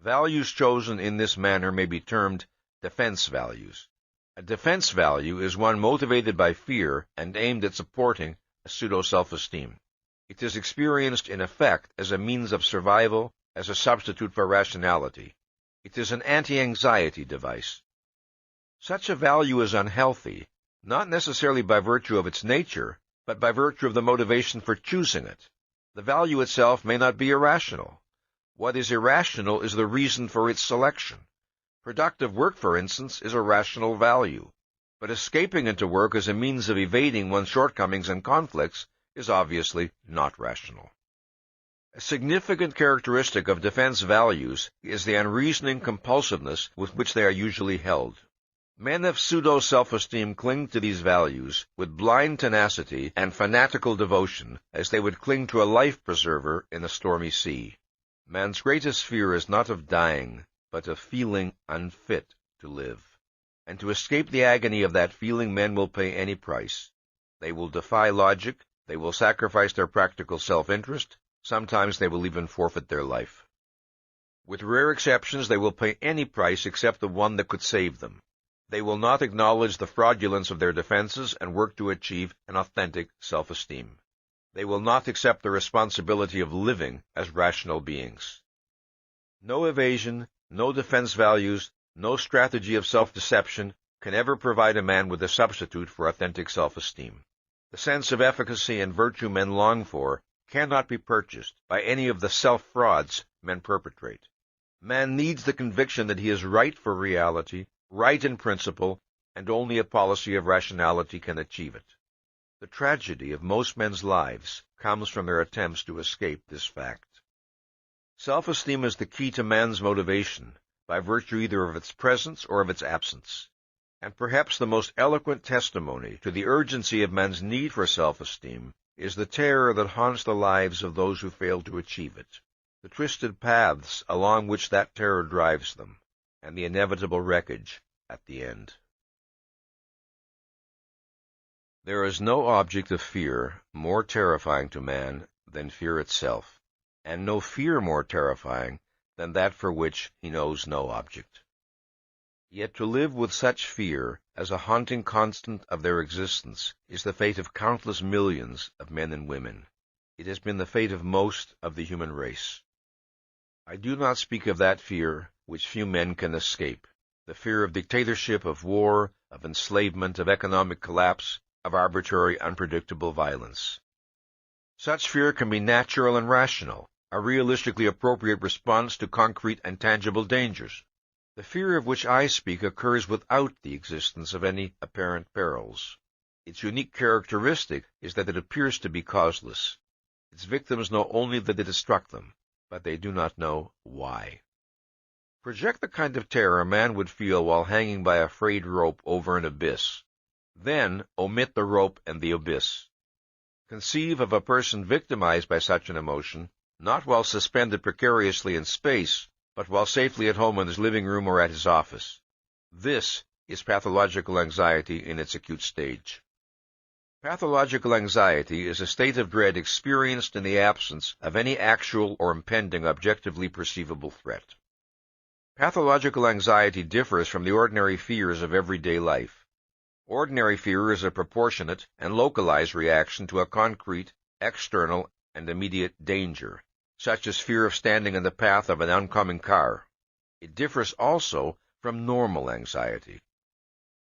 Values chosen in this manner may be termed defense values. A defense value is one motivated by fear and aimed at supporting a pseudo-self-esteem. It is experienced in effect as a means of survival, as a substitute for rationality. It is an anti-anxiety device. Such a value is unhealthy, not necessarily by virtue of its nature, but by virtue of the motivation for choosing it. The value itself may not be irrational. What is irrational is the reason for its selection. Productive work, for instance, is a rational value, but escaping into work as a means of evading one's shortcomings and conflicts is obviously not rational. A significant characteristic of defense values is the unreasoning compulsiveness with which they are usually held. Men of pseudo-self-esteem cling to these values with blind tenacity and fanatical devotion as they would cling to a life-preserver in a stormy sea. Man's greatest fear is not of dying, but of feeling unfit to live. And to escape the agony of that feeling, men will pay any price. They will defy logic, they will sacrifice their practical self-interest, Sometimes they will even forfeit their life. With rare exceptions, they will pay any price except the one that could save them. They will not acknowledge the fraudulence of their defenses and work to achieve an authentic self-esteem. They will not accept the responsibility of living as rational beings. No evasion, no defense values, no strategy of self-deception can ever provide a man with a substitute for authentic self-esteem. The sense of efficacy and virtue men long for cannot be purchased by any of the self-frauds men perpetrate. Man needs the conviction that he is right for reality, right in principle, and only a policy of rationality can achieve it. The tragedy of most men's lives comes from their attempts to escape this fact. Self-esteem is the key to man's motivation, by virtue either of its presence or of its absence. And perhaps the most eloquent testimony to the urgency of man's need for self-esteem is the terror that haunts the lives of those who fail to achieve it, the twisted paths along which that terror drives them, and the inevitable wreckage at the end. There is no object of fear more terrifying to man than fear itself, and no fear more terrifying than that for which he knows no object. Yet to live with such fear as a haunting constant of their existence is the fate of countless millions of men and women. It has been the fate of most of the human race. I do not speak of that fear which few men can escape, the fear of dictatorship, of war, of enslavement, of economic collapse, of arbitrary, unpredictable violence. Such fear can be natural and rational, a realistically appropriate response to concrete and tangible dangers. The fear of which I speak occurs without the existence of any apparent perils. Its unique characteristic is that it appears to be causeless. Its victims know only that it has struck them, but they do not know why. Project the kind of terror a man would feel while hanging by a frayed rope over an abyss. Then omit the rope and the abyss. Conceive of a person victimized by such an emotion, not while suspended precariously in space, but while safely at home in his living room or at his office. This is pathological anxiety in its acute stage. Pathological anxiety is a state of dread experienced in the absence of any actual or impending objectively perceivable threat. Pathological anxiety differs from the ordinary fears of everyday life. Ordinary fear is a proportionate and localized reaction to a concrete, external, and immediate danger, such as fear of standing in the path of an oncoming car. It differs also from normal anxiety.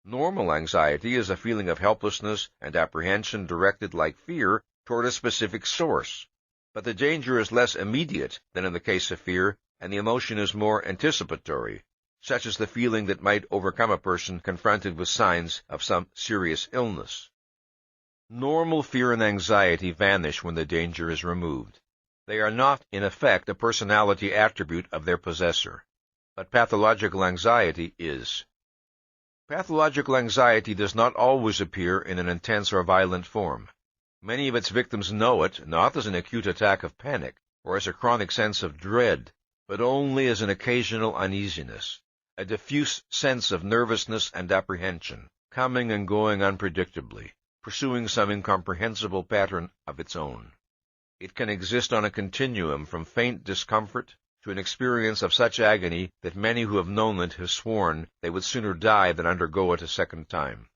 Normal anxiety is a feeling of helplessness and apprehension directed, like fear, toward a specific source. But the danger is less immediate than in the case of fear, and the emotion is more anticipatory, such as the feeling that might overcome a person confronted with signs of some serious illness. Normal fear and anxiety vanish when the danger is removed. They are not, in effect, a personality attribute of their possessor, but pathological anxiety is. Pathological anxiety does not always appear in an intense or violent form. Many of its victims know it not as an acute attack of panic or as a chronic sense of dread, but only as an occasional uneasiness, a diffuse sense of nervousness and apprehension, coming and going unpredictably, pursuing some incomprehensible pattern of its own. It can exist on a continuum from faint discomfort to an experience of such agony that many who have known it have sworn they would sooner die than undergo it a second time.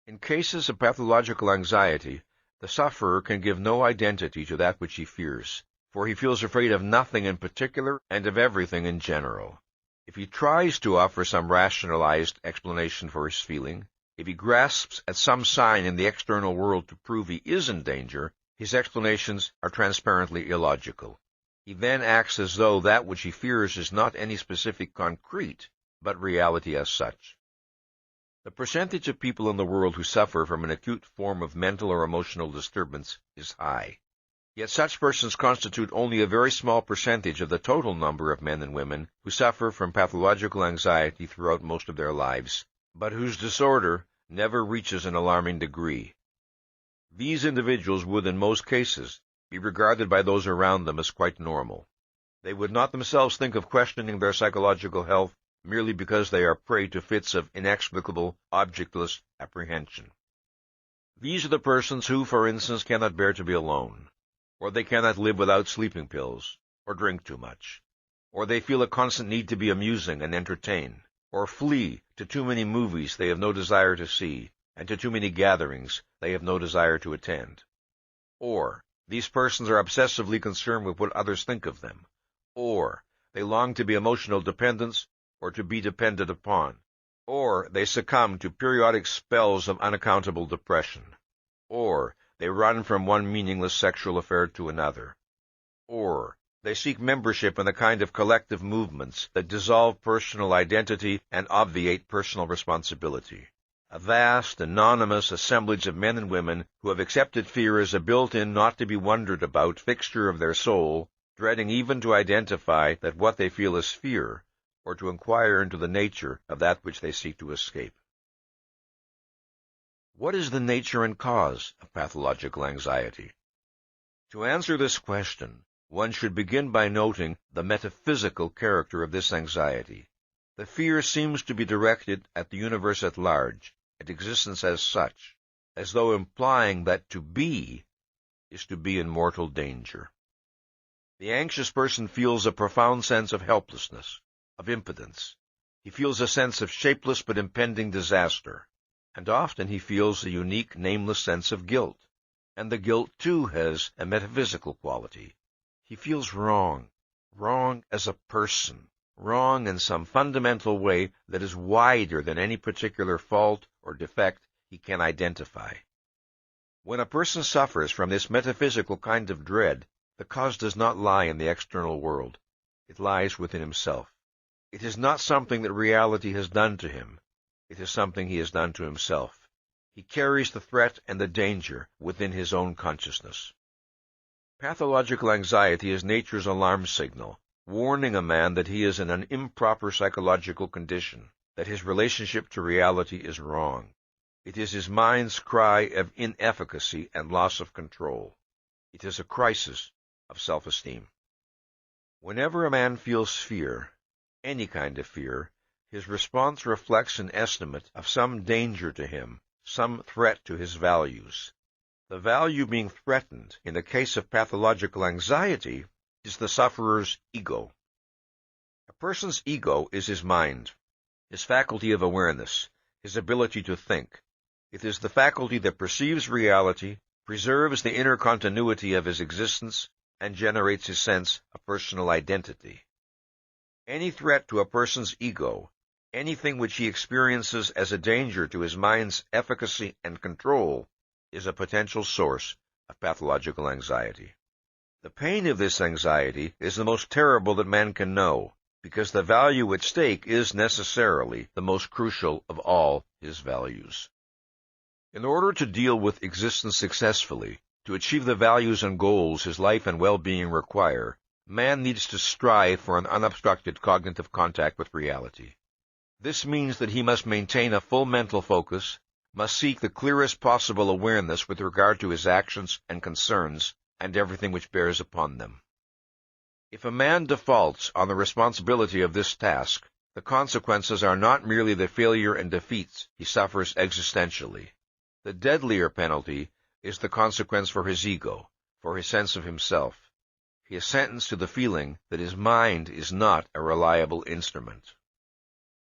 In cases of pathological anxiety, the sufferer can give no identity to that which he fears, for he feels afraid of nothing in particular and of everything in general. If he tries to offer some rationalized explanation for his feeling, if he grasps at some sign in the external world to prove he is in danger, his explanations are transparently illogical. He then acts as though that which he fears is not any specific concrete, but reality as such. The percentage of people in the world who suffer from an acute form of mental or emotional disturbance is high. Yet such persons constitute only a very small percentage of the total number of men and women who suffer from pathological anxiety throughout most of their lives, but whose disorder never reaches an alarming degree. These individuals would, in most cases, be regarded by those around them as quite normal. They would not themselves think of questioning their psychological health merely because they are prey to fits of inexplicable, objectless apprehension. These are the persons who, for instance, cannot bear to be alone, or they cannot live without sleeping pills, or drink too much, or they feel a constant need to be amusing and entertain, or flee to too many movies they have no desire to see, and to too many gatherings they have no desire to attend. Or these persons are obsessively concerned with what others think of them, or they long to be emotional dependents or to be depended upon, or they succumb to periodic spells of unaccountable depression, or they run from one meaningless sexual affair to another, or they seek membership in a kind of collective movements that dissolve personal identity and obviate personal responsibility. A vast, anonymous assemblage of men and women who have accepted fear as a built-in, not to be wondered about fixture of their soul, dreading even to identify that what they feel is fear, or to inquire into the nature of that which they seek to escape. What is the nature and cause of pathological anxiety? To answer this question, one should begin by noting the metaphysical character of this anxiety. The fear seems to be directed at the universe at large, at existence as such, as though implying that to be is to be in mortal danger. The anxious person feels a profound sense of helplessness, of impotence. He feels a sense of shapeless but impending disaster, and often he feels a unique, nameless sense of guilt. And the guilt, too, has a metaphysical quality. He feels wrong as a person, wrong in some fundamental way that is wider than any particular fault or defect he can identify. When a person suffers from this metaphysical kind of dread, the cause does not lie in the external world. It lies within himself. It is not something that reality has done to him. It is something he has done to himself. He carries the threat and the danger within his own consciousness. Pathological anxiety is nature's alarm signal, warning a man that he is in an improper psychological condition, that his relationship to reality is wrong. It is his mind's cry of inefficacy and loss of control. It is a crisis of self-esteem. Whenever a man feels fear, any kind of fear, his response reflects an estimate of some danger to him, some threat to his values. The value being threatened, in the case of pathological anxiety, is the sufferer's ego. A person's ego is his mind, his faculty of awareness, his ability to think. It is the faculty that perceives reality, preserves the inner continuity of his existence, and generates his sense of personal identity. Any threat to a person's ego, anything which he experiences as a danger to his mind's efficacy and control, is a potential source of pathological anxiety. The pain of this anxiety is the most terrible that man can know, because the value at stake is necessarily the most crucial of all his values. In order to deal with existence successfully, to achieve the values and goals his life and well-being require, man needs to strive for an unobstructed cognitive contact with reality. This means that he must maintain a full mental focus, must seek the clearest possible awareness with regard to his actions and concerns, and everything which bears upon them. If a man defaults on the responsibility of this task, the consequences are not merely the failure and defeats he suffers existentially. The deadlier penalty is the consequence for his ego, for his sense of himself. He is sentenced to the feeling that his mind is not a reliable instrument.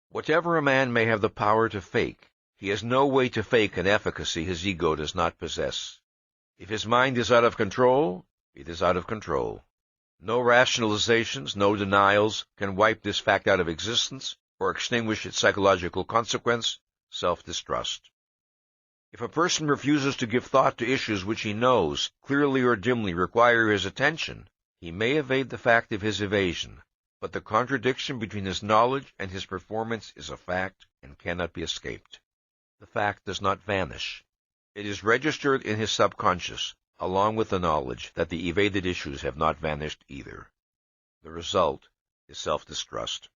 Whatever a man may have the power to fake, he has no way to fake an efficacy his ego does not possess. If his mind is out of control, it is out of control. No rationalizations, no denials can wipe this fact out of existence or extinguish its psychological consequence, self-distrust. If a person refuses to give thought to issues which he knows, clearly or dimly, require his attention, he may evade the fact of his evasion, but the contradiction between his knowledge and his performance is a fact and cannot be escaped. The fact does not vanish. It is registered in his subconscious, along with the knowledge that the evaded issues have not vanished either. The result is self-distrust.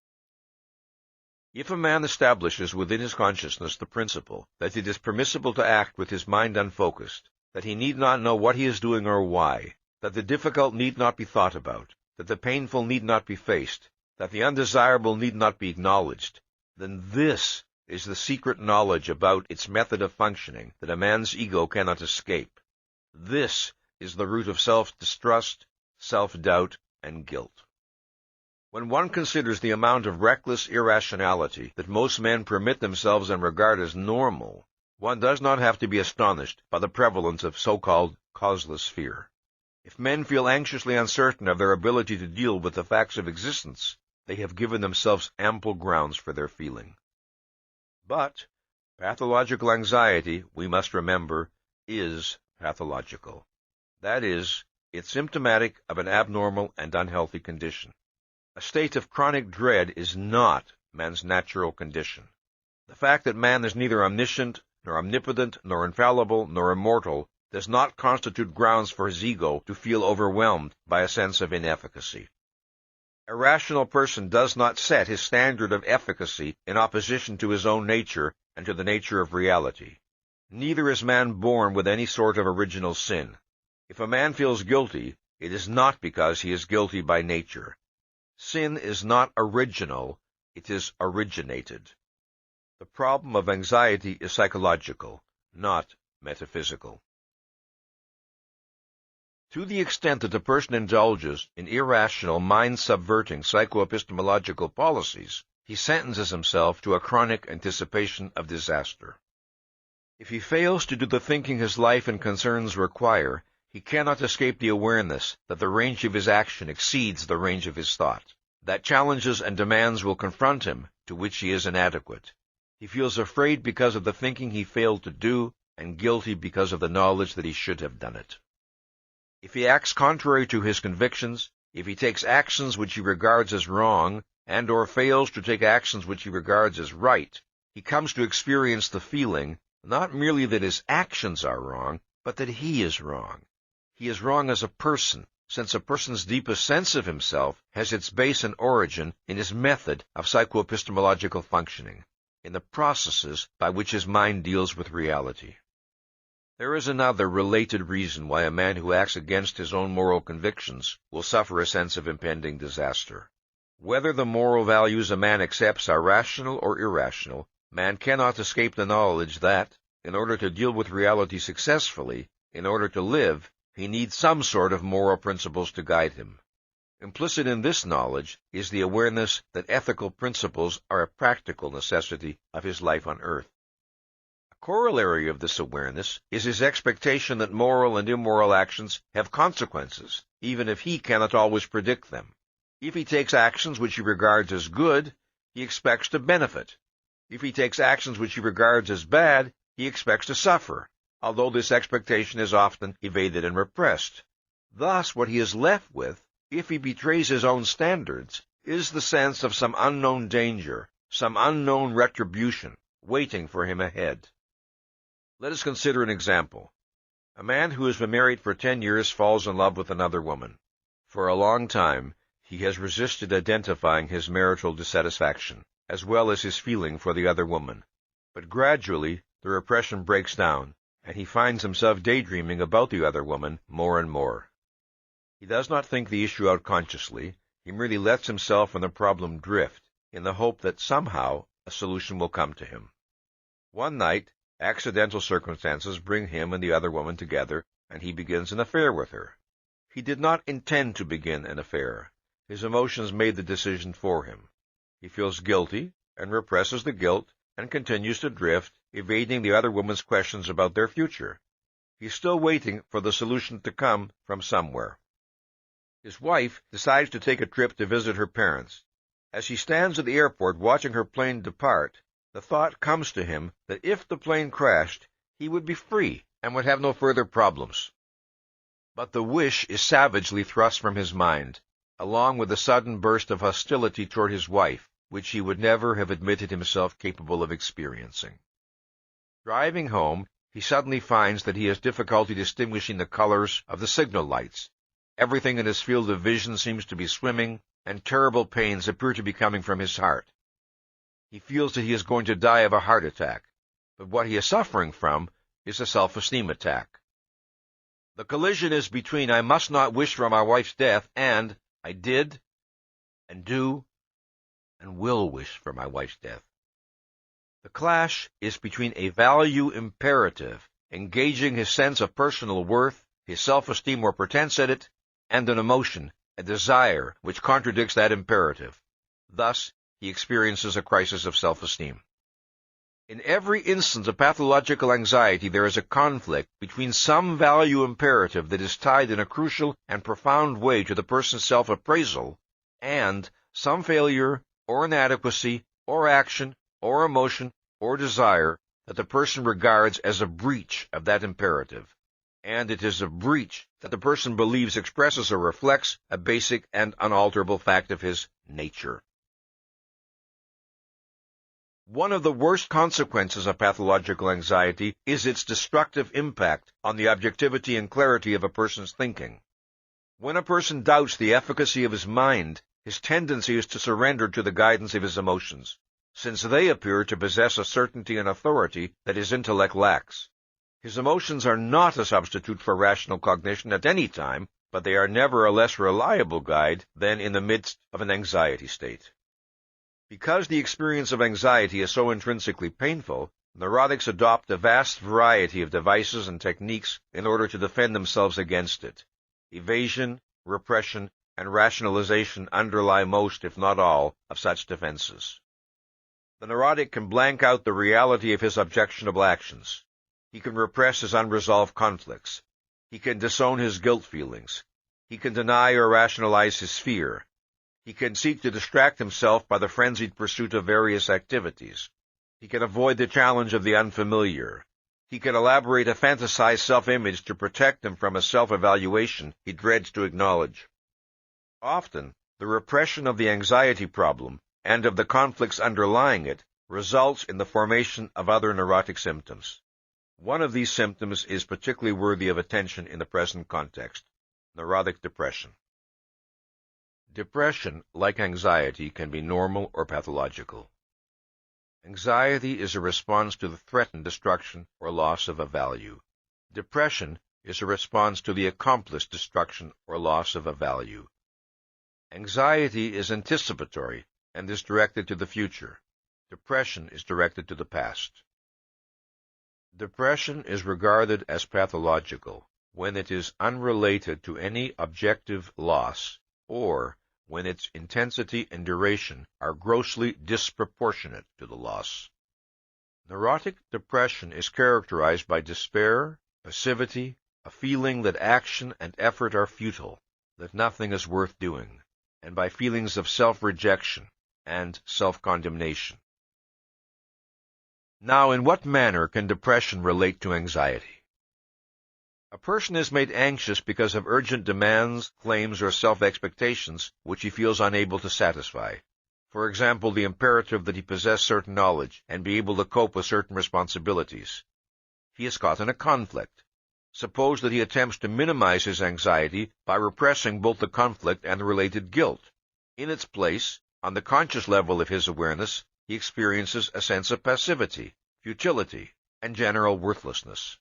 If a man establishes within his consciousness the principle that it is permissible to act with his mind unfocused, that he need not know what he is doing or why, that the difficult need not be thought about, that the painful need not be faced, that the undesirable need not be acknowledged, then this is the secret knowledge about its method of functioning that a man's ego cannot escape. This is the root of self-distrust, self-doubt, and guilt. When one considers the amount of reckless irrationality that most men permit themselves and regard as normal, one does not have to be astonished by the prevalence of so-called causeless fear. If men feel anxiously uncertain of their ability to deal with the facts of existence, they have given themselves ample grounds for their feeling. But pathological anxiety, we must remember, is pathological. That is, it's symptomatic of an abnormal and unhealthy condition. A state of chronic dread is not man's natural condition. The fact that man is neither omniscient, nor omnipotent, nor infallible, nor immortal does not constitute grounds for his ego to feel overwhelmed by a sense of inefficacy. A rational person does not set his standard of efficacy in opposition to his own nature and to the nature of reality. Neither is man born with any sort of original sin. If a man feels guilty, it is not because he is guilty by nature. Sin is not original, it is originated. The problem of anxiety is psychological, not metaphysical. To the extent that a person indulges in irrational, mind-subverting psychoepistemological policies, he sentences himself to a chronic anticipation of disaster. If he fails to do the thinking his life and concerns require, he cannot escape the awareness that the range of his action exceeds the range of his thought, that challenges and demands will confront him to which he is inadequate. He feels afraid because of the thinking he failed to do, and guilty because of the knowledge that he should have done it. If he acts contrary to his convictions, if he takes actions which he regards as wrong, and or fails to take actions which he regards as right, he comes to experience the feeling not merely that his actions are wrong, but that he is wrong. He is wrong as a person, since a person's deepest sense of himself has its base and origin in his method of psychoepistemological functioning, in the processes by which his mind deals with reality. There is another related reason why a man who acts against his own moral convictions will suffer a sense of impending disaster. Whether the moral values a man accepts are rational or irrational, man cannot escape the knowledge that, in order to deal with reality successfully, in order to live, he needs some sort of moral principles to guide him. Implicit in this knowledge is the awareness that ethical principles are a practical necessity of his life on earth. A corollary of this awareness is his expectation that moral and immoral actions have consequences, even if he cannot always predict them. If he takes actions which he regards as good, he expects to benefit. If he takes actions which he regards as bad, he expects to suffer, although this expectation is often evaded and repressed. Thus, what he is left with, if he betrays his own standards, is the sense of some unknown danger, some unknown retribution, waiting for him ahead. Let us consider an example. A man who has been married for 10 years falls in love with another woman. For a long time, he has resisted identifying his marital dissatisfaction, as well as his feeling for the other woman. But gradually, the repression breaks down, and he finds himself daydreaming about the other woman more and more. He does not think the issue out consciously, he merely lets himself and the problem drift, in the hope that somehow a solution will come to him. One night, accidental circumstances bring him and the other woman together, and he begins an affair with her. He did not intend to begin an affair. His emotions made the decision for him. He feels guilty, and represses the guilt, and continues to drift, evading the other woman's questions about their future. He is still waiting for the solution to come from somewhere. His wife decides to take a trip to visit her parents. As he stands at the airport watching her plane depart, the thought comes to him that if the plane crashed, he would be free and would have no further problems. But the wish is savagely thrust from his mind, along with a sudden burst of hostility toward his wife, which he would never have admitted himself capable of experiencing. Driving home, he suddenly finds that he has difficulty distinguishing the colors of the signal lights. Everything in his field of vision seems to be swimming, and terrible pains appear to be coming from his heart. He feels that he is going to die of a heart attack, but what he is suffering from is a self-esteem attack. The collision is between I must not wish for my wife's death and I did, and do, and will wish for my wife's death. The clash is between a value imperative, engaging his sense of personal worth, his self-esteem or pretense at it, and an emotion, a desire, which contradicts that imperative. Thus, he experiences a crisis of self-esteem. In every instance of pathological anxiety, there is a conflict between some value imperative that is tied in a crucial and profound way to the person's self-appraisal and some failure or inadequacy or action or emotion or desire that the person regards as a breach of that imperative. And it is a breach that the person believes expresses or reflects a basic and unalterable fact of his nature. One of the worst consequences of pathological anxiety is its destructive impact on the objectivity and clarity of a person's thinking. When a person doubts the efficacy of his mind, his tendency is to surrender to the guidance of his emotions, since they appear to possess a certainty and authority that his intellect lacks. His emotions are not a substitute for rational cognition at any time, but they are never a less reliable guide than in the midst of an anxiety state. Because the experience of anxiety is so intrinsically painful, neurotics adopt a vast variety of devices and techniques in order to defend themselves against it. Evasion, repression, and rationalization underlie most, if not all, of such defenses. The neurotic can blank out the reality of his objectionable actions. He can repress his unresolved conflicts. He can disown his guilt feelings. He can deny or rationalize his fear. He can seek to distract himself by the frenzied pursuit of various activities. He can avoid the challenge of the unfamiliar. He can elaborate a fantasized self-image to protect him from a self-evaluation he dreads to acknowledge. Often, the repression of the anxiety problem and of the conflicts underlying it results in the formation of other neurotic symptoms. One of these symptoms is particularly worthy of attention in the present context: neurotic depression. Depression, like anxiety, can be normal or pathological. Anxiety is a response to the threatened destruction or loss of a value. Depression is a response to the accomplished destruction or loss of a value. Anxiety is anticipatory and is directed to the future. Depression is directed to the past. Depression is regarded as pathological when it is unrelated to any objective loss, or when its intensity and duration are grossly disproportionate to the loss. Neurotic depression is characterized by despair, passivity, a feeling that action and effort are futile, that nothing is worth doing, and by feelings of self-rejection and self-condemnation. Now, in what manner can depression relate to anxiety? A person is made anxious because of urgent demands, claims, or self-expectations which he feels unable to satisfy. For example, the imperative that he possess certain knowledge and be able to cope with certain responsibilities. He is caught in a conflict. Suppose that he attempts to minimize his anxiety by repressing both the conflict and the related guilt. In its place, on the conscious level of his awareness, he experiences a sense of passivity, futility, and general worthlessness.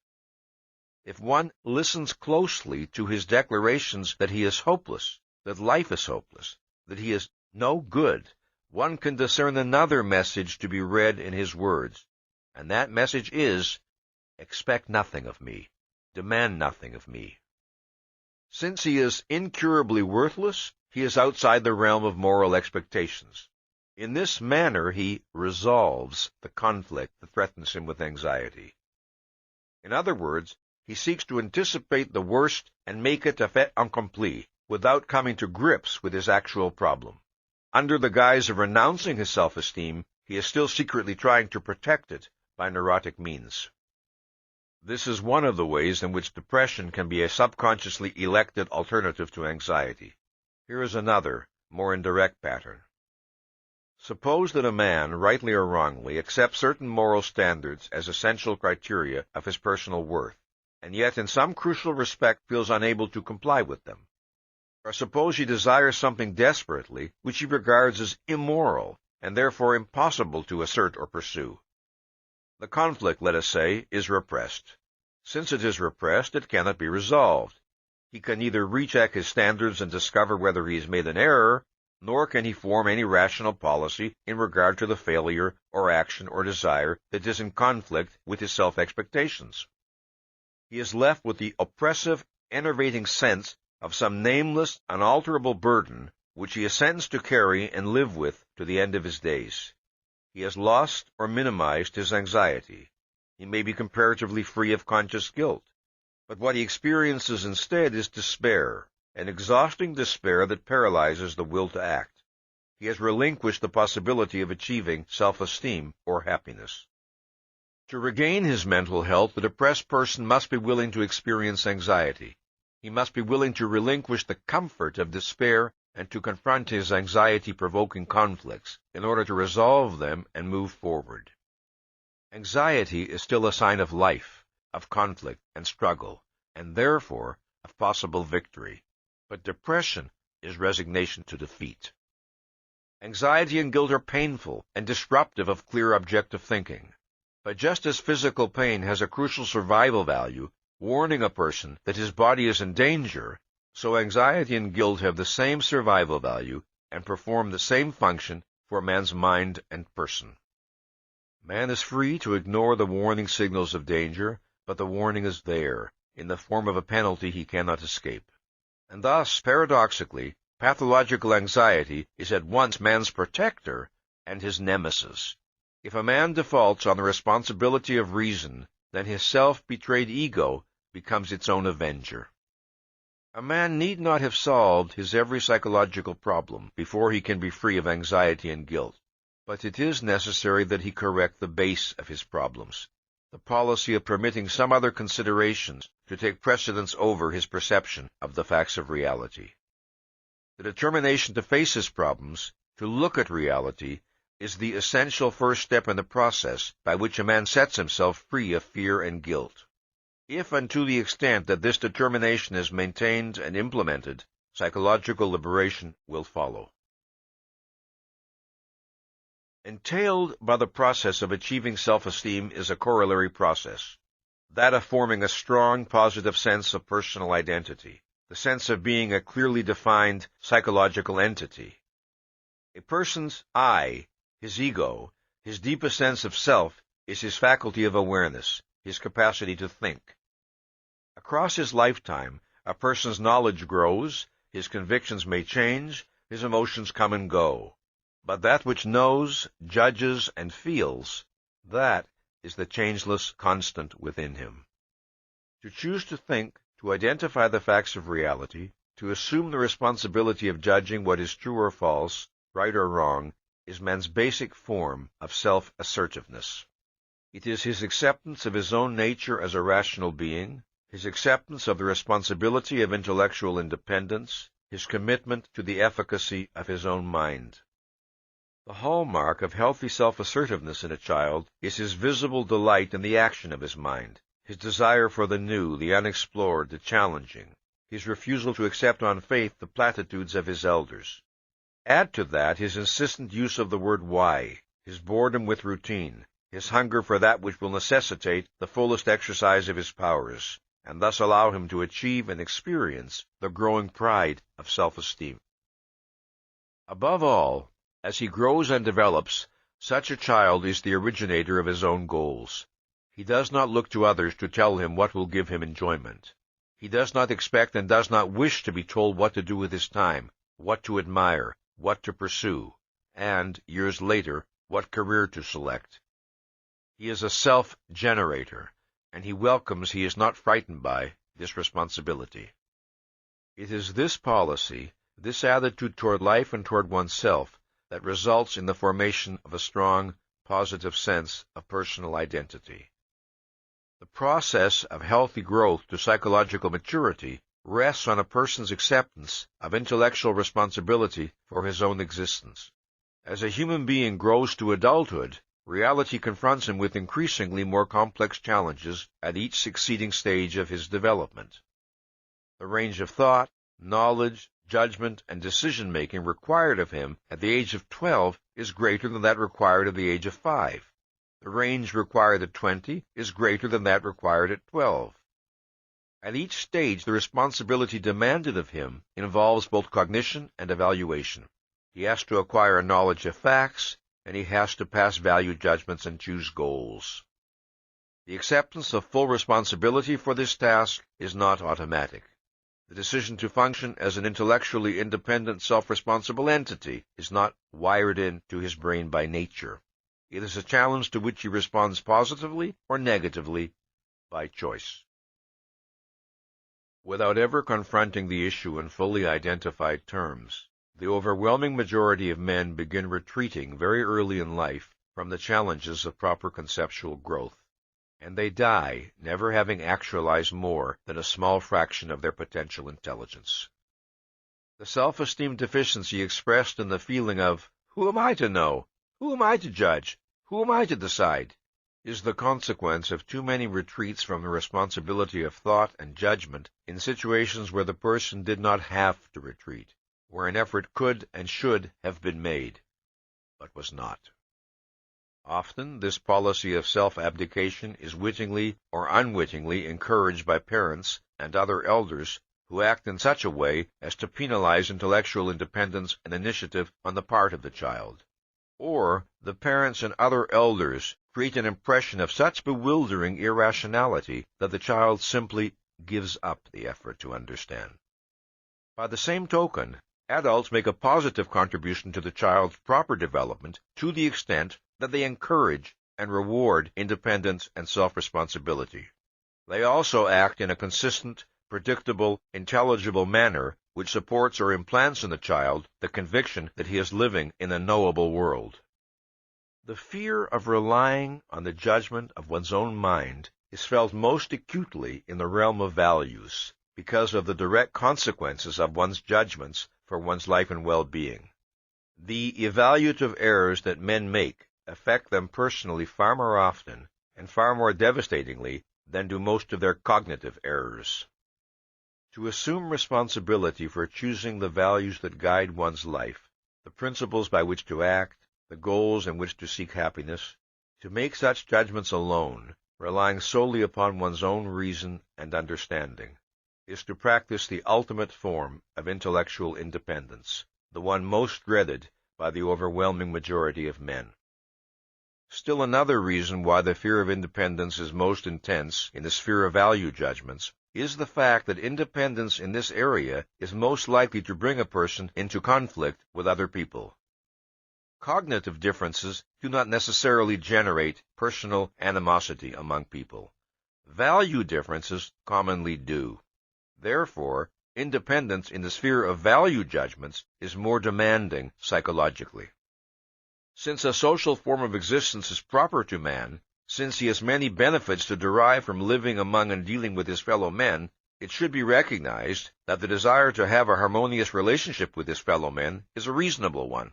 If one listens closely to his declarations that he is hopeless, that life is hopeless, that he is no good, one can discern another message to be read in his words, and that message is, "Expect nothing of me, demand nothing of me." Since he is incurably worthless, he is outside the realm of moral expectations. In this manner he resolves the conflict that threatens him with anxiety. In other words, he seeks to anticipate the worst and make it a fait accompli without coming to grips with his actual problem. Under the guise of renouncing his self-esteem, he is still secretly trying to protect it by neurotic means. This is one of the ways in which depression can be a subconsciously elected alternative to anxiety. Here is another, more indirect pattern. Suppose that a man, rightly or wrongly, accepts certain moral standards as essential criteria of his personal worth, and yet in some crucial respect feels unable to comply with them. Or suppose he desires something desperately which he regards as immoral and therefore impossible to assert or pursue. The conflict, let us say, is repressed. Since it is repressed, it cannot be resolved. He can neither recheck his standards and discover whether he has made an error, nor can he form any rational policy in regard to the failure or action or desire that is in conflict with his self-expectations. He is left with the oppressive enervating sense of some nameless, unalterable burden which he assents to carry and live with to the end of his days. He has lost or minimized his anxiety. He may be comparatively free of conscious guilt, but what he experiences instead is despair, an exhausting despair that paralyzes the will to act. He has relinquished the possibility of achieving self-esteem or happiness. To regain his mental health, the depressed person must be willing to experience anxiety. He must be willing to relinquish the comfort of despair and to confront his anxiety-provoking conflicts in order to resolve them and move forward. Anxiety is still a sign of life, of conflict and struggle, and therefore of possible victory. But depression is resignation to defeat. Anxiety and guilt are painful and disruptive of clear objective thinking. But just as physical pain has a crucial survival value, warning a person that his body is in danger, so anxiety and guilt have the same survival value and perform the same function for man's mind and person. Man is free to ignore the warning signals of danger, but the warning is there, in the form of a penalty he cannot escape. And thus, paradoxically, pathological anxiety is at once man's protector and his nemesis. If a man defaults on the responsibility of reason, then his self-betrayed ego becomes its own avenger. A man need not have solved his every psychological problem before he can be free of anxiety and guilt, but it is necessary that he correct the base of his problems, the policy of permitting some other considerations to take precedence over his perception of the facts of reality. The determination to face his problems, to look at reality, is the essential first step in the process by which a man sets himself free of fear and guilt. If and to the extent that this determination is maintained and implemented, psychological liberation will follow. Entailed by the process of achieving self-esteem is a corollary process, that of forming a strong, positive sense of personal identity, the sense of being a clearly defined psychological entity. A person's I, his ego, his deepest sense of self, is his faculty of awareness, his capacity to think. Across his lifetime, a person's knowledge grows, his convictions may change, his emotions come and go. But that which knows, judges, and feels, that is the changeless constant within him. To choose to think, to identify the facts of reality, to assume the responsibility of judging what is true or false, right or wrong, is man's basic form of self-assertiveness. It is his acceptance of his own nature as a rational being, his acceptance of the responsibility of intellectual independence, his commitment to the efficacy of his own mind. The hallmark of healthy self-assertiveness in a child is his visible delight in the action of his mind, his desire for the new, the unexplored, the challenging, his refusal to accept on faith the platitudes of his elders. Add to that his insistent use of the word why, his boredom with routine, his hunger for that which will necessitate the fullest exercise of his powers, and thus allow him to achieve and experience the growing pride of self-esteem. Above all, as he grows and develops, such a child is the originator of his own goals. He does not look to others to tell him what will give him enjoyment. He does not expect and does not wish to be told what to do with his time, what to admire, what to pursue, and, years later, what career to select. He is a self-generator, and he is not frightened by, this responsibility. It is this policy, this attitude toward life and toward oneself, that results in the formation of a strong, positive sense of personal identity. The process of healthy growth to psychological maturity rests on a person's acceptance of intellectual responsibility for his own existence. As a human being grows to adulthood, reality confronts him with increasingly more complex challenges at each succeeding stage of his development. The range of thought, knowledge, judgment, and decision-making required of him at the age of 12 is greater than that required at the age of 5. The range required at 20 is greater than that required at 12. At each stage, the responsibility demanded of him involves both cognition and evaluation. He has to acquire a knowledge of facts, and he has to pass value judgments and choose goals. The acceptance of full responsibility for this task is not automatic. The decision to function as an intellectually independent, self-responsible entity is not wired into his brain by nature. It is a challenge to which he responds positively or negatively by choice. Without ever confronting the issue in fully identified terms, the overwhelming majority of men begin retreating very early in life from the challenges of proper conceptual growth, and they die never having actualized more than a small fraction of their potential intelligence. The self-esteem deficiency expressed in the feeling of, "Who am I to know? Who am I to judge? Who am I to decide?" is the consequence of too many retreats from the responsibility of thought and judgment in situations where the person did not have to retreat, where an effort could and should have been made, but was not. Often, this policy of self-abdication is wittingly or unwittingly encouraged by parents and other elders who act in such a way as to penalize intellectual independence and initiative on the part of the child. Or, the parents and other elders create an impression of such bewildering irrationality that the child simply gives up the effort to understand. By the same token, adults make a positive contribution to the child's proper development to the extent that they encourage and reward independence and self-responsibility. They also act in a consistent, predictable, intelligible manner which supports or implants in the child the conviction that he is living in a knowable world. The fear of relying on the judgment of one's own mind is felt most acutely in the realm of values, because of the direct consequences of one's judgments for one's life and well-being. The evaluative errors that men make affect them personally far more often and far more devastatingly than do most of their cognitive errors. To assume responsibility for choosing the values that guide one's life, the principles by which to act, the goals in which to seek happiness, to make such judgments alone, relying solely upon one's own reason and understanding, is to practice the ultimate form of intellectual independence, the one most dreaded by the overwhelming majority of men. Still another reason why the fear of independence is most intense in the sphere of value judgments is the fact that independence in this area is most likely to bring a person into conflict with other people. Cognitive differences do not necessarily generate personal animosity among people. Value differences commonly do. Therefore, independence in the sphere of value judgments is more demanding psychologically. Since a social form of existence is proper to man, since he has many benefits to derive from living among and dealing with his fellow men, it should be recognized that the desire to have a harmonious relationship with his fellow men is a reasonable one.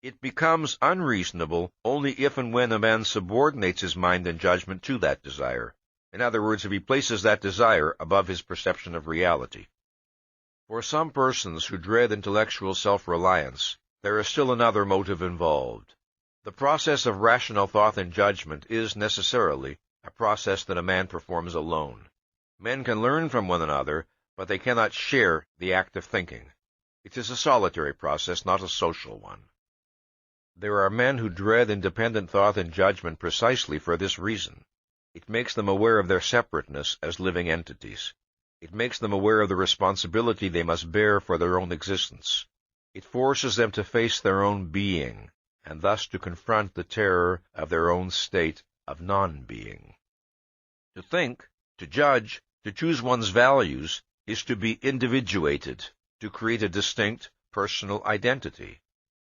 It becomes unreasonable only if and when a man subordinates his mind and judgment to that desire. In other words, if he places that desire above his perception of reality. For some persons who dread intellectual self-reliance, there is still another motive involved. The process of rational thought and judgment is necessarily a process that a man performs alone. Men can learn from one another, but they cannot share the act of thinking. It is a solitary process, not a social one. There are men who dread independent thought and judgment precisely for this reason. It makes them aware of their separateness as living entities. It makes them aware of the responsibility they must bear for their own existence. It forces them to face their own being, and thus to confront the terror of their own state of non-being. To think, to judge, to choose one's values is to be individuated, to create a distinct personal identity.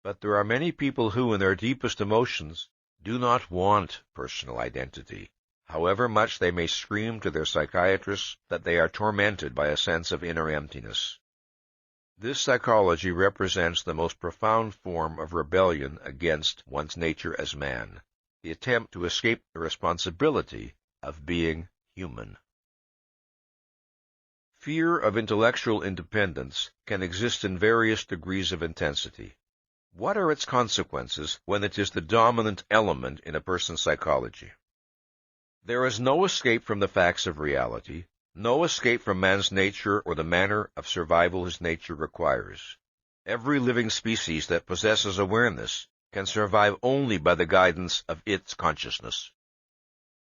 But there are many people who, in their deepest emotions, do not want personal identity, however much they may scream to their psychiatrists that they are tormented by a sense of inner emptiness. This psychology represents the most profound form of rebellion against one's nature as man, the attempt to escape the responsibility of being human. Fear of intellectual independence can exist in various degrees of intensity. What are its consequences when it is the dominant element in a person's psychology? There is no escape from the facts of reality, no escape from man's nature or the manner of survival his nature requires. Every living species that possesses awareness can survive only by the guidance of its consciousness.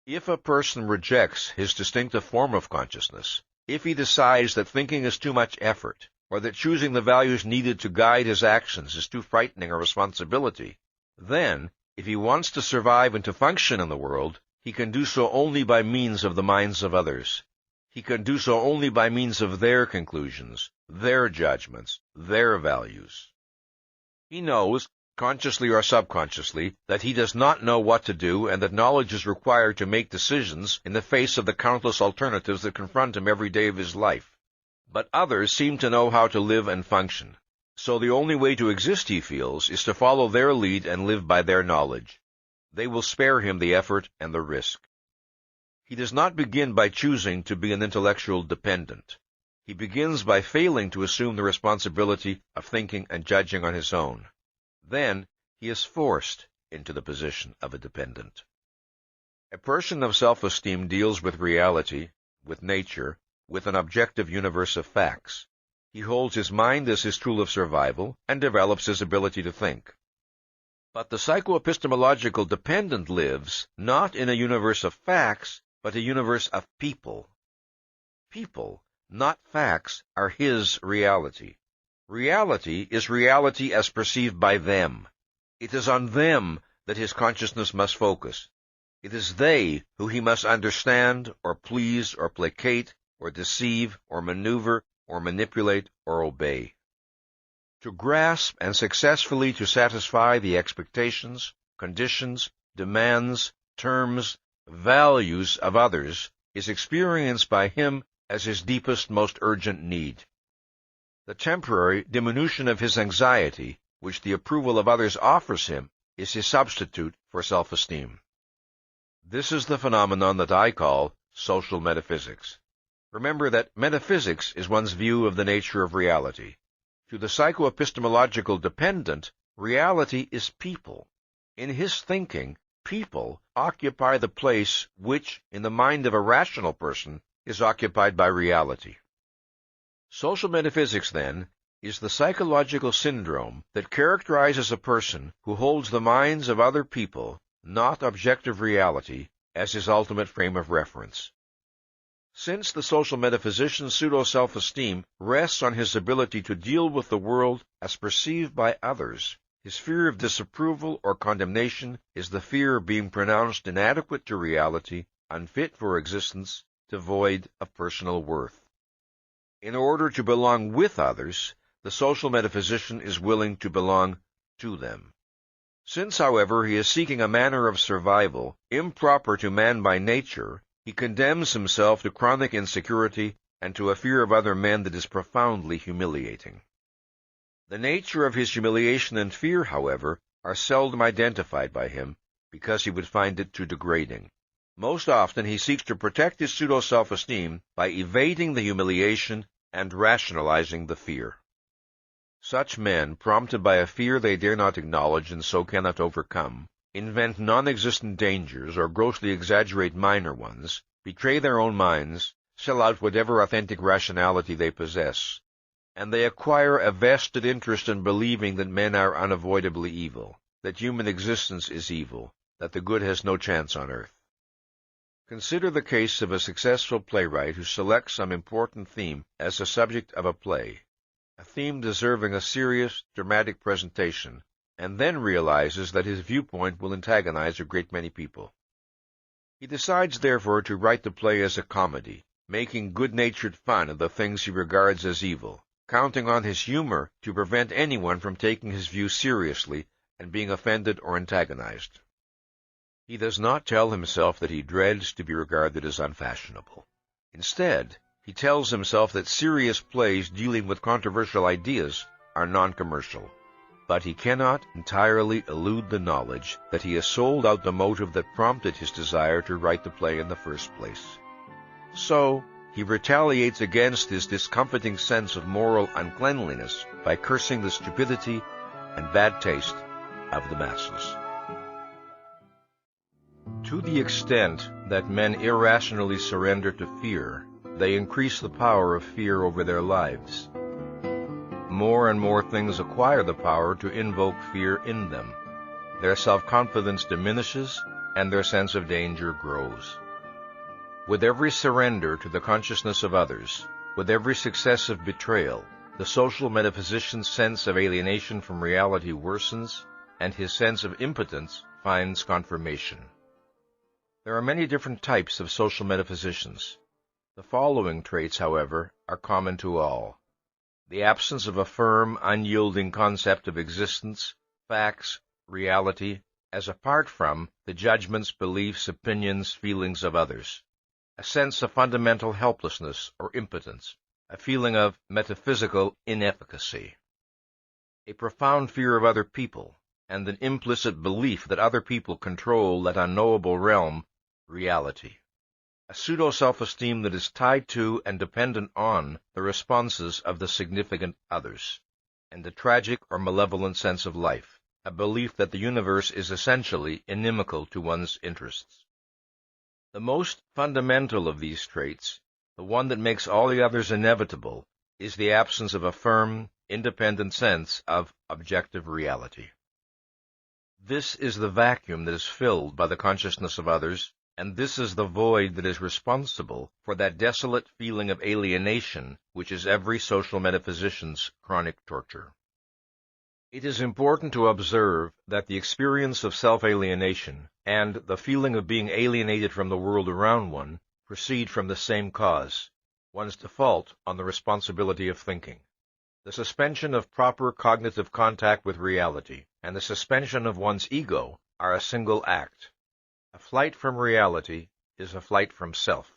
If a person rejects his distinctive form of consciousness, If he decides that thinking is too much effort, or that choosing the values needed to guide his actions is too frightening a responsibility, then, if he wants to survive and to function in the world, he can do so only by means of the minds of others. He can do so only by means of their conclusions, their judgments, their values. He knows, consciously or subconsciously, that he does not know what to do and that knowledge is required to make decisions in the face of the countless alternatives that confront him every day of his life. But others seem to know how to live and function. So the only way to exist, he feels, is to follow their lead and live by their knowledge. They will spare him the effort and the risk. He does not begin by choosing to be an intellectual dependent. He begins by failing to assume the responsibility of thinking and judging on his own. Then he is forced into the position of a dependent. A person of self-esteem deals with reality, with nature, with an objective universe of facts. He holds his mind as his tool of survival and develops his ability to think. But the psychoepistemological dependent lives not in a universe of facts, but a universe of people. People, not facts, are his reality. Reality is reality as perceived by them. It is on them that his consciousness must focus. It is they who he must understand, or please, or placate, or deceive, or maneuver, or manipulate, or obey. To grasp and successfully to satisfy the expectations, conditions, demands, terms, values of others is experienced by him as his deepest, most urgent need. The temporary diminution of his anxiety, which the approval of others offers him, is his substitute for self-esteem. This is the phenomenon that I call social metaphysics. Remember that metaphysics is one's view of the nature of reality. To the psychoepistemological dependent, reality is people. In his thinking, people occupy the place which, in the mind of a rational person, is occupied by reality. Social metaphysics, then, is the psychological syndrome that characterizes a person who holds the minds of other people, not objective reality, as his ultimate frame of reference. Since the social metaphysician's pseudo-self-esteem rests on his ability to deal with the world as perceived by others, his fear of disapproval or condemnation is the fear of being pronounced inadequate to reality, unfit for existence, devoid of personal worth. In order to belong with others, the social metaphysician is willing to belong to them. Since, however, he is seeking a manner of survival improper to man by nature, he condemns himself to chronic insecurity and to a fear of other men that is profoundly humiliating. The nature of his humiliation and fear, however, are seldom identified by him, because he would find it too degrading. Most often he seeks to protect his pseudo-self-esteem by evading the humiliation and rationalizing the fear. Such men, prompted by a fear they dare not acknowledge and so cannot overcome, invent non-existent dangers or grossly exaggerate minor ones, betray their own minds, sell out whatever authentic rationality they possess, and they acquire a vested interest in believing that men are unavoidably evil, that human existence is evil, that the good has no chance on earth. Consider the case of a successful playwright who selects some important theme as the subject of a play, a theme deserving a serious, dramatic presentation, and then realizes that his viewpoint will antagonize a great many people. He decides, therefore, to write the play as a comedy, making good-natured fun of the things he regards as evil, counting on his humor to prevent anyone from taking his view seriously and being offended or antagonized. He does not tell himself that he dreads to be regarded as unfashionable. Instead, he tells himself that serious plays dealing with controversial ideas are non-commercial. But he cannot entirely elude the knowledge that he has sold out the motive that prompted his desire to write the play in the first place. So, he retaliates against his discomforting sense of moral uncleanliness by cursing the stupidity and bad taste of the masses. To the extent that men irrationally surrender to fear, they increase the power of fear over their lives. More and more things acquire the power to invoke fear in them. Their self-confidence diminishes, and their sense of danger grows. With every surrender to the consciousness of others, with every successive betrayal, the social metaphysician's sense of alienation from reality worsens, and his sense of impotence finds confirmation. There are many different types of social metaphysicians. The following traits, however, are common to all: the absence of a firm, unyielding concept of existence, facts, reality, as apart from the judgments, beliefs, opinions, feelings of others; a sense of fundamental helplessness or impotence, a feeling of metaphysical inefficacy; a profound fear of other people, and an implicit belief that other people control that unknowable realm, reality; a pseudo-self-esteem that is tied to and dependent on the responses of the significant others; and a tragic or malevolent sense of life, a belief that the universe is essentially inimical to one's interests. The most fundamental of these traits, the one that makes all the others inevitable, is the absence of a firm, independent sense of objective reality. This is the vacuum that is filled by the consciousness of others, and this is the void that is responsible for that desolate feeling of alienation which is every social metaphysician's chronic torture. It is important to observe that the experience of self-alienation and the feeling of being alienated from the world around one proceed from the same cause, one's default on the responsibility of thinking. The suspension of proper cognitive contact with reality and the suspension of one's ego are a single act. A flight from reality is a flight from self.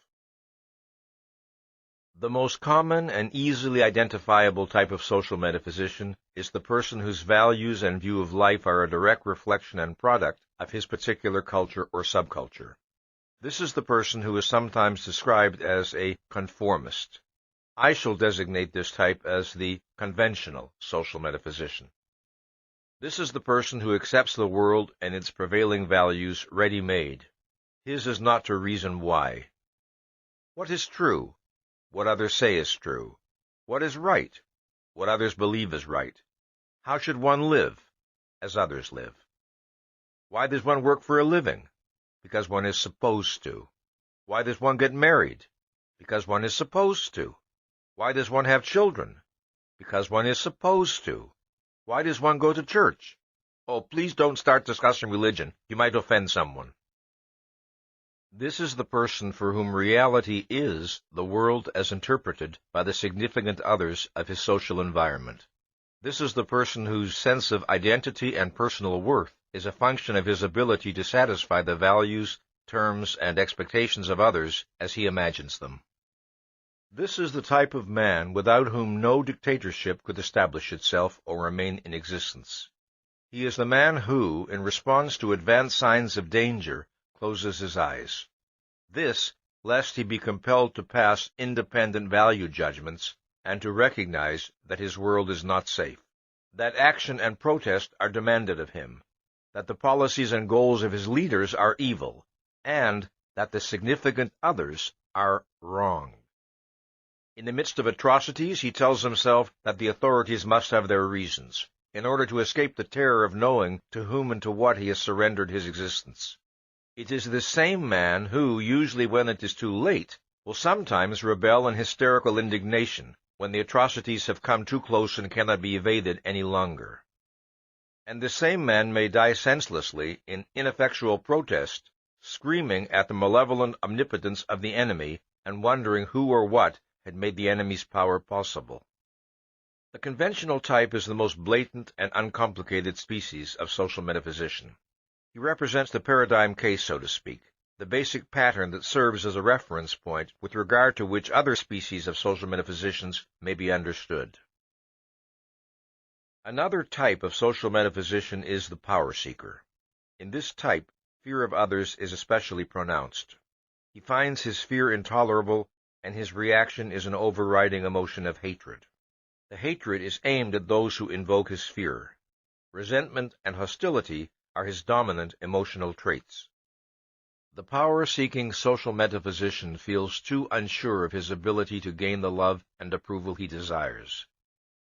The most common and easily identifiable type of social metaphysician is the person whose values and view of life are a direct reflection and product of his particular culture or subculture. This is the person who is sometimes described as a conformist. I shall designate this type as the conventional social metaphysician. This is the person who accepts the world and its prevailing values ready-made. His is not to reason why. What is true? What others say is true. What is right? What others believe is right. How should one live? As others live. Why does one work for a living? Because one is supposed to. Why does one get married? Because one is supposed to. Why does one have children? Because one is supposed to. Why does one go to church? Oh, please don't start discussing religion. You might offend someone. This is the person for whom reality is the world as interpreted by the significant others of his social environment. This is the person whose sense of identity and personal worth is a function of his ability to satisfy the values, terms, and expectations of others as he imagines them. This is the type of man without whom no dictatorship could establish itself or remain in existence. He is the man who, in response to advanced signs of danger, closes his eyes. This, lest he be compelled to pass independent value judgments and to recognize that his world is not safe, that action and protest are demanded of him, that the policies and goals of his leaders are evil, and that the significant others are wrong. In the midst of atrocities, he tells himself that the authorities must have their reasons, in order to escape the terror of knowing to whom and to what he has surrendered his existence. It is this same man who, usually when it is too late, will sometimes rebel in hysterical indignation when the atrocities have come too close and cannot be evaded any longer. And this same man may die senselessly in ineffectual protest, screaming at the malevolent omnipotence of the enemy and wondering who or what had made the enemy's power possible. The conventional type is the most blatant and uncomplicated species of social metaphysician. He represents the paradigm case, so to speak, the basic pattern that serves as a reference point with regard to which other species of social metaphysicians may be understood. Another type of social metaphysician is the power seeker. In this type, fear of others is especially pronounced. He finds his fear intolerable, and his reaction is an overriding emotion of hatred. The hatred is aimed at those who invoke his fear. Resentment and hostility are his dominant emotional traits. The power-seeking social metaphysician feels too unsure of his ability to gain the love and approval he desires.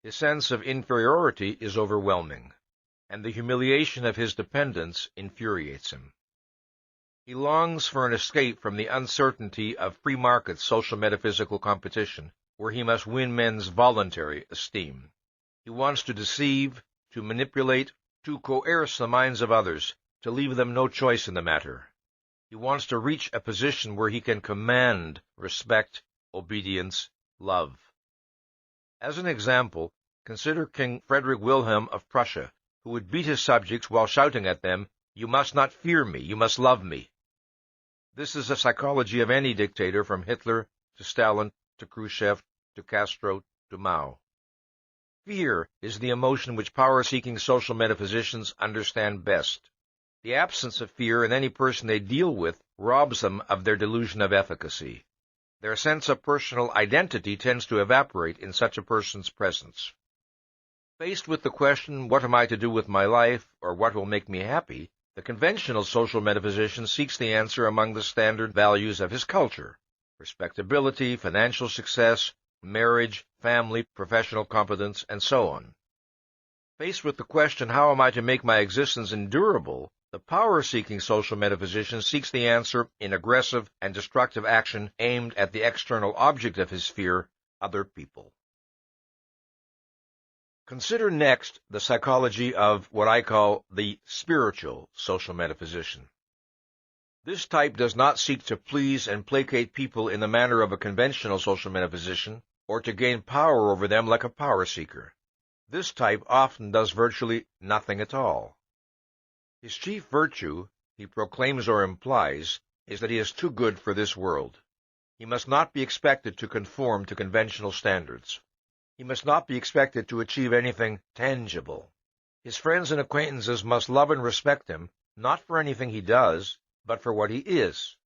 His sense of inferiority is overwhelming, and the humiliation of his dependence infuriates him. He longs for an escape from the uncertainty of free market social metaphysical competition, where he must win men's voluntary esteem. He wants to deceive, to manipulate, to coerce the minds of others, to leave them no choice in the matter. He wants to reach a position where he can command respect, obedience, love. As an example, consider King Frederick Wilhelm of Prussia, who would beat his subjects while shouting at them, "You must not fear me, you must love me." This is the psychology of any dictator, from Hitler to Stalin to Khrushchev to Castro to Mao. Fear is the emotion which power-seeking social metaphysicians understand best. The absence of fear in any person they deal with robs them of their delusion of efficacy. Their sense of personal identity tends to evaporate in such a person's presence. Faced with the question, what am I to do with my life, or what will make me happy, the conventional social metaphysician seeks the answer among the standard values of his culture: respectability, financial success, marriage, family, professional competence, and so on. Faced with the question, how am I to make my existence endurable, the power-seeking social metaphysician seeks the answer in aggressive and destructive action aimed at the external object of his fear, other people. Consider next the psychology of what I call the spiritual social metaphysician. This type does not seek to please and placate people in the manner of a conventional social metaphysician, or to gain power over them like a power seeker. This type often does virtually nothing at all. His chief virtue, he proclaims or implies, is that he is too good for this world. He must not be expected to conform to conventional standards. He must not be expected to achieve anything tangible. His friends and acquaintances must love and respect him, not for anything he does, but for what he is.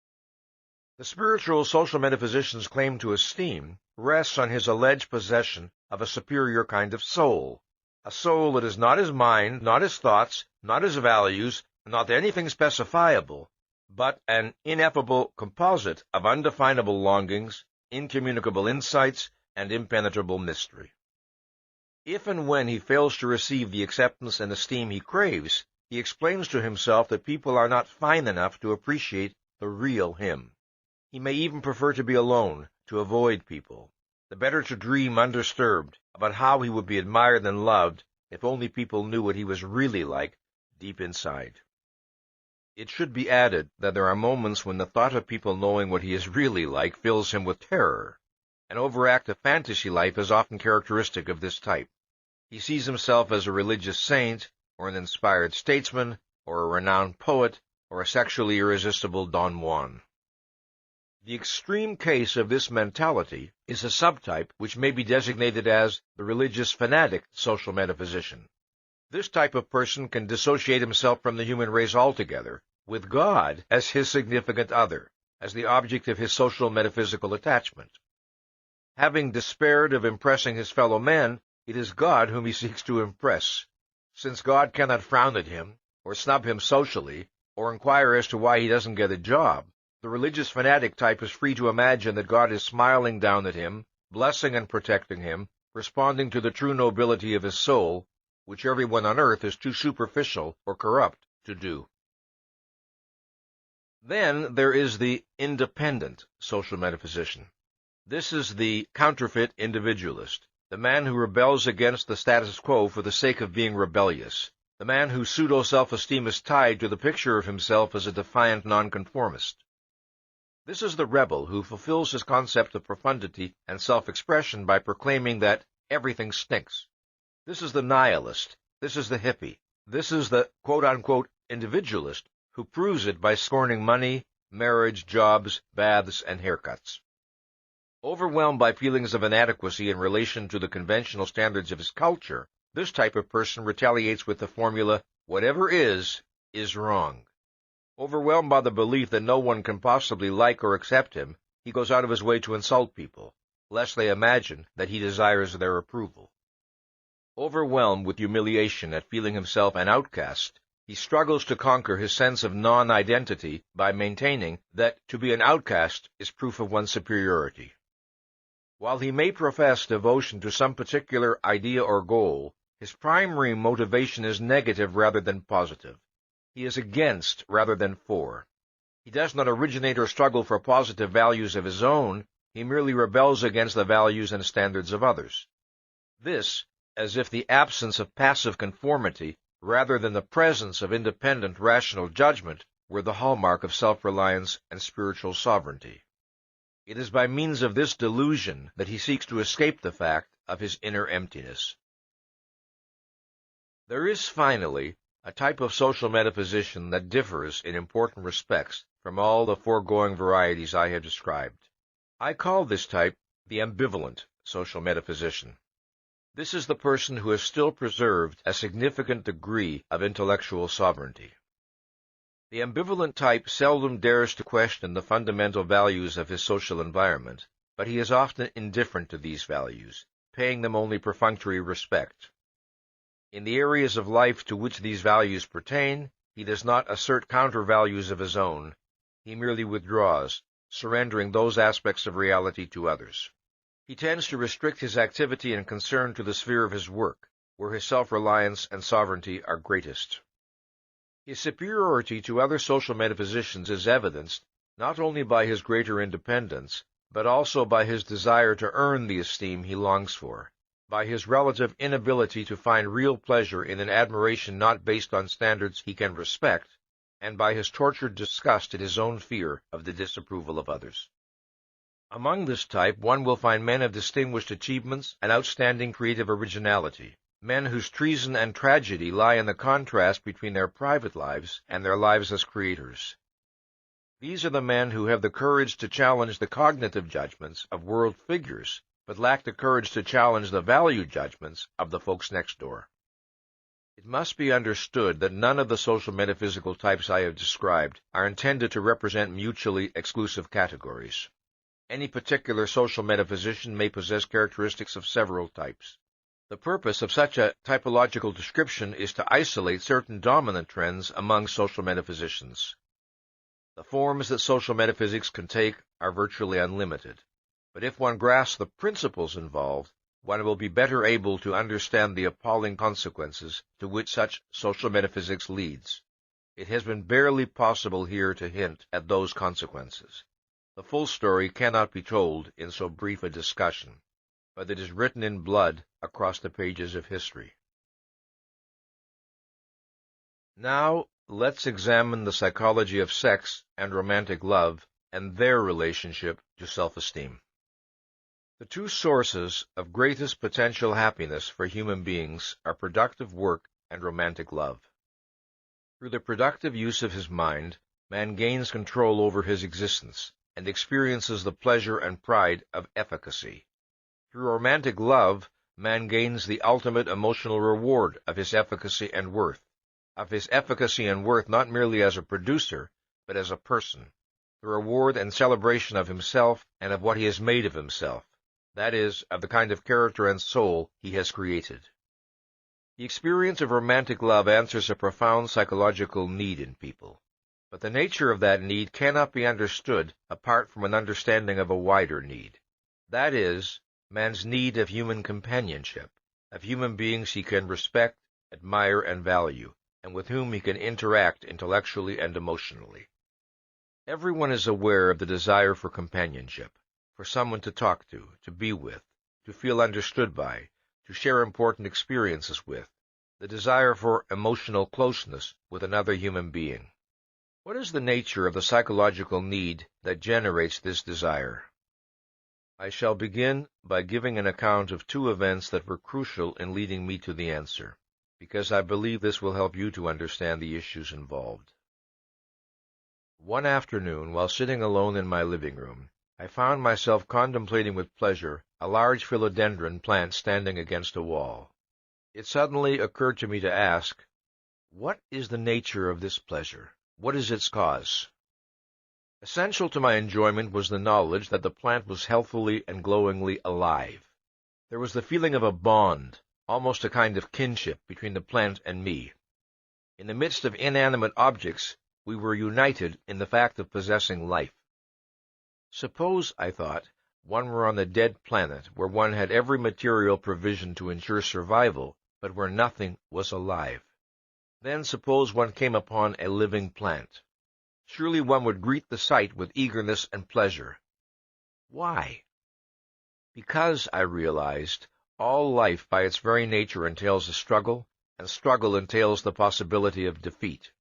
The spiritual social metaphysician's claim to esteem rests on his alleged possession of a superior kind of soul, a soul that is not his mind, not his thoughts, not his values, not anything specifiable, but an ineffable composite of undefinable longings, incommunicable insights, and impenetrable mystery. If and when he fails to receive the acceptance and esteem he craves, he explains to himself that people are not fine enough to appreciate the real him. He may even prefer to be alone, to avoid people, the better to dream undisturbed about how he would be admired and loved if only people knew what he was really like deep inside. It should be added that there are moments when the thought of people knowing what he is really like fills him with terror. An overactive fantasy life is often characteristic of this type. He sees himself as a religious saint, or an inspired statesman, or a renowned poet, or a sexually irresistible Don Juan. The extreme case of this mentality is a subtype which may be designated as the religious fanatic social metaphysician. This type of person can dissociate himself from the human race altogether, with God as his significant other, as the object of his social metaphysical attachment. Having despaired of impressing his fellow men, it is God whom he seeks to impress. Since God cannot frown at him, or snub him socially, or inquire as to why he doesn't get a job, the religious fanatic type is free to imagine that God is smiling down at him, blessing and protecting him, responding to the true nobility of his soul, which everyone on earth is too superficial or corrupt to do. Then there is the independent social metaphysician. This is the counterfeit individualist, the man who rebels against the status quo for the sake of being rebellious, the man whose pseudo-self-esteem is tied to the picture of himself as a defiant nonconformist. This is the rebel who fulfills his concept of profundity and self-expression by proclaiming that everything stinks. This is the nihilist. This is the hippie. This is the quote-unquote individualist who proves it by scorning money, marriage, jobs, baths, and haircuts. Overwhelmed by feelings of inadequacy in relation to the conventional standards of his culture, this type of person retaliates with the formula, whatever is wrong. Overwhelmed by the belief that no one can possibly like or accept him, he goes out of his way to insult people, lest they imagine that he desires their approval. Overwhelmed with humiliation at feeling himself an outcast, he struggles to conquer his sense of non-identity by maintaining that to be an outcast is proof of one's superiority. While he may profess devotion to some particular idea or goal, his primary motivation is negative rather than positive. He is against rather than for. He does not originate or struggle for positive values of his own, he merely rebels against the values and standards of others. This, as if the absence of passive conformity, rather than the presence of independent rational judgment, were the hallmark of self-reliance and spiritual sovereignty. It is by means of this delusion that he seeks to escape the fact of his inner emptiness. There is, finally, a type of social metaphysician that differs in important respects from all the foregoing varieties I have described. I call this type the ambivalent social metaphysician. This is the person who has still preserved a significant degree of intellectual sovereignty. The ambivalent type seldom dares to question the fundamental values of his social environment, but he is often indifferent to these values, paying them only perfunctory respect. In the areas of life to which these values pertain, he does not assert counter-values of his own. He merely withdraws, surrendering those aspects of reality to others. He tends to restrict his activity and concern to the sphere of his work, where his self-reliance and sovereignty are greatest. His superiority to other social metaphysicians is evidenced not only by his greater independence, but also by his desire to earn the esteem he longs for, by his relative inability to find real pleasure in an admiration not based on standards he can respect, and by his tortured disgust at his own fear of the disapproval of others. Among this type one will find men of distinguished achievements and outstanding creative originality, men whose treason and tragedy lie in the contrast between their private lives and their lives as creators. These are the men who have the courage to challenge the cognitive judgments of world figures, but lack the courage to challenge the value judgments of the folks next door. It must be understood that none of the social metaphysical types I have described are intended to represent mutually exclusive categories. Any particular social metaphysician may possess characteristics of several types. The purpose of such a typological description is to isolate certain dominant trends among social metaphysicians. The forms that social metaphysics can take are virtually unlimited, but if one grasps the principles involved, one will be better able to understand the appalling consequences to which such social metaphysics leads. It has been barely possible here to hint at those consequences. The full story cannot be told in so brief a discussion, but it is written in blood across the pages of history. Now, let's examine the psychology of sex and romantic love and their relationship to self-esteem. The two sources of greatest potential happiness for human beings are productive work and romantic love. Through the productive use of his mind, man gains control over his existence and experiences the pleasure and pride of efficacy. Through romantic love, man gains the ultimate emotional reward of his efficacy and worth, not merely as a producer, but as a person, the reward and celebration of himself and of what he has made of himself, that is, of the kind of character and soul he has created. The experience of romantic love answers a profound psychological need in people, but the nature of that need cannot be understood apart from an understanding of a wider need, that is, man's need of human companionship, of human beings he can respect, admire, and value, and with whom he can interact intellectually and emotionally. Everyone is aware of the desire for companionship, for someone to talk to be with, to feel understood by, to share important experiences with, the desire for emotional closeness with another human being. What is the nature of the psychological need that generates this desire? I shall begin by giving an account of two events that were crucial in leading me to the answer, because I believe this will help you to understand the issues involved. One afternoon, while sitting alone in my living room, I found myself contemplating with pleasure a large philodendron plant standing against a wall. It suddenly occurred to me to ask, what is the nature of this pleasure? What is its cause? Essential to my enjoyment was the knowledge that the plant was healthfully and glowingly alive. There was the feeling of a bond, almost a kind of kinship, between the plant and me. In the midst of inanimate objects, we were united in the fact of possessing life. Suppose, I thought, one were on a dead planet where one had every material provision to ensure survival, but where nothing was alive. Then suppose one came upon a living plant. surely one would greet the sight with eagerness and pleasure. Why? Because, I realized, all life by its very nature entails a struggle, and struggle entails the possibility of defeat.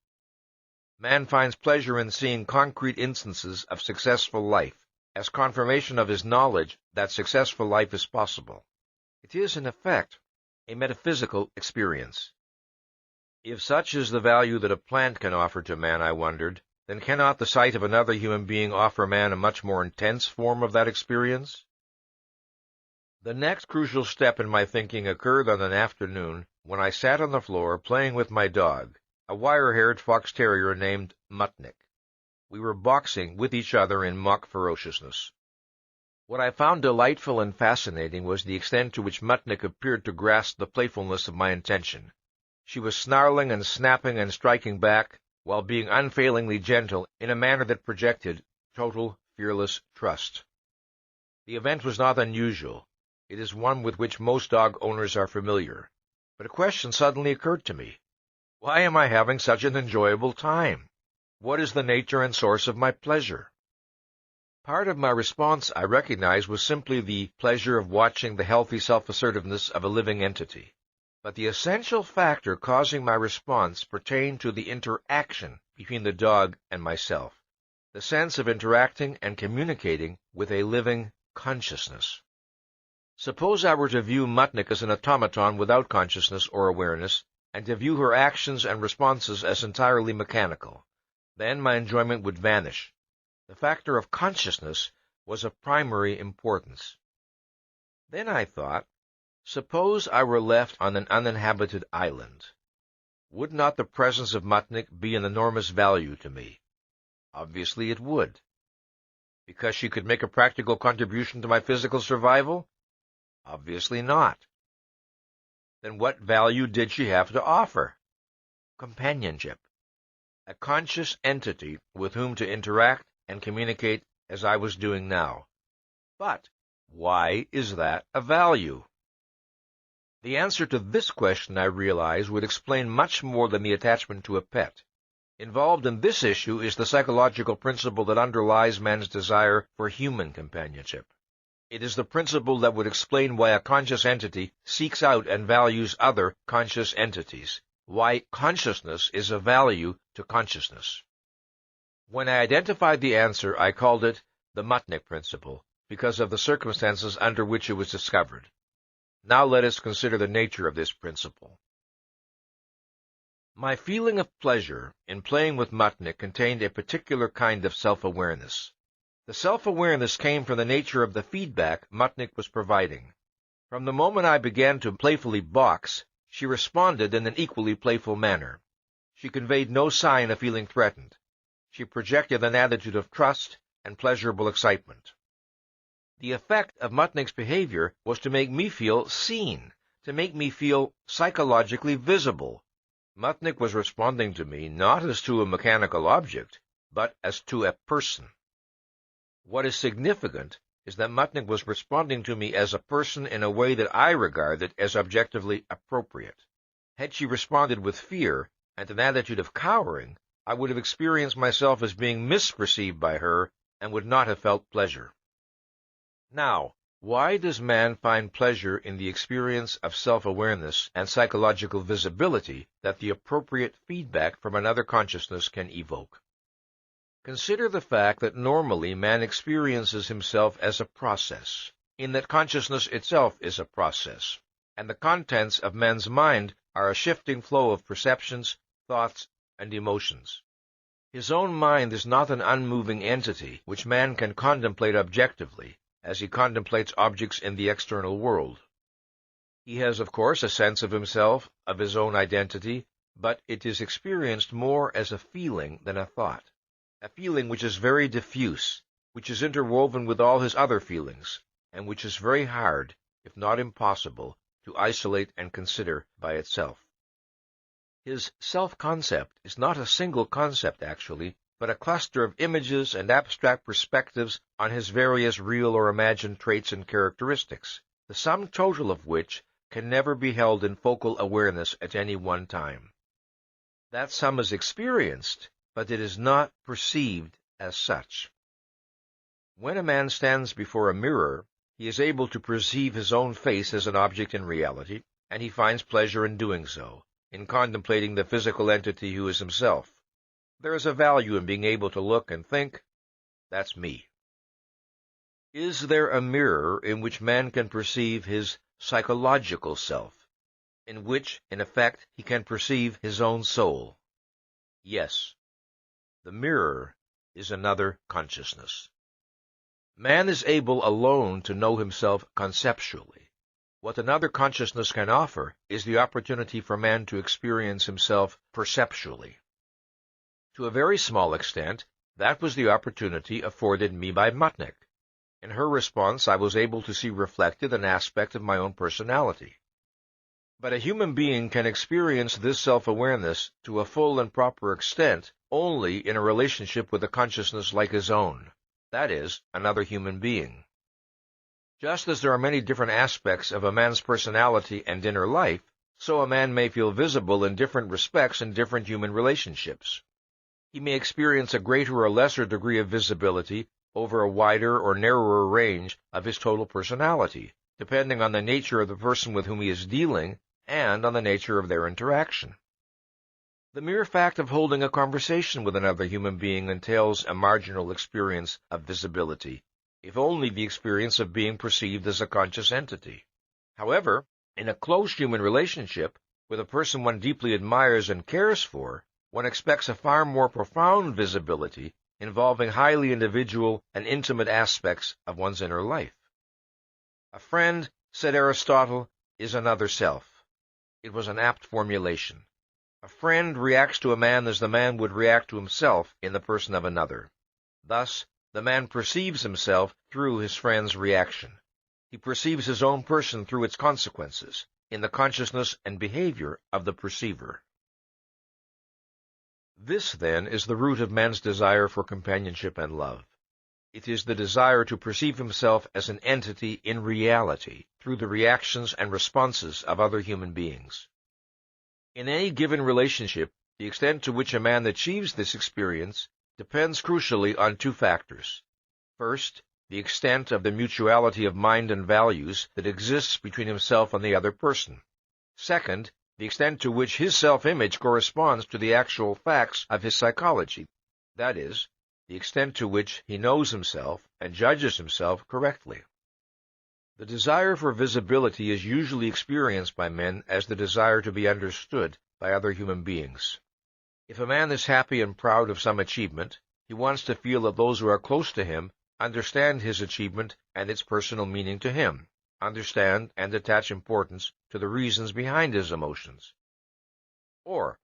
Man finds pleasure in seeing concrete instances of successful life, as confirmation of his knowledge that successful life is possible. It is, in effect, a metaphysical experience. If such is the value that a plant can offer to man, I wondered, then cannot the sight of another human being offer man a much more intense form of that experience? The next crucial step in my thinking occurred on an afternoon when I sat on the floor playing with my dog, a wire-haired fox terrier named Mutnik. We were boxing with each other in mock ferociousness. What I found delightful and fascinating was the extent to which Mutnik appeared to grasp the playfulness of my intention. She was snarling and snapping and striking back, while being unfailingly gentle in a manner that projected total, fearless trust. The event was not unusual. It is one with which most dog owners are familiar. But a question suddenly occurred to me. Why am I having such an enjoyable time? What is the nature and source of my pleasure? Part of my response, I recognized, was simply the pleasure of watching the healthy self-assertiveness of a living entity. But the essential factor causing my response pertained to the interaction between the dog and myself, the sense of interacting and communicating with a living consciousness. Suppose I were to view Mutnik as an automaton without consciousness or awareness, and to view her actions and responses as entirely mechanical. Then my enjoyment would vanish. The factor of consciousness was of primary importance. Then I thought, suppose I were left on an uninhabited island. Would not the presence of Mutnik be an enormous value to me? Obviously it would. Because she could make a practical contribution to my physical survival? Obviously not. Then what value did she have to offer? Companionship. A conscious entity with whom to interact and communicate as I was doing now. But why is that a value? The answer to this question, I realize, would explain much more than the attachment to a pet. Involved in this issue is the psychological principle that underlies man's desire for human companionship. It is the principle that would explain why a conscious entity seeks out and values other conscious entities, why consciousness is of value to consciousness. When I identified the answer, I called it the Mutnik principle, because of the circumstances under which it was discovered. Now let us consider the nature of this principle. My feeling of pleasure in playing with Mutnik contained a particular kind of self-awareness. The self-awareness came from the nature of the feedback Mutnik was providing. From the moment I began to playfully box, she responded in an equally playful manner. She conveyed no sign of feeling threatened. She projected an attitude of trust and pleasurable excitement. The effect of Mutnik's behavior was to make me feel seen, to make me feel psychologically visible. Mutnik was responding to me not as to a mechanical object, but as to a person. What is significant is that Mutnik was responding to me as a person in a way that I regarded as objectively appropriate. Had she responded with fear and an attitude of cowering, I would have experienced myself as being misperceived by her and would not have felt pleasure. Now, why does man find pleasure in the experience of self-awareness and psychological visibility that the appropriate feedback from another consciousness can evoke? Consider the fact that normally man experiences himself as a process, in that consciousness itself is a process, and the contents of man's mind are a shifting flow of perceptions, thoughts, and emotions. His own mind is not an unmoving entity which man can contemplate objectively, as he contemplates objects in the external world. He has, of course, a sense of himself, of his own identity, but it is experienced more as a feeling than a thought. A feeling which is very diffuse, which is interwoven with all his other feelings, and which is very hard, if not impossible, to isolate and consider by itself. His self-concept is not a single concept, actually, but a cluster of images and abstract perspectives on his various real or imagined traits and characteristics, the sum total of which can never be held in focal awareness at any one time. That sum is experienced, but it is not perceived as such. When a man stands before a mirror, he is able to perceive his own face as an object in reality, and he finds pleasure in doing so, in contemplating the physical entity who is himself. There is a value in being able to look and think, "That's me." Is there a mirror in which man can perceive his psychological self, in which, in effect, he can perceive his own soul? Yes. The mirror is another consciousness. Man is able alone to know himself conceptually. What another consciousness can offer is the opportunity for man to experience himself perceptually. To a very small extent, that was the opportunity afforded me by Mutnik. In her response, I was able to see reflected an aspect of my own personality. But a human being can experience this self-awareness to a full and proper extent only in a relationship with a consciousness like his own, that is, another human being. Just as there are many different aspects of a man's personality and inner life, so a man may feel visible in different respects in different human relationships. He may experience a greater or lesser degree of visibility over a wider or narrower range of his total personality, depending on the nature of the person with whom he is dealing and on the nature of their interaction. The mere fact of holding a conversation with another human being entails a marginal experience of visibility, if only the experience of being perceived as a conscious entity. However, in a close human relationship, with a person one deeply admires and cares for, one expects a far more profound visibility involving highly individual and intimate aspects of one's inner life. A friend, said Aristotle, is another self. It was an apt formulation. A friend reacts to a man as the man would react to himself in the person of another. Thus, the man perceives himself through his friend's reaction. He perceives his own person through its consequences, in the consciousness and behavior of the perceiver. This, then, is the root of man's desire for companionship and love. It is the desire to perceive himself as an entity in reality through the reactions and responses of other human beings. In any given relationship, the extent to which a man achieves this experience depends crucially on two factors. First, the extent of the mutuality of mind and values that exists between himself and the other person. Second, the extent to which his self-image corresponds to the actual facts of his psychology, that is, the extent to which he knows himself and judges himself correctly. The desire for visibility is usually experienced by men as the desire to be understood by other human beings. If a man is happy and proud of some achievement, he wants to feel that those who are close to him understand his achievement and its personal meaning to him, understand and attach importance to the reasons behind his emotions. Or,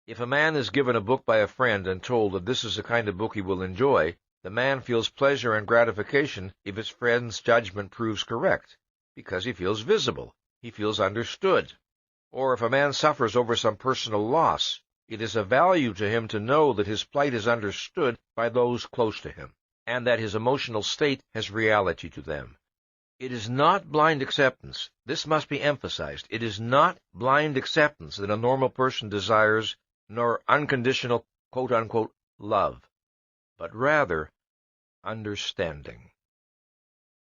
if a man is given a book by a friend and told that this is the kind of book he will enjoy, the man feels pleasure and gratification if his friend's judgment proves correct, because he feels visible, he feels understood. Or if a man suffers over some personal loss, it is of value to him to know that his plight is understood by those close to him, and that his emotional state has reality to them. It is not blind acceptance. This must be emphasized. It is not blind acceptance that a normal person desires, nor unconditional, quote-unquote, love, but rather understanding.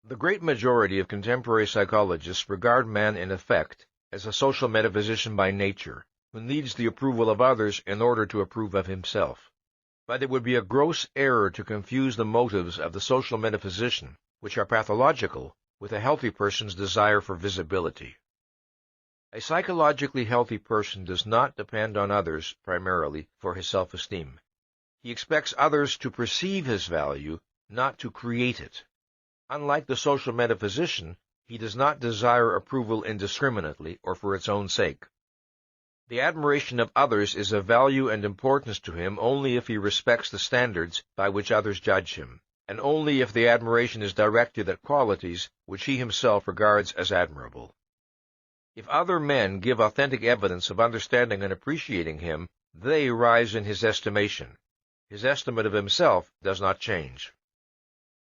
The great majority of contemporary psychologists regard man, in effect, as a social metaphysician by nature, who needs the approval of others in order to approve of himself. But it would be a gross error to confuse the motives of the social metaphysician, which are pathological, with a healthy person's desire for visibility. A psychologically healthy person does not depend on others primarily for his self-esteem. He expects others to perceive his value, not to create it. Unlike the social metaphysician, he does not desire approval indiscriminately or for its own sake. The admiration of others is of value and importance to him only if he respects the standards by which others judge him, and only if the admiration is directed at qualities which he himself regards as admirable. If other men give authentic evidence of understanding and appreciating him, they rise in his estimation. His estimate of himself does not change.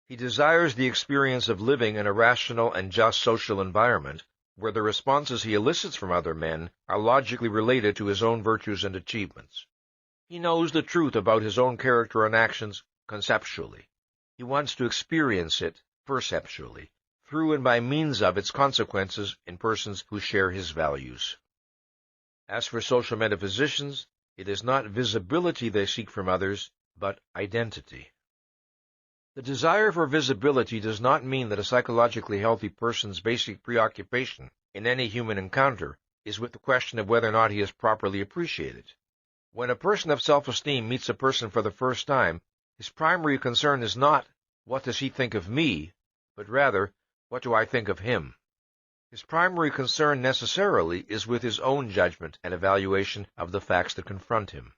He desires the experience of living in a rational and just social environment, where the responses he elicits from other men are logically related to his own virtues and achievements. He knows the truth about his own character and actions conceptually. He wants to experience it perceptually, through and by means of its consequences in persons who share his values. As for social metaphysicians, it is not visibility they seek from others, but identity. The desire for visibility does not mean that a psychologically healthy person's basic preoccupation in any human encounter is with the question of whether or not he is properly appreciated. When a person of self-esteem meets a person for the first time, his primary concern is not, what does he think of me, but rather, what do I think of him? His primary concern necessarily is with his own judgment and evaluation of the facts that confront him.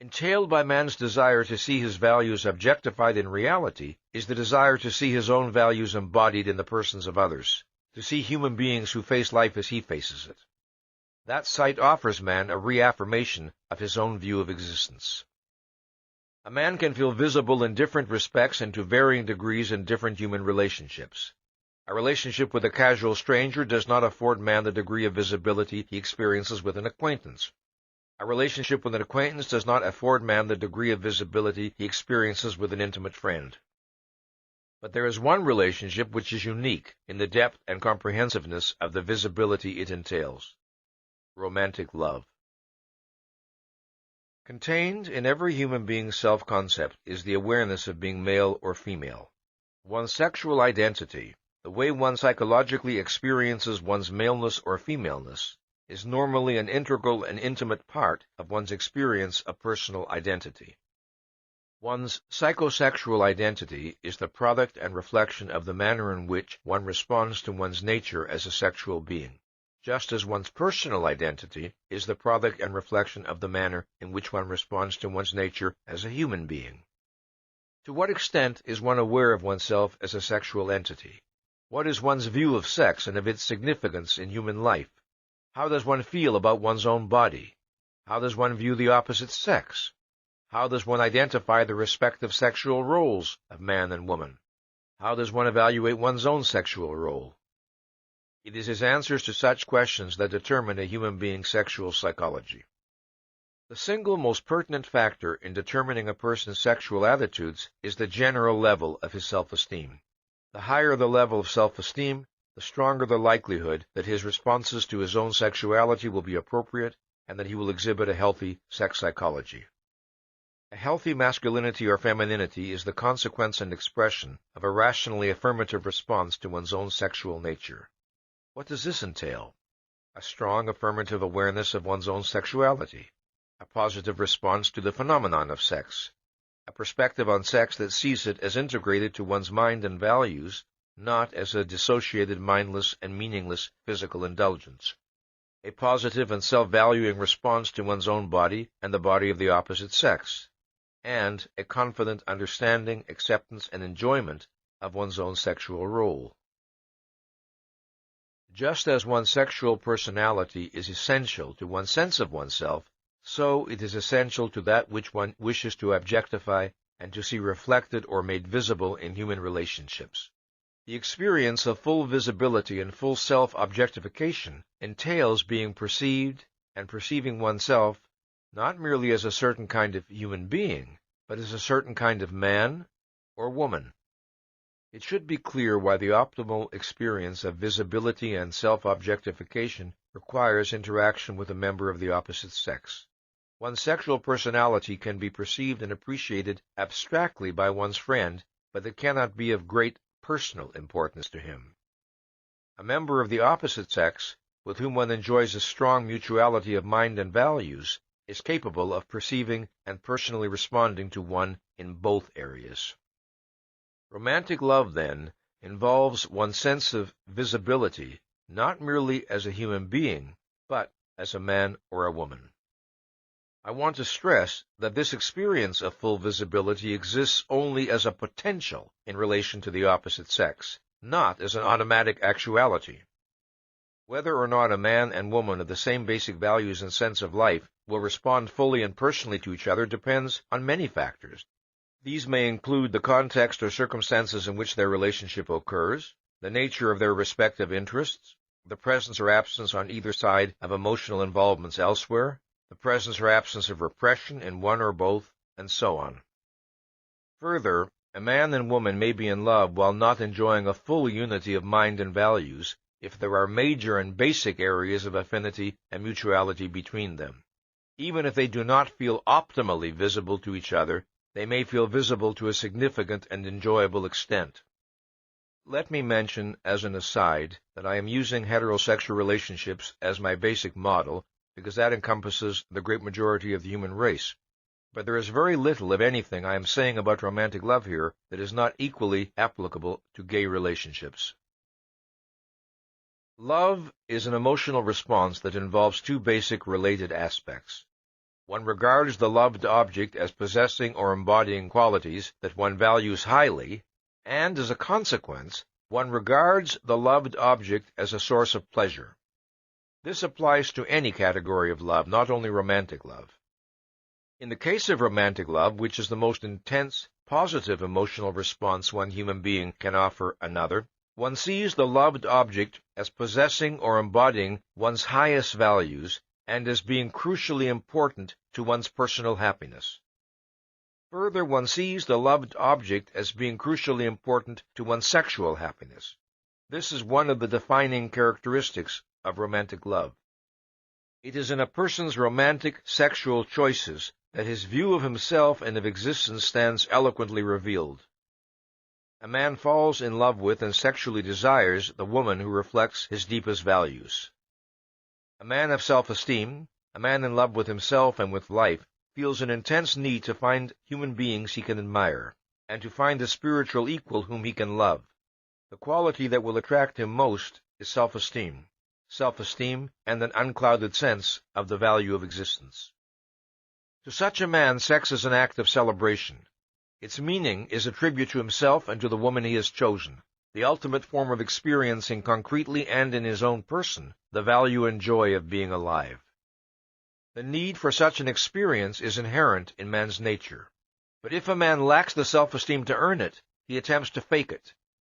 Entailed by man's desire to see his values objectified in reality is the desire to see his own values embodied in the persons of others, to see human beings who face life as he faces it. That sight offers man a reaffirmation of his own view of existence. A man can feel visible in different respects and to varying degrees in different human relationships. A relationship with a casual stranger does not afford man the degree of visibility he experiences with an acquaintance. A relationship with an acquaintance does not afford man the degree of visibility he experiences with an intimate friend. But there is one relationship which is unique in the depth and comprehensiveness of the visibility it entails: romantic love. Contained in every human being's self-concept is the awareness of being male or female. One's sexual identity, the way one psychologically experiences one's maleness or femaleness, is normally an integral and intimate part of one's experience of personal identity. One's psychosexual identity is the product and reflection of the manner in which one responds to one's nature as a sexual being, just as one's personal identity is the product and reflection of the manner in which one responds to one's nature as a human being. To what extent is one aware of oneself as a sexual entity? What is one's view of sex and of its significance in human life? How does one feel about one's own body? How does one view the opposite sex? How does one identify the respective sexual roles of man and woman? How does one evaluate one's own sexual role? It is his answers to such questions that determine a human being's sexual psychology. The single most pertinent factor in determining a person's sexual attitudes is the general level of his self-esteem. The higher the level of self-esteem, the stronger the likelihood that his responses to his own sexuality will be appropriate and that he will exhibit a healthy sex psychology. A healthy masculinity or femininity is the consequence and expression of a rationally affirmative response to one's own sexual nature. What does this entail? A strong affirmative awareness of one's own sexuality, a positive response to the phenomenon of sex, a perspective on sex that sees it as integrated to one's mind and values, not as a dissociated, mindless, and meaningless physical indulgence, a positive and self-valuing response to one's own body and the body of the opposite sex, and a confident understanding, acceptance, and enjoyment of one's own sexual role. Just as one's sexual personality is essential to one's sense of oneself, so it is essential to that which one wishes to objectify and to see reflected or made visible in human relationships. The experience of full visibility and full self-objectification entails being perceived and perceiving oneself not merely as a certain kind of human being, but as a certain kind of man or woman. It should be clear why the optimal experience of visibility and self-objectification requires interaction with a member of the opposite sex. One's sexual personality can be perceived and appreciated abstractly by one's friend, but it cannot be of great personal importance to him. A member of the opposite sex, with whom one enjoys a strong mutuality of mind and values, is capable of perceiving and personally responding to one in both areas. Romantic love, then, involves one's sense of visibility, not merely as a human being, but as a man or a woman. I want to stress that this experience of full visibility exists only as a potential in relation to the opposite sex, not as an automatic actuality. Whether or not a man and woman of the same basic values and sense of life will respond fully and personally to each other depends on many factors. These may include the context or circumstances in which their relationship occurs, the nature of their respective interests, the presence or absence on either side of emotional involvements elsewhere, the presence or absence of repression in one or both, and so on. Further, a man and woman may be in love while not enjoying a full unity of mind and values if there are major and basic areas of affinity and mutuality between them. Even if they do not feel optimally visible to each other, they may feel visible to a significant and enjoyable extent. Let me mention, as an aside, that I am using heterosexual relationships as my basic model because that encompasses the great majority of the human race. But there is very little, if anything, I am saying about romantic love here that is not equally applicable to gay relationships. Love is an emotional response that involves two basic related aspects. One regards the loved object as possessing or embodying qualities that one values highly, and as a consequence, one regards the loved object as a source of pleasure. This applies to any category of love, not only romantic love. In the case of romantic love, which is the most intense, positive emotional response one human being can offer another, one sees the loved object as possessing or embodying one's highest values and as being crucially important to one's personal happiness. Further, one sees the loved object as being crucially important to one's sexual happiness. This is one of the defining characteristics of romantic love. It is in a person's romantic sexual choices that his view of himself and of existence stands eloquently revealed. A man falls in love with and sexually desires the woman who reflects his deepest values. A man of self-esteem, a man in love with himself and with life, feels an intense need to find human beings he can admire, and to find a spiritual equal whom he can love. The quality that will attract him most is self-esteem and an unclouded sense of the value of existence. To such a man, sex is an act of celebration. Its meaning is a tribute to himself and to the woman he has chosen, the ultimate form of experiencing concretely and in his own person the value and joy of being alive. The need for such an experience is inherent in man's nature. But if a man lacks the self-esteem to earn it, he attempts to fake it.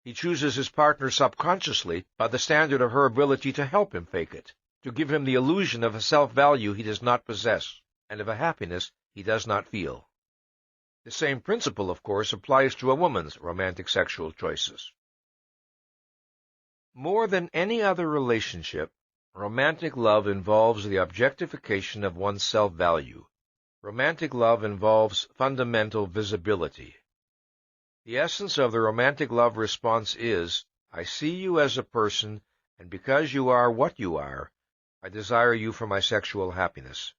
He chooses his partner subconsciously by the standard of her ability to help him fake it, to give him the illusion of a self-value he does not possess, and of a happiness he does not feel. The same principle, of course, applies to a woman's romantic sexual choices. More than any other relationship, romantic love involves the objectification of one's self-value. Romantic love involves fundamental visibility. The essence of the romantic love response is, I see you as a person, and because you are what you are, I desire you for my sexual happiness.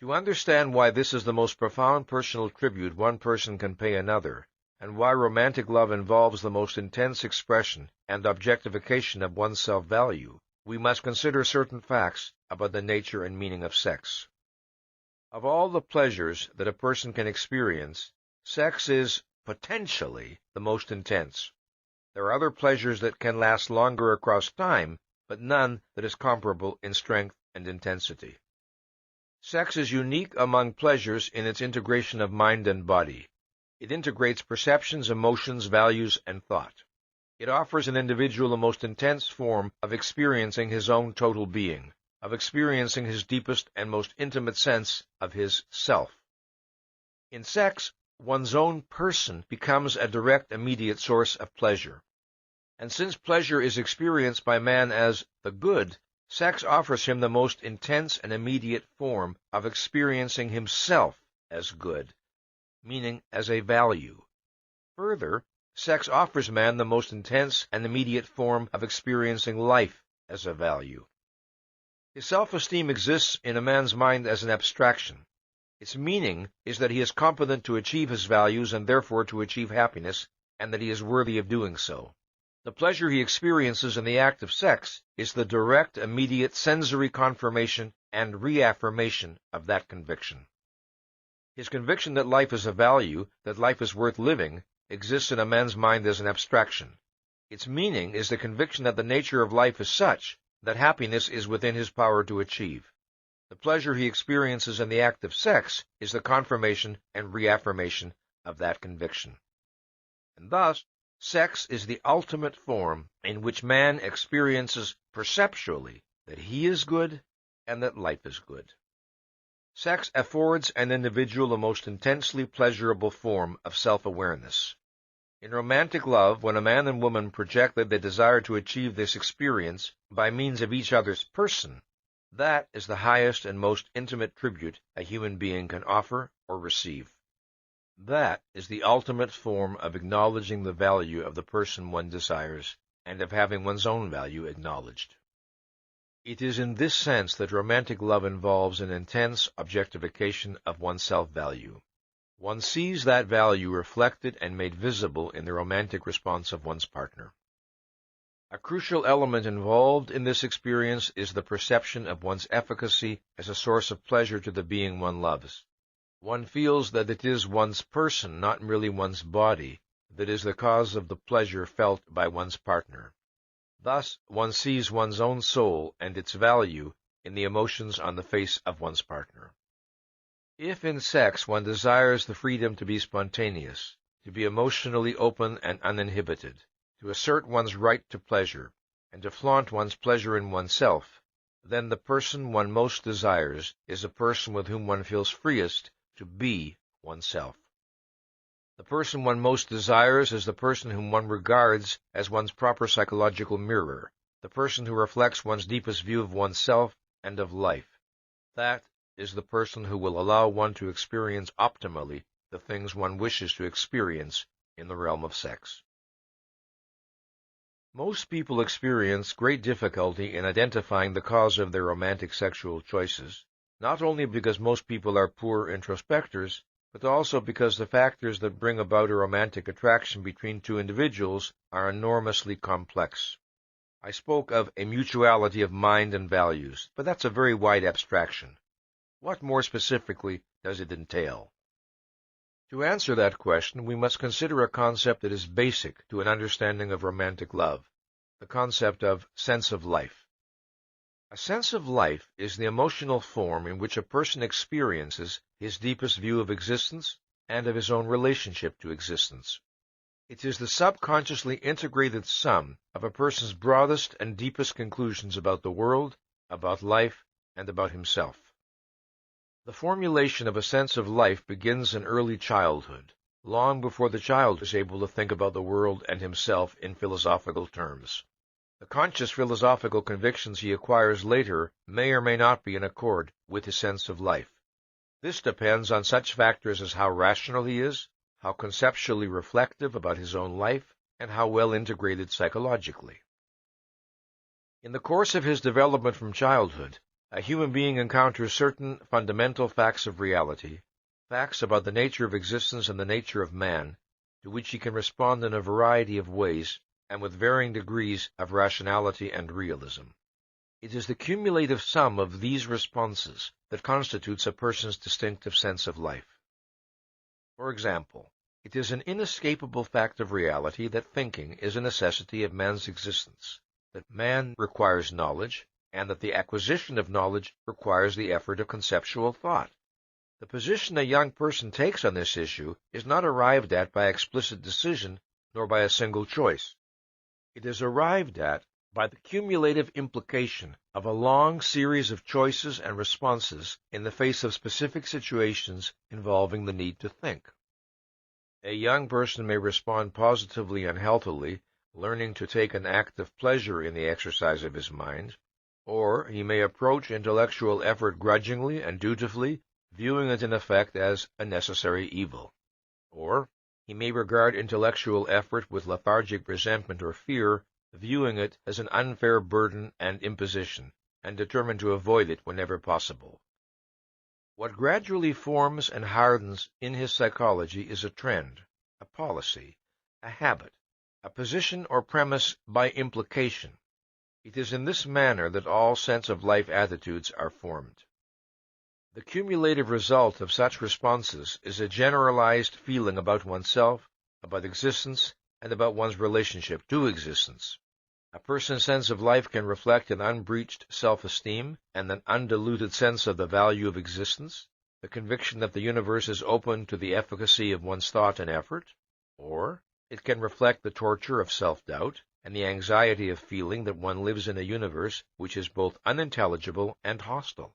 To understand why this is the most profound personal tribute one person can pay another, and why romantic love involves the most intense expression and objectification of one's self-value, we must consider certain facts about the nature and meaning of sex. Of all the pleasures that a person can experience, sex is potentially the most intense. There are other pleasures that can last longer across time, but none that is comparable in strength and intensity. Sex is unique among pleasures in its integration of mind and body. It integrates perceptions, emotions, values, and thought. It offers an individual the most intense form of experiencing his own total being, of experiencing his deepest and most intimate sense of his self. In sex, one's own person becomes a direct, immediate source of pleasure. And since pleasure is experienced by man as the good, sex offers him the most intense and immediate form of experiencing himself as good, meaning as a value. Further, sex offers man the most intense and immediate form of experiencing life as a value. His self-esteem exists in a man's mind as an abstraction. Its meaning is that he is competent to achieve his values and therefore to achieve happiness, and that he is worthy of doing so. The pleasure he experiences in the act of sex is the direct, immediate sensory confirmation and reaffirmation of that conviction. His conviction that life is a value, that life is worth living, exists in a man's mind as an abstraction. Its meaning is the conviction that the nature of life is such that happiness is within his power to achieve. The pleasure he experiences in the act of sex is the confirmation and reaffirmation of that conviction. And thus, sex is the ultimate form in which man experiences perceptually that he is good and that life is good. Sex affords an individual a most intensely pleasurable form of self-awareness. In romantic love, when a man and woman project that they desire to achieve this experience by means of each other's person, that is the highest and most intimate tribute a human being can offer or receive. That is the ultimate form of acknowledging the value of the person one desires, and of having one's own value acknowledged. It is in this sense that romantic love involves an intense objectification of one's self-value. One sees that value reflected and made visible in the romantic response of one's partner. A crucial element involved in this experience is the perception of one's efficacy as a source of pleasure to the being one loves. One feels that it is one's person, not merely one's body, that is the cause of the pleasure felt by one's partner. Thus, one sees one's own soul and its value in the emotions on the face of one's partner. If in sex one desires the freedom to be spontaneous, to be emotionally open and uninhibited, to assert one's right to pleasure, and to flaunt one's pleasure in oneself, then the person one most desires is a person with whom one feels freest to be oneself. The person one most desires is the person whom one regards as one's proper psychological mirror, the person who reflects one's deepest view of oneself and of life. That is the person who will allow one to experience optimally the things one wishes to experience in the realm of sex. Most people experience great difficulty in identifying the cause of their romantic sexual choices, not only because most people are poor introspectors, but also because the factors that bring about a romantic attraction between two individuals are enormously complex. I spoke of a mutuality of mind and values, but that's a very wide abstraction. What more specifically does it entail? To answer that question, we must consider a concept that is basic to an understanding of romantic love, the concept of sense of life. A sense of life is the emotional form in which a person experiences his deepest view of existence and of his own relationship to existence. It is the subconsciously integrated sum of a person's broadest and deepest conclusions about the world, about life, and about himself. The formulation of a sense of life begins in early childhood, long before the child is able to think about the world and himself in philosophical terms. The conscious philosophical convictions he acquires later may or may not be in accord with his sense of life. This depends on such factors as how rational he is, how conceptually reflective about his own life, and how well integrated psychologically. In the course of his development from childhood, a human being encounters certain fundamental facts of reality, facts about the nature of existence and the nature of man, to which he can respond in a variety of ways and with varying degrees of rationality and realism. It is the cumulative sum of these responses that constitutes a person's distinctive sense of life. For example, it is an inescapable fact of reality that thinking is a necessity of man's existence, that man requires knowledge, and that the acquisition of knowledge requires the effort of conceptual thought. The position a young person takes on this issue is not arrived at by explicit decision, nor by a single choice. It is arrived at by the cumulative implication of a long series of choices and responses in the face of specific situations involving the need to think. A young person may respond positively and healthily, learning to take an active pleasure in the exercise of his mind, or he may approach intellectual effort grudgingly and dutifully, viewing it in effect as a necessary evil. Or he may regard intellectual effort with lethargic resentment or fear, viewing it as an unfair burden and imposition, and determined to avoid it whenever possible. What gradually forms and hardens in his psychology is a trend, a policy, a habit, a position or premise by implication. It is in this manner that all sense-of-life attitudes are formed. The cumulative result of such responses is a generalized feeling about oneself, about existence, and about one's relationship to existence. A person's sense of life can reflect an unbreached self-esteem and an undiluted sense of the value of existence, the conviction that the universe is open to the efficacy of one's thought and effort, or it can reflect the torture of self-doubt and the anxiety of feeling that one lives in a universe which is both unintelligible and hostile.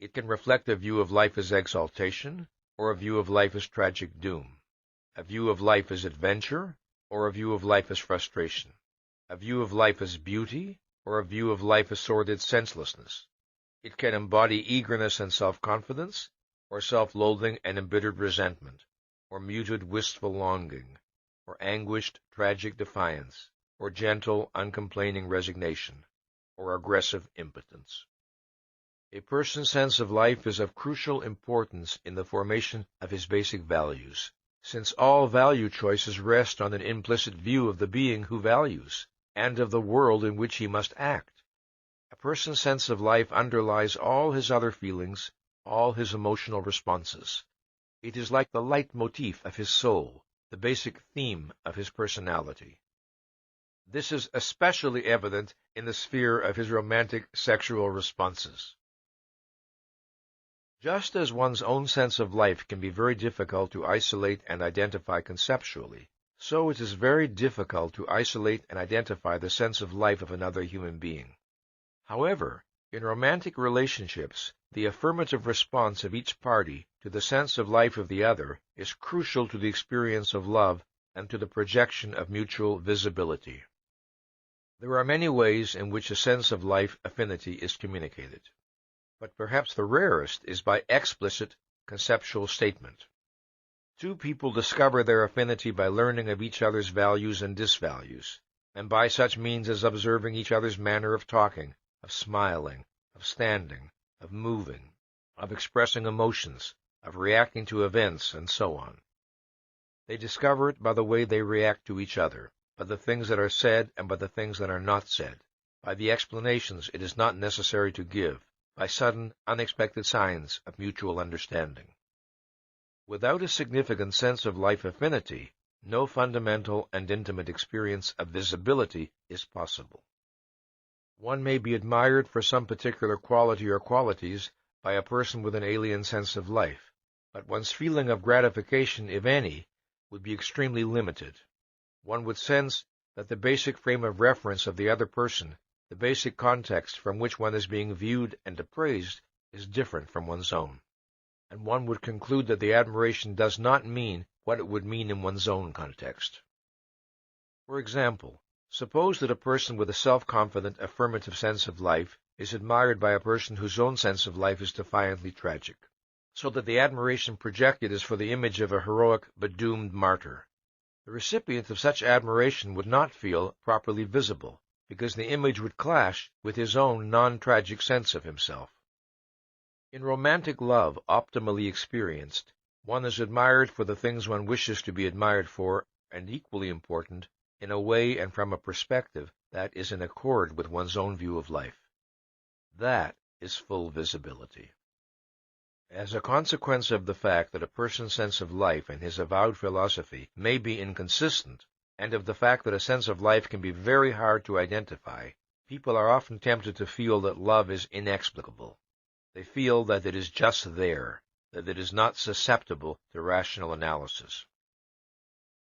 It can reflect a view of life as exaltation, or a view of life as tragic doom, a view of life as adventure, or a view of life as frustration, a view of life as beauty, or a view of life as sordid senselessness. It can embody eagerness and self-confidence, or self-loathing and embittered resentment, or muted wistful longing, or anguished tragic defiance, or gentle uncomplaining resignation, or aggressive impotence. A person's sense of life is of crucial importance in the formation of his basic values, since all value choices rest on an implicit view of the being who values, and of the world in which he must act. A person's sense of life underlies all his other feelings, all his emotional responses. It is like the leitmotif of his soul, the basic theme of his personality. This is especially evident in the sphere of his romantic sexual responses. Just as one's own sense of life can be very difficult to isolate and identify conceptually, so it is very difficult to isolate and identify the sense of life of another human being. However, in romantic relationships, the affirmative response of each party to the sense of life of the other is crucial to the experience of love and to the projection of mutual visibility. There are many ways in which a sense of life affinity is communicated, but perhaps the rarest is by explicit conceptual statement. Two people discover their affinity by learning of each other's values and disvalues, and by such means as observing each other's manner of talking, of smiling, of standing, of moving, of expressing emotions, of reacting to events, and so on. They discover it by the way they react to each other, by the things that are said and by the things that are not said, by the explanations it is not necessary to give, by sudden, unexpected signs of mutual understanding. Without a significant sense of life affinity, no fundamental and intimate experience of visibility is possible. One may be admired for some particular quality or qualities by a person with an alien sense of life, but one's feeling of gratification, if any, would be extremely limited. One would sense that the basic frame of reference of the other person, the basic context from which one is being viewed and appraised, is different from one's own, and one would conclude that the admiration does not mean what it would mean in one's own context. For example, suppose that a person with a self-confident, affirmative sense of life is admired by a person whose own sense of life is defiantly tragic, so that the admiration projected is for the image of a heroic but doomed martyr. The recipient of such admiration would not feel properly visible, because the image would clash with his own non-tragic sense of himself. In romantic love, optimally experienced, one is admired for the things one wishes to be admired for, and equally important, in a way and from a perspective that is in accord with one's own view of life. That is full visibility. As a consequence of the fact that a person's sense of life and his avowed philosophy may be inconsistent, and of the fact that a sense of life can be very hard to identify, people are often tempted to feel that love is inexplicable. They feel that it is just there, that it is not susceptible to rational analysis.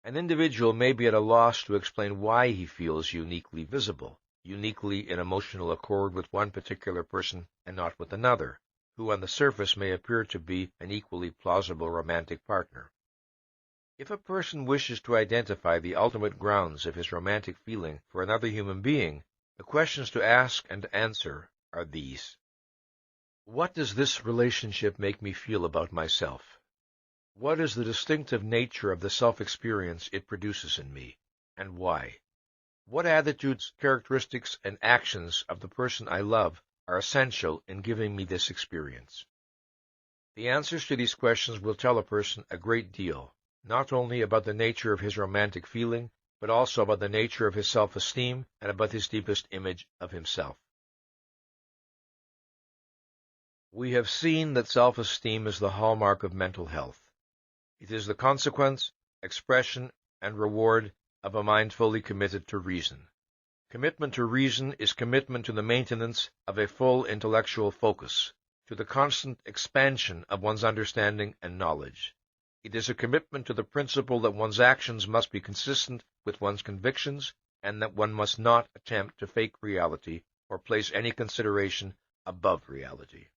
An individual may be at a loss to explain why he feels uniquely visible, uniquely in emotional accord with one particular person and not with another, who on the surface may appear to be an equally plausible romantic partner. If a person wishes to identify the ultimate grounds of his romantic feeling for another human being, the questions to ask and answer are these. What does this relationship make me feel about myself? What is the distinctive nature of the self-experience it produces in me, and why? What attitudes, characteristics, and actions of the person I love are essential in giving me this experience? The answers to these questions will tell a person a great deal, not only about the nature of his romantic feeling, but also about the nature of his self-esteem and about his deepest image of himself. We have seen that self-esteem is the hallmark of mental health. It is the consequence, expression, and reward of a mind fully committed to reason. Commitment to reason is commitment to the maintenance of a full intellectual focus, to the constant expansion of one's understanding and knowledge. It is a commitment to the principle that one's actions must be consistent with one's convictions and that one must not attempt to fake reality or place any consideration above reality.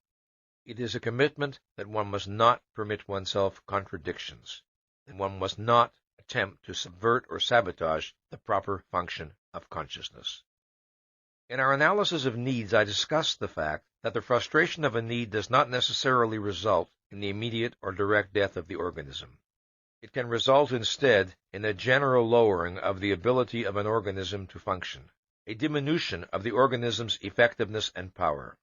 It is a commitment that one must not permit oneself contradictions, and one must not attempt to subvert or sabotage the proper function of consciousness. In our analysis of needs, I discussed the fact that the frustration of a need does not necessarily result in the immediate or direct death of the organism. It can result instead in a general lowering of the ability of an organism to function, a diminution of the organism's effectiveness and power.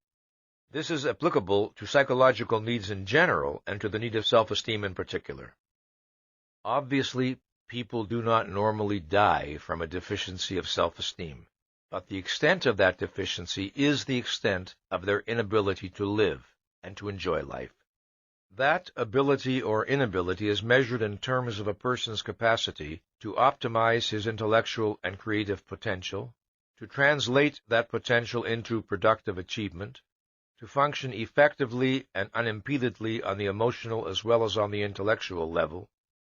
This is applicable to psychological needs in general and to the need of self-esteem in particular. Obviously, people do not normally die from a deficiency of self-esteem, but the extent of that deficiency is the extent of their inability to live and to enjoy life. That ability or inability is measured in terms of a person's capacity to optimize his intellectual and creative potential, to translate that potential into productive achievement, to function effectively and unimpededly on the emotional as well as on the intellectual level,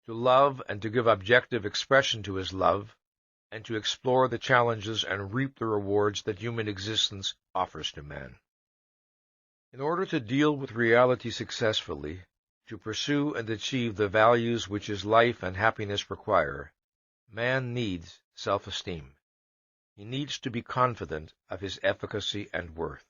to love and to give objective expression to his love, and to explore the challenges and reap the rewards that human existence offers to man. In order to deal with reality successfully, to pursue and achieve the values which his life and happiness require, man needs self-esteem. He needs to be confident of his efficacy and worth.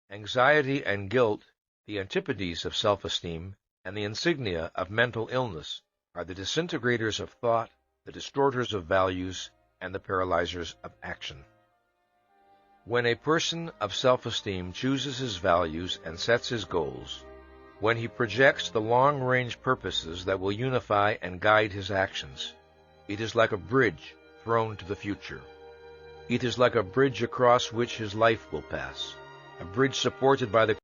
Anxiety and guilt, the antipodes of self-esteem, and the insignia of mental illness, are the disintegrators of thought, the distorters of values, and the paralyzers of action. When a person of self-esteem chooses his values and sets his goals, when he projects the long-range purposes that will unify and guide his actions, it is like a bridge thrown to the future. It is like a bridge across which his life will pass, a bridge supported by the